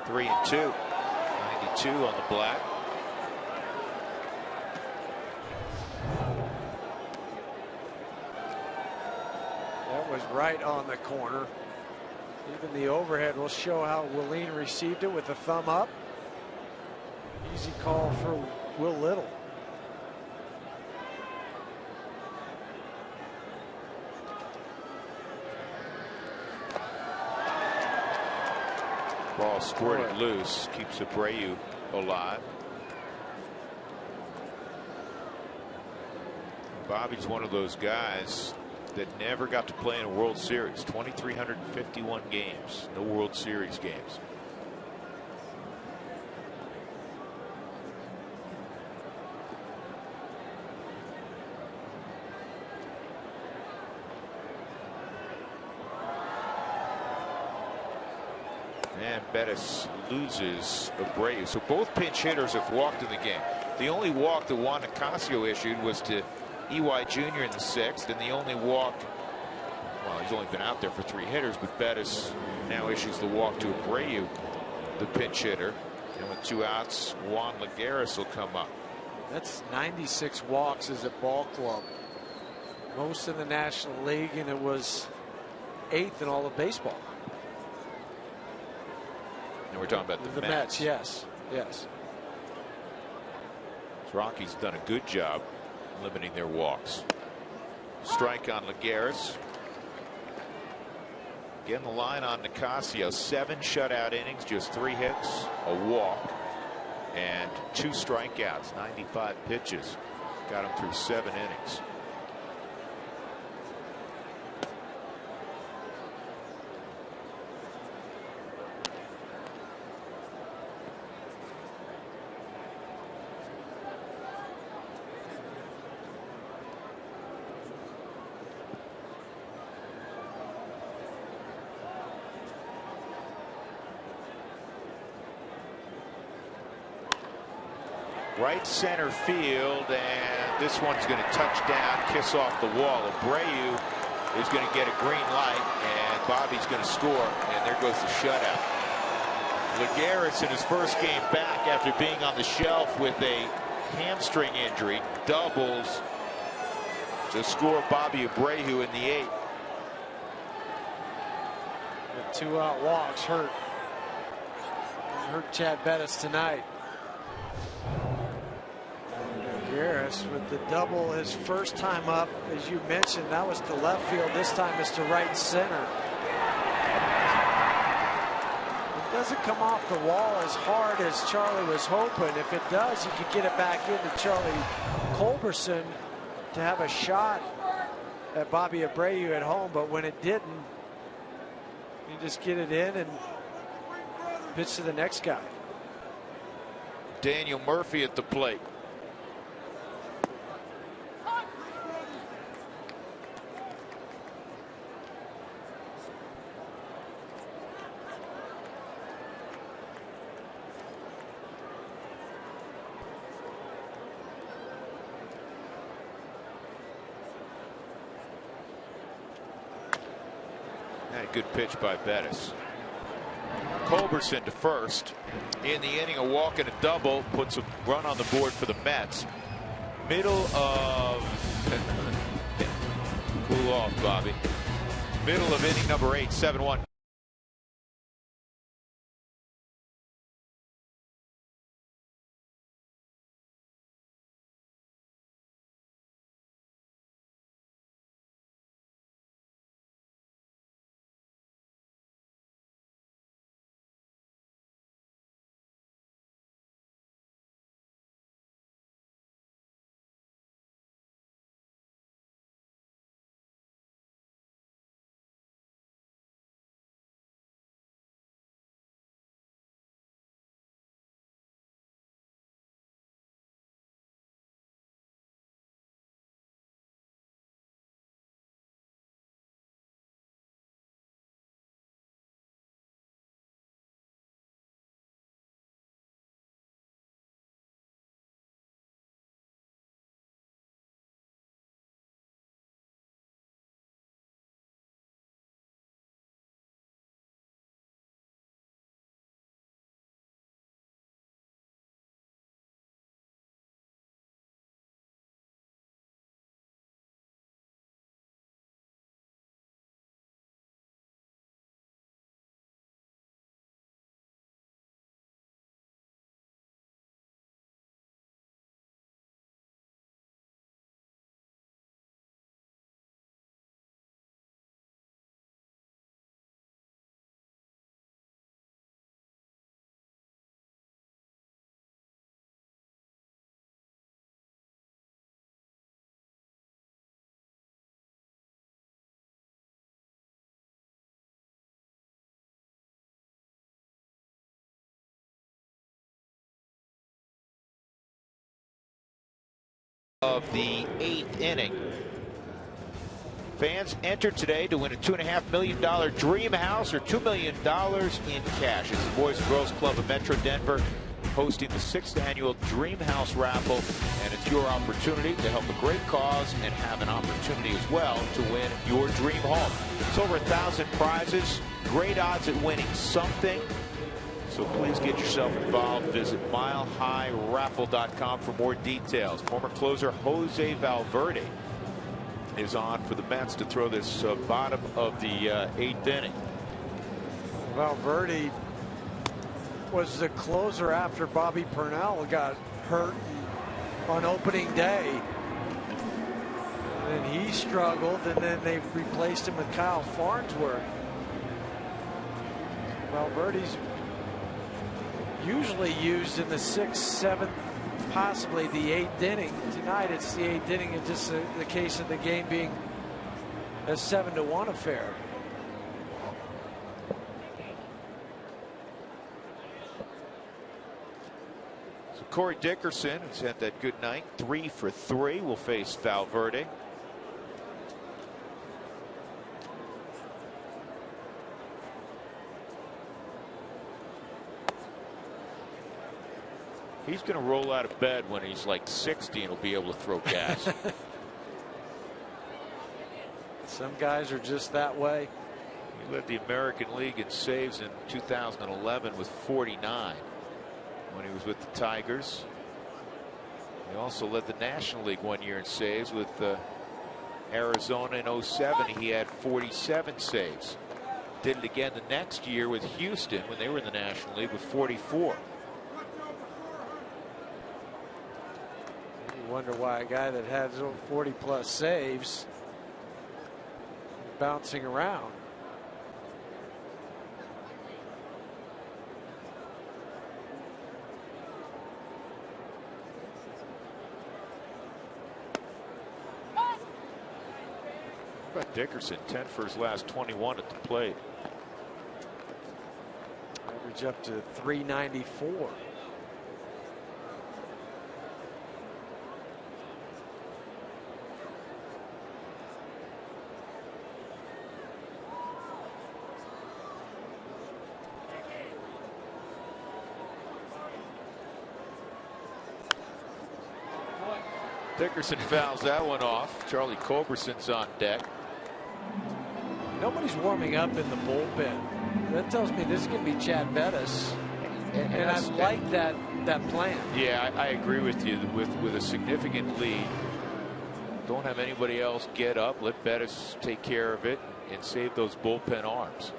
Three and 2. 92 on the black. That was right on the corner. Even the overhead will show how Willeen received it with a thumb up. Easy call for Will Little. Ball squirted loose, keeps Abreu alive. Bobby's one of those guys that never got to play in a World Series. 2,351 games, no World Series games. And Bettis loses Abreu. So both pinch hitters have walked in the game. The only walk that Juan Nicasio issued was to EY Jr. in the 6th, and the only walk, well, he's only been out there for 3 hitters, but Bettis now issues the walk to Abreu, the pinch hitter. And with 2 outs, Juan Lagares will come up. That's 96 walks as a ball club. Most in the National League, and it was 8th in all of baseball. And we're talking about the Mets. Yes. Yes. Rockies done a good job limiting their walks. Strike on Lagares. Again, the line on Nicasio. 7 shutout innings, just 3 hits, a walk, and 2 strikeouts. 95 pitches. Got him through 7 innings. Right center field, and this one's going to touch down, kiss off the wall. Abreu is going to get a green light, and Bobby's going to score, and there goes the shutout. Lagares in his first game back after being on the shelf with a hamstring injury doubles to score Bobby Abreu in the 8th. The 2-out walks hurt Chad Bettis tonight. Lagares with the double, his first time up, as you mentioned, that was to left field. This time it's to right center. It doesn't come off the wall as hard as Charlie was hoping. If it does, you could get it back into Charlie Culberson to have a shot at Bobby Abreu at home. But when it didn't, you just get it in and pitch to the next guy. Daniel Murphy at the plate. Good pitch by Bettis. Culberson to first. In the inning, a walk and a double puts a run on the board for the Mets. Middle of cool off, Bobby. Middle of inning number 8, 7-1. Of the 8th inning. Fans entered today to win a $2.5 million dream house or $2 million in cash. It's the Boys and Girls Club of Metro Denver hosting the 6th annual Dream House raffle, and it's your opportunity to help a great cause and have an opportunity as well to win your dream home. It's over 1,000 prizes, great odds at winning something. So please get yourself involved. Visit milehigh-raffle.com for more details. Former closer Jose Valverde is on for the Mets to throw this bottom of the 8th inning. Valverde was the closer after Bobby Purnell got hurt on opening day. And then he struggled, and then they replaced him with Kyle Farnsworth. Valverde's usually used in the 6th, 7th, possibly the 8th inning. Tonight it's the 8th inning, and just the case of the game being a 7-1 affair. So Corey Dickerson, who's had that good night, 3 for 3, will face Valverde. He's going to roll out of bed when he's like 60 and will be able to throw gas. Some guys are just that way. He led the American League in saves in 2011 with 49 when he was with the Tigers. He also led the National League one year in saves with Arizona in 07. He had 47 saves. Did it again the next year with Houston when they were in the National League with 44. You wonder why a guy that has 40+ saves bouncing around. How about Dickerson, 10 for his last 21 at the plate. Average up to 394. Dickerson fouls that one off. Charlie Culberson's on deck. Nobody's warming up in the bullpen. That tells me this is going to be Chad Bettis, and I like that plan. Yeah, I agree with you. With a significant lead, don't have anybody else get up. Let Bettis take care of it and save those bullpen arms.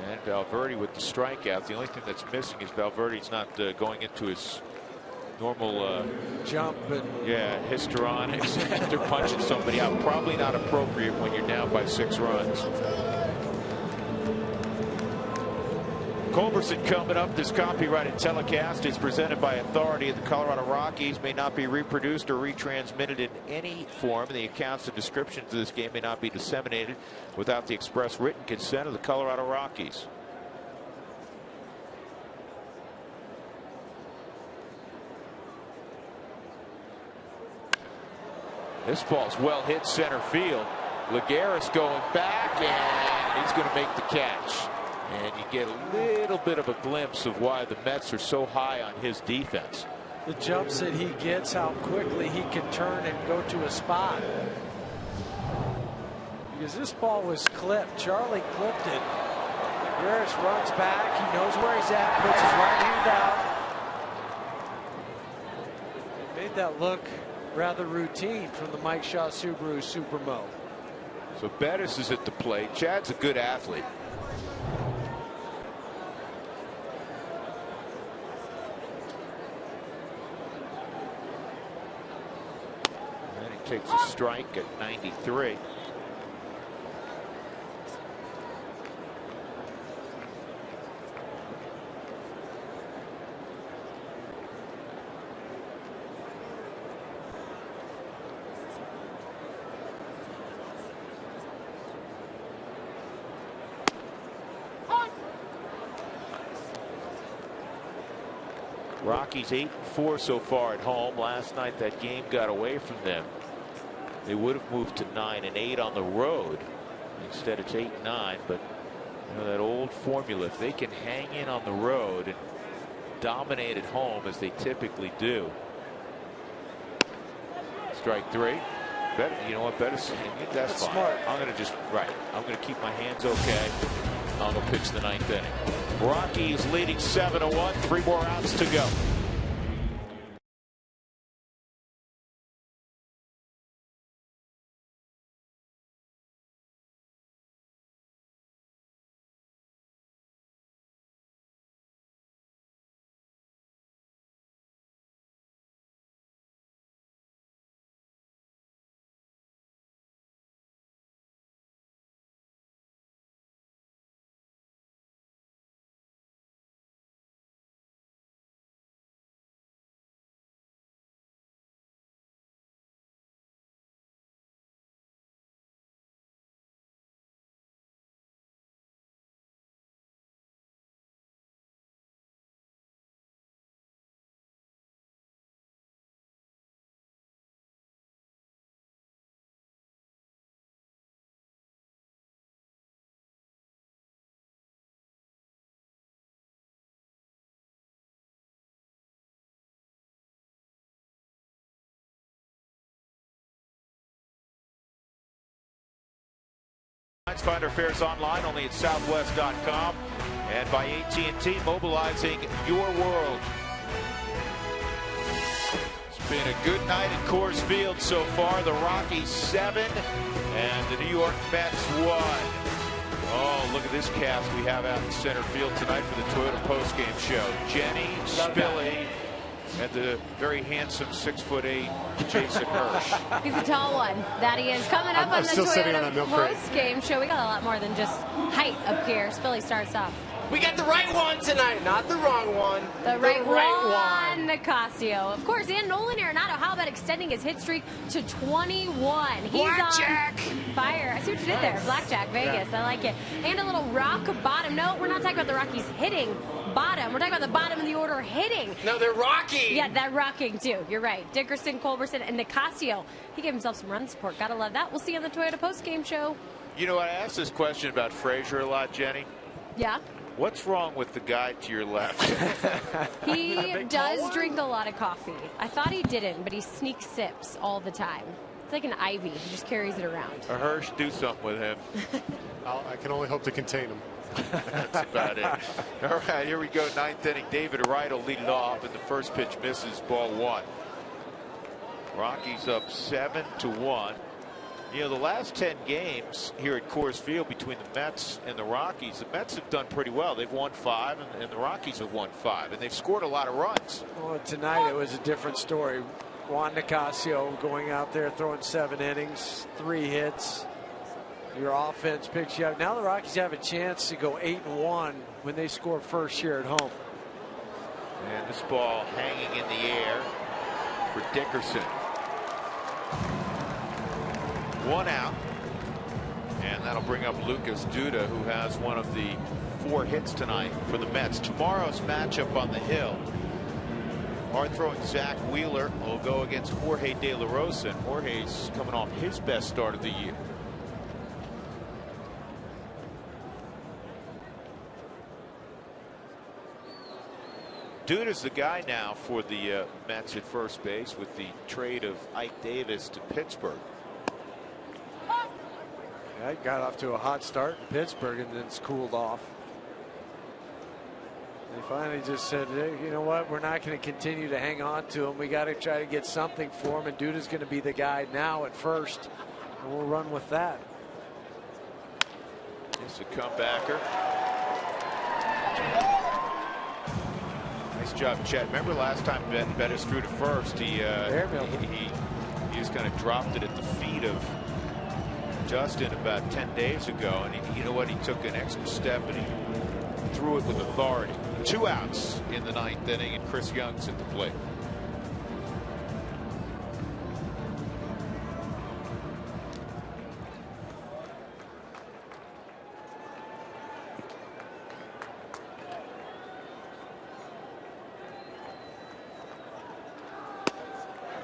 And Valverde with the strikeout. The only thing that's missing is Valverde's not going into his normal jump and histrionics after punching somebody out. Probably not appropriate when you're down by 6 runs. Culberson coming up. This copyrighted telecast is presented by authority of the Colorado Rockies, may not be reproduced or retransmitted in any form. The accounts and descriptions of this game may not be disseminated without the express written consent of the Colorado Rockies. This ball's well hit center field. Lagares going back, and he's going to make the catch. And you get a little bit of a glimpse of why the Mets are so high on his defense. The jumps that he gets, how quickly he can turn and go to a spot. Because this ball was clipped. Charlie clipped it. Lagares runs back. He knows where he's at. Puts his right hand out. It made that look rather routine from the Mike Shaw Subaru Supermo. So Bettis is at the plate. Chad's a good athlete. And he takes a strike at 93. Rockies 8-4 so far at home. Last night that game got away from them. They would have moved to 9-8 on the road. Instead it's 8-9. But you know that old formula, if they can hang in on the road and dominate at home as they typically do. Strike 3. You know what, Bettis? That's fine. Smart. I'm going to I'm going to keep my hands okay. I'll go pitch the 9th inning. Rockies leading 7-1. 3 more outs to go. find our fares online only at southwest.com and by AT&T, mobilizing your world. It's been a good night at Coors Field so far. The Rockies 7 and the New York Mets 1. Oh, look at this cast we have out in center field tonight for the Toyota postgame show. Jenny, Spilly, and the very handsome 6'8" Jason Hirsch. He's a tall one. That he is. Coming up on the Toyota post-game show. We got a lot more than just height up here. Spilly starts off. We got the right one tonight, not the wrong one. The right one, Nicasio. Of course, and Nolan Arenado, how about extending his hit streak to 21? He's Blackjack! On fire. I see what you did there. Blackjack, Vegas. I like it. And a little rock bottom. No, we're not talking about the Rockies hitting bottom. We're talking about the bottom of the order hitting. No, they're rocking. Yeah, they're rocking too. You're right. Dickerson, Culberson, and Nicasio. He gave himself some run support. Gotta love that. We'll see you on the Toyota post-game show. You know what? I asked this question about Frazier a lot, Jenny. Yeah. What's wrong with the guy to your left? He does drink a lot of coffee. I thought he didn't, but he sneak sips all the time. It's like an Ivy. He just carries it around. A Hirsch, do something with him. I can only hope to contain him. That's about it. All right, here we go. Ninth inning. David Wright will lead it off, and the first pitch misses, ball 1. Rockies up 7-1. You know, the last 10 games here at Coors Field between the Mets and the Rockies, the Mets have done pretty well. They've won 5, and the Rockies have won 5, and they've scored a lot of runs. Well, tonight it was a different story. Juan Nicasio going out there throwing 7 innings, 3 hits. Your offense picks you up. Now the Rockies have a chance to go 8-1 when they score first here at home. And this ball hanging in the air for Dickerson. 1 out, and that'll bring up Lucas Duda, who has one of the 4 hits tonight for the Mets. Tomorrow's matchup on the hill, hard-throwing Zach Wheeler will go against Jorge De La Rosa, and Jorge's coming off his best start of the year. Duda's the guy now for the Mets at first base with the trade of Ike Davis to Pittsburgh. Yeah, he got off to a hot start in Pittsburgh and then it's cooled off. They finally just said, hey, you know what, we're not going to continue to hang on to him. We got to try to get something for him, and Duda's going to be the guy now at first, and we'll run with that. It's a comebacker. Nice job, Chet. Remember last time Bettis threw to first, he just kind of dropped it at the feet of Justin about 10 days ago, and you know what, he took an extra step and he threw it with authority. 2 outs in the 9th inning, and Chris Young's at the plate.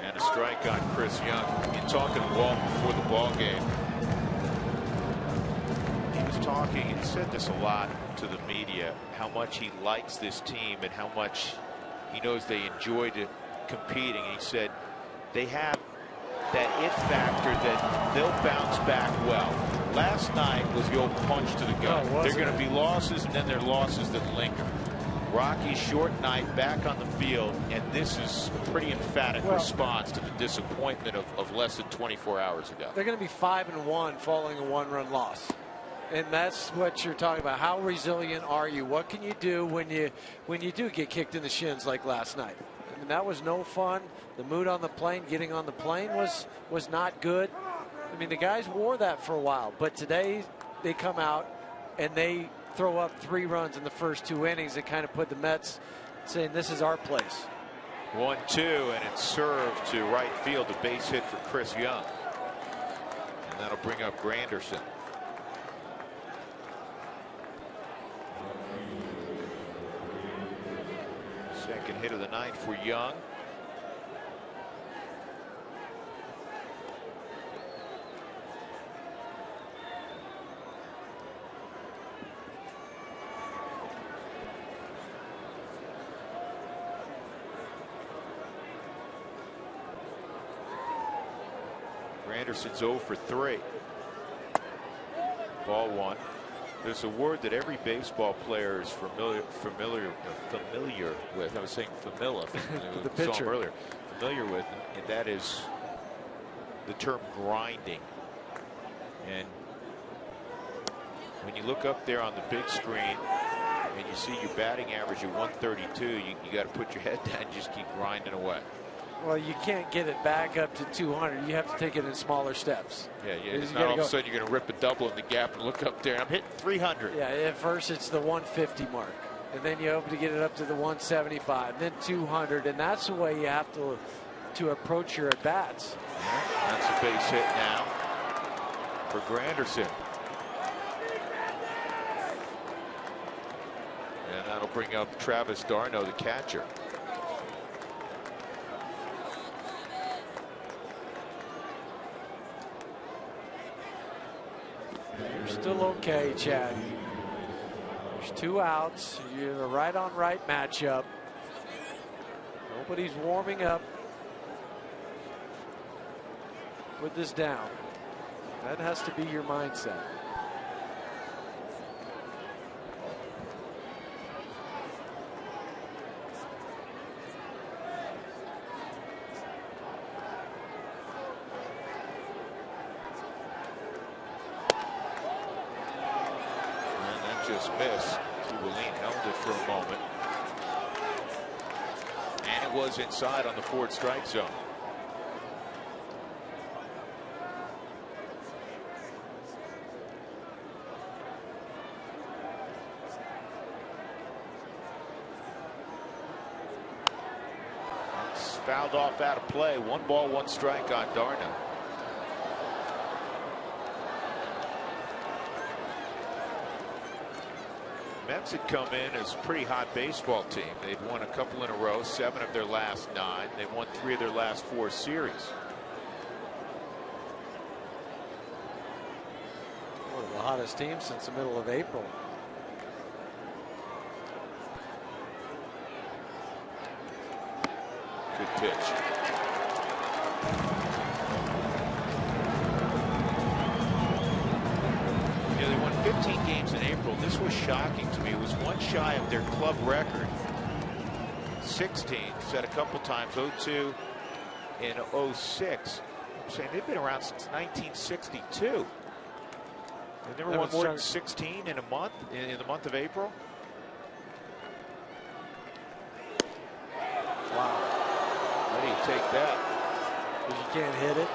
And a strike on Chris Young. You're talking to Walt before the ball game. Talking and said this a lot to the media, how much he likes this team and how much he knows they enjoyed competing. And he said they have that it factor that they'll bounce back well. Last night was the old punch to the gut. They're going to be losses, and then there are losses that linger. Rockies short night back on the field, and this is a pretty emphatic response to the disappointment of less than 24 hours ago. They're going to be 5-1 following a 1-run loss. And that's what you're talking about. How resilient are you? What can you do when you do get kicked in the shins like last night? I mean, that was no fun. The mood on the plane, getting on the plane was not good. I mean, the guys wore that for a while, but today they come out and they throw up 3 runs in the first 2 innings that kind of put the Mets saying this is our place. 1-2, and it's served to right field, a base hit for Chris Young, and that'll bring up Granderson. Second hit of the night for Young. Granderson's 0 for 3. Ball one. There's a word that every baseball player is familiar with. I was saying familiar. The pitcher. Earlier. Familiar with, and that is the term grinding. And when you look up there on the big screen and you see your batting average at 132, you got to put your head down and just keep grinding away. Well, you can't get it back up to 200. You have to take it in smaller steps. Yeah. It's not all of a sudden you're going to rip a double in the gap and look up there. I'm hitting 300. Yeah, at first it's the 150 mark. And then you hope to get it up to the 175, then 200. And that's the way you have to approach your at-bats. That's a base hit now for Granderson. And that'll bring up Travis d'Arnaud, the catcher. You're still okay, Chad. There's 2 outs. You're in a right-on-right matchup. Nobody's warming up with this down. That has to be your mindset. Just missed. Wheeling held it for a moment. And it was inside on the 4th strike zone. It's fouled off out of play. 1 ball, 1 strike on d'Arnaud. Mets had come in as a pretty hot baseball team. They'd won a couple in a row, 7 of their last 9. They won 3 of their last 4 series. One of the hottest teams since the middle of April. Good pitch. They won 15 games in April. This was shocking to me. It was 1 shy of their club record. 16, said a couple times, 02 and 06. I'm saying they've been around since 1962. They've never won more than 16 in a month, in the month of April. Wow. How do you take that? Because you can't hit it.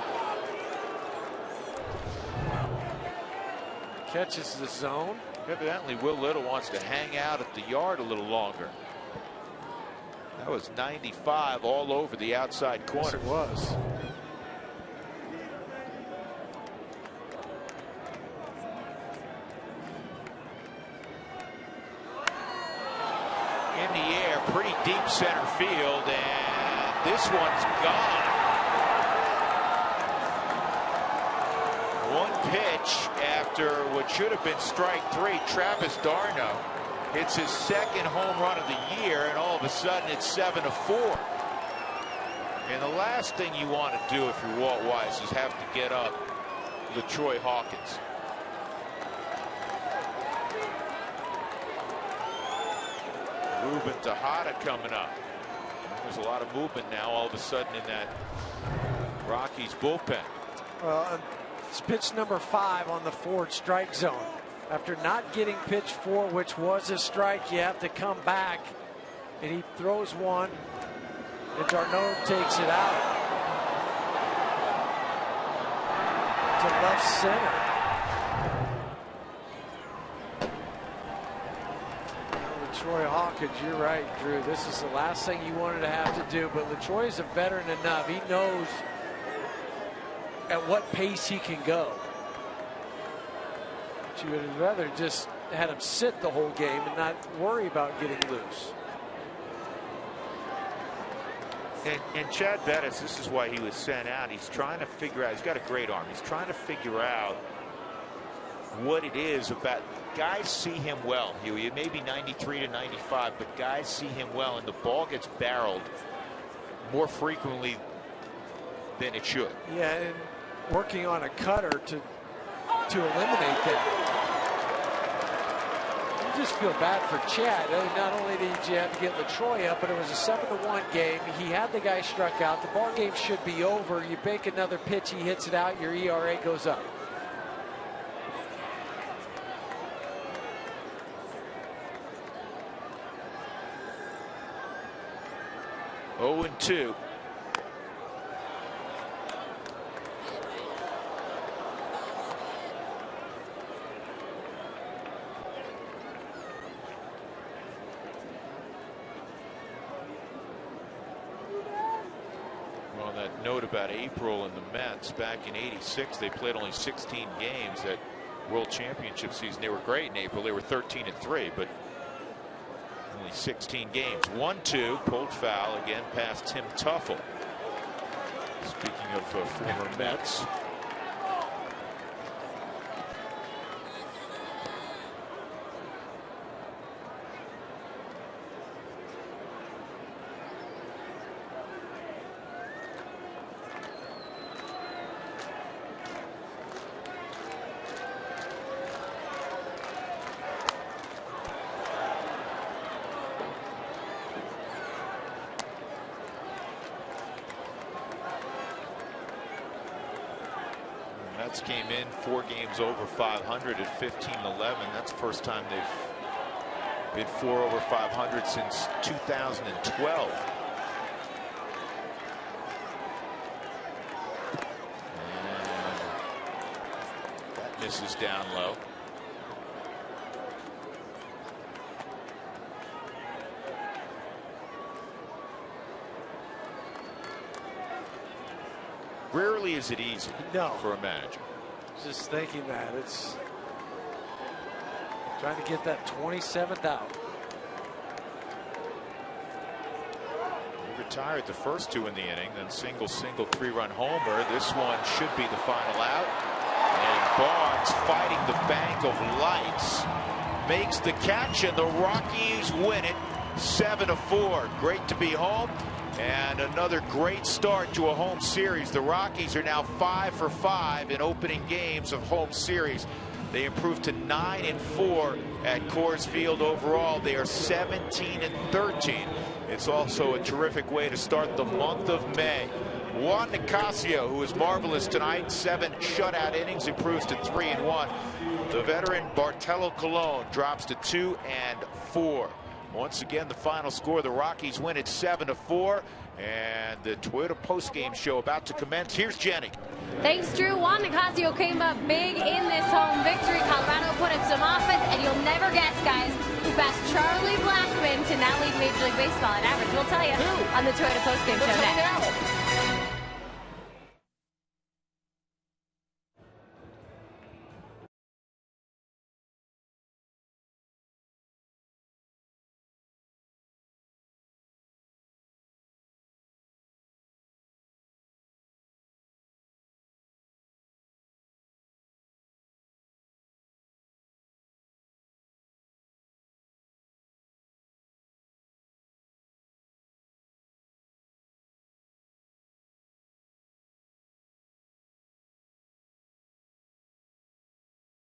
Catches the zone. Evidently, Will Little wants to hang out at the yard a little longer. That was 95 all over the outside corner. Yes, it was. In the air, pretty deep center field, and this one's gone. 1 pitch after what should have been strike 3. Travis d'Arnaud hits his 2nd home run of the year, and all of a sudden it's 7-4. And the last thing you want to do if you're Walt Weiss is have to get up LaTroy Hawkins. Ruben Tejada coming up. There's a lot of movement now all of a sudden in that Rockies bullpen. Well, it's pitch number 5 on the 4th strike zone. After not getting pitch 4, which was a strike, you have to come back. And he throws one, and d'Arnaud takes it out to left center. LaTroy Hawkins, you're right, Drew. This is the last thing you wanted to have to do, but LaTroy is a veteran enough. He knows at what pace he can go. But you would rather just had him sit the whole game and not worry about getting loose. And Chad Bettis, this is why he was sent out. He's trying to figure out, he's got a great arm. He's trying to figure out what it is about. Guys see him well. He may be 93 to 95, but guys see him well, and the ball gets barreled more frequently than it should. Yeah, and working on a cutter to to eliminate that. You just feel bad for Chad. Not only did you have to get LaTroy up, but it was a 7-1 game. He had the guy struck out. The ball game should be over. You bake another pitch, he hits it out, your ERA goes up. Oh, 2. Well, that note about April and the Mets back in '86, they played only 16 games. That World Championship season, they were great in April. They were 13-3, but only 16 games. 1-2, pulled foul again past Tim Tuffle. Speaking of former Mets. Mets came in 4 games over 500 at 15-11. That's the first time they've been 4 over 500 since 2012. And that misses down low. Rarely is it easy for a manager. Just thinking that. It's trying to get that 27th out. He retired the first 2 in the inning, then single, 3-run homer. This one should be the final out. And Barnes, fighting the bank of lights, makes the catch, and the Rockies win it 7-4. Great to be home. And another great start to a home series. The Rockies are now 5 for 5 in opening games of home series. They improved to 9-4 at Coors Field overall. They are 17-13. It's also a terrific way to start the month of May. Juan Nicasio, who is marvelous tonight, 7 shutout innings, improves to 3-1. The veteran Bartolo Colon drops to 2-4. Once again, the final score, the Rockies win it 7-4, and the Toyota postgame show about to commence. Here's Jenny. Thanks, Drew. Juan Nicasio came up big in this home victory. Colorado put up some offense, and you'll never guess, guys, who passed Charlie Blackmon to now lead Major League Baseball in average. We'll tell you on the Toyota postgame show next.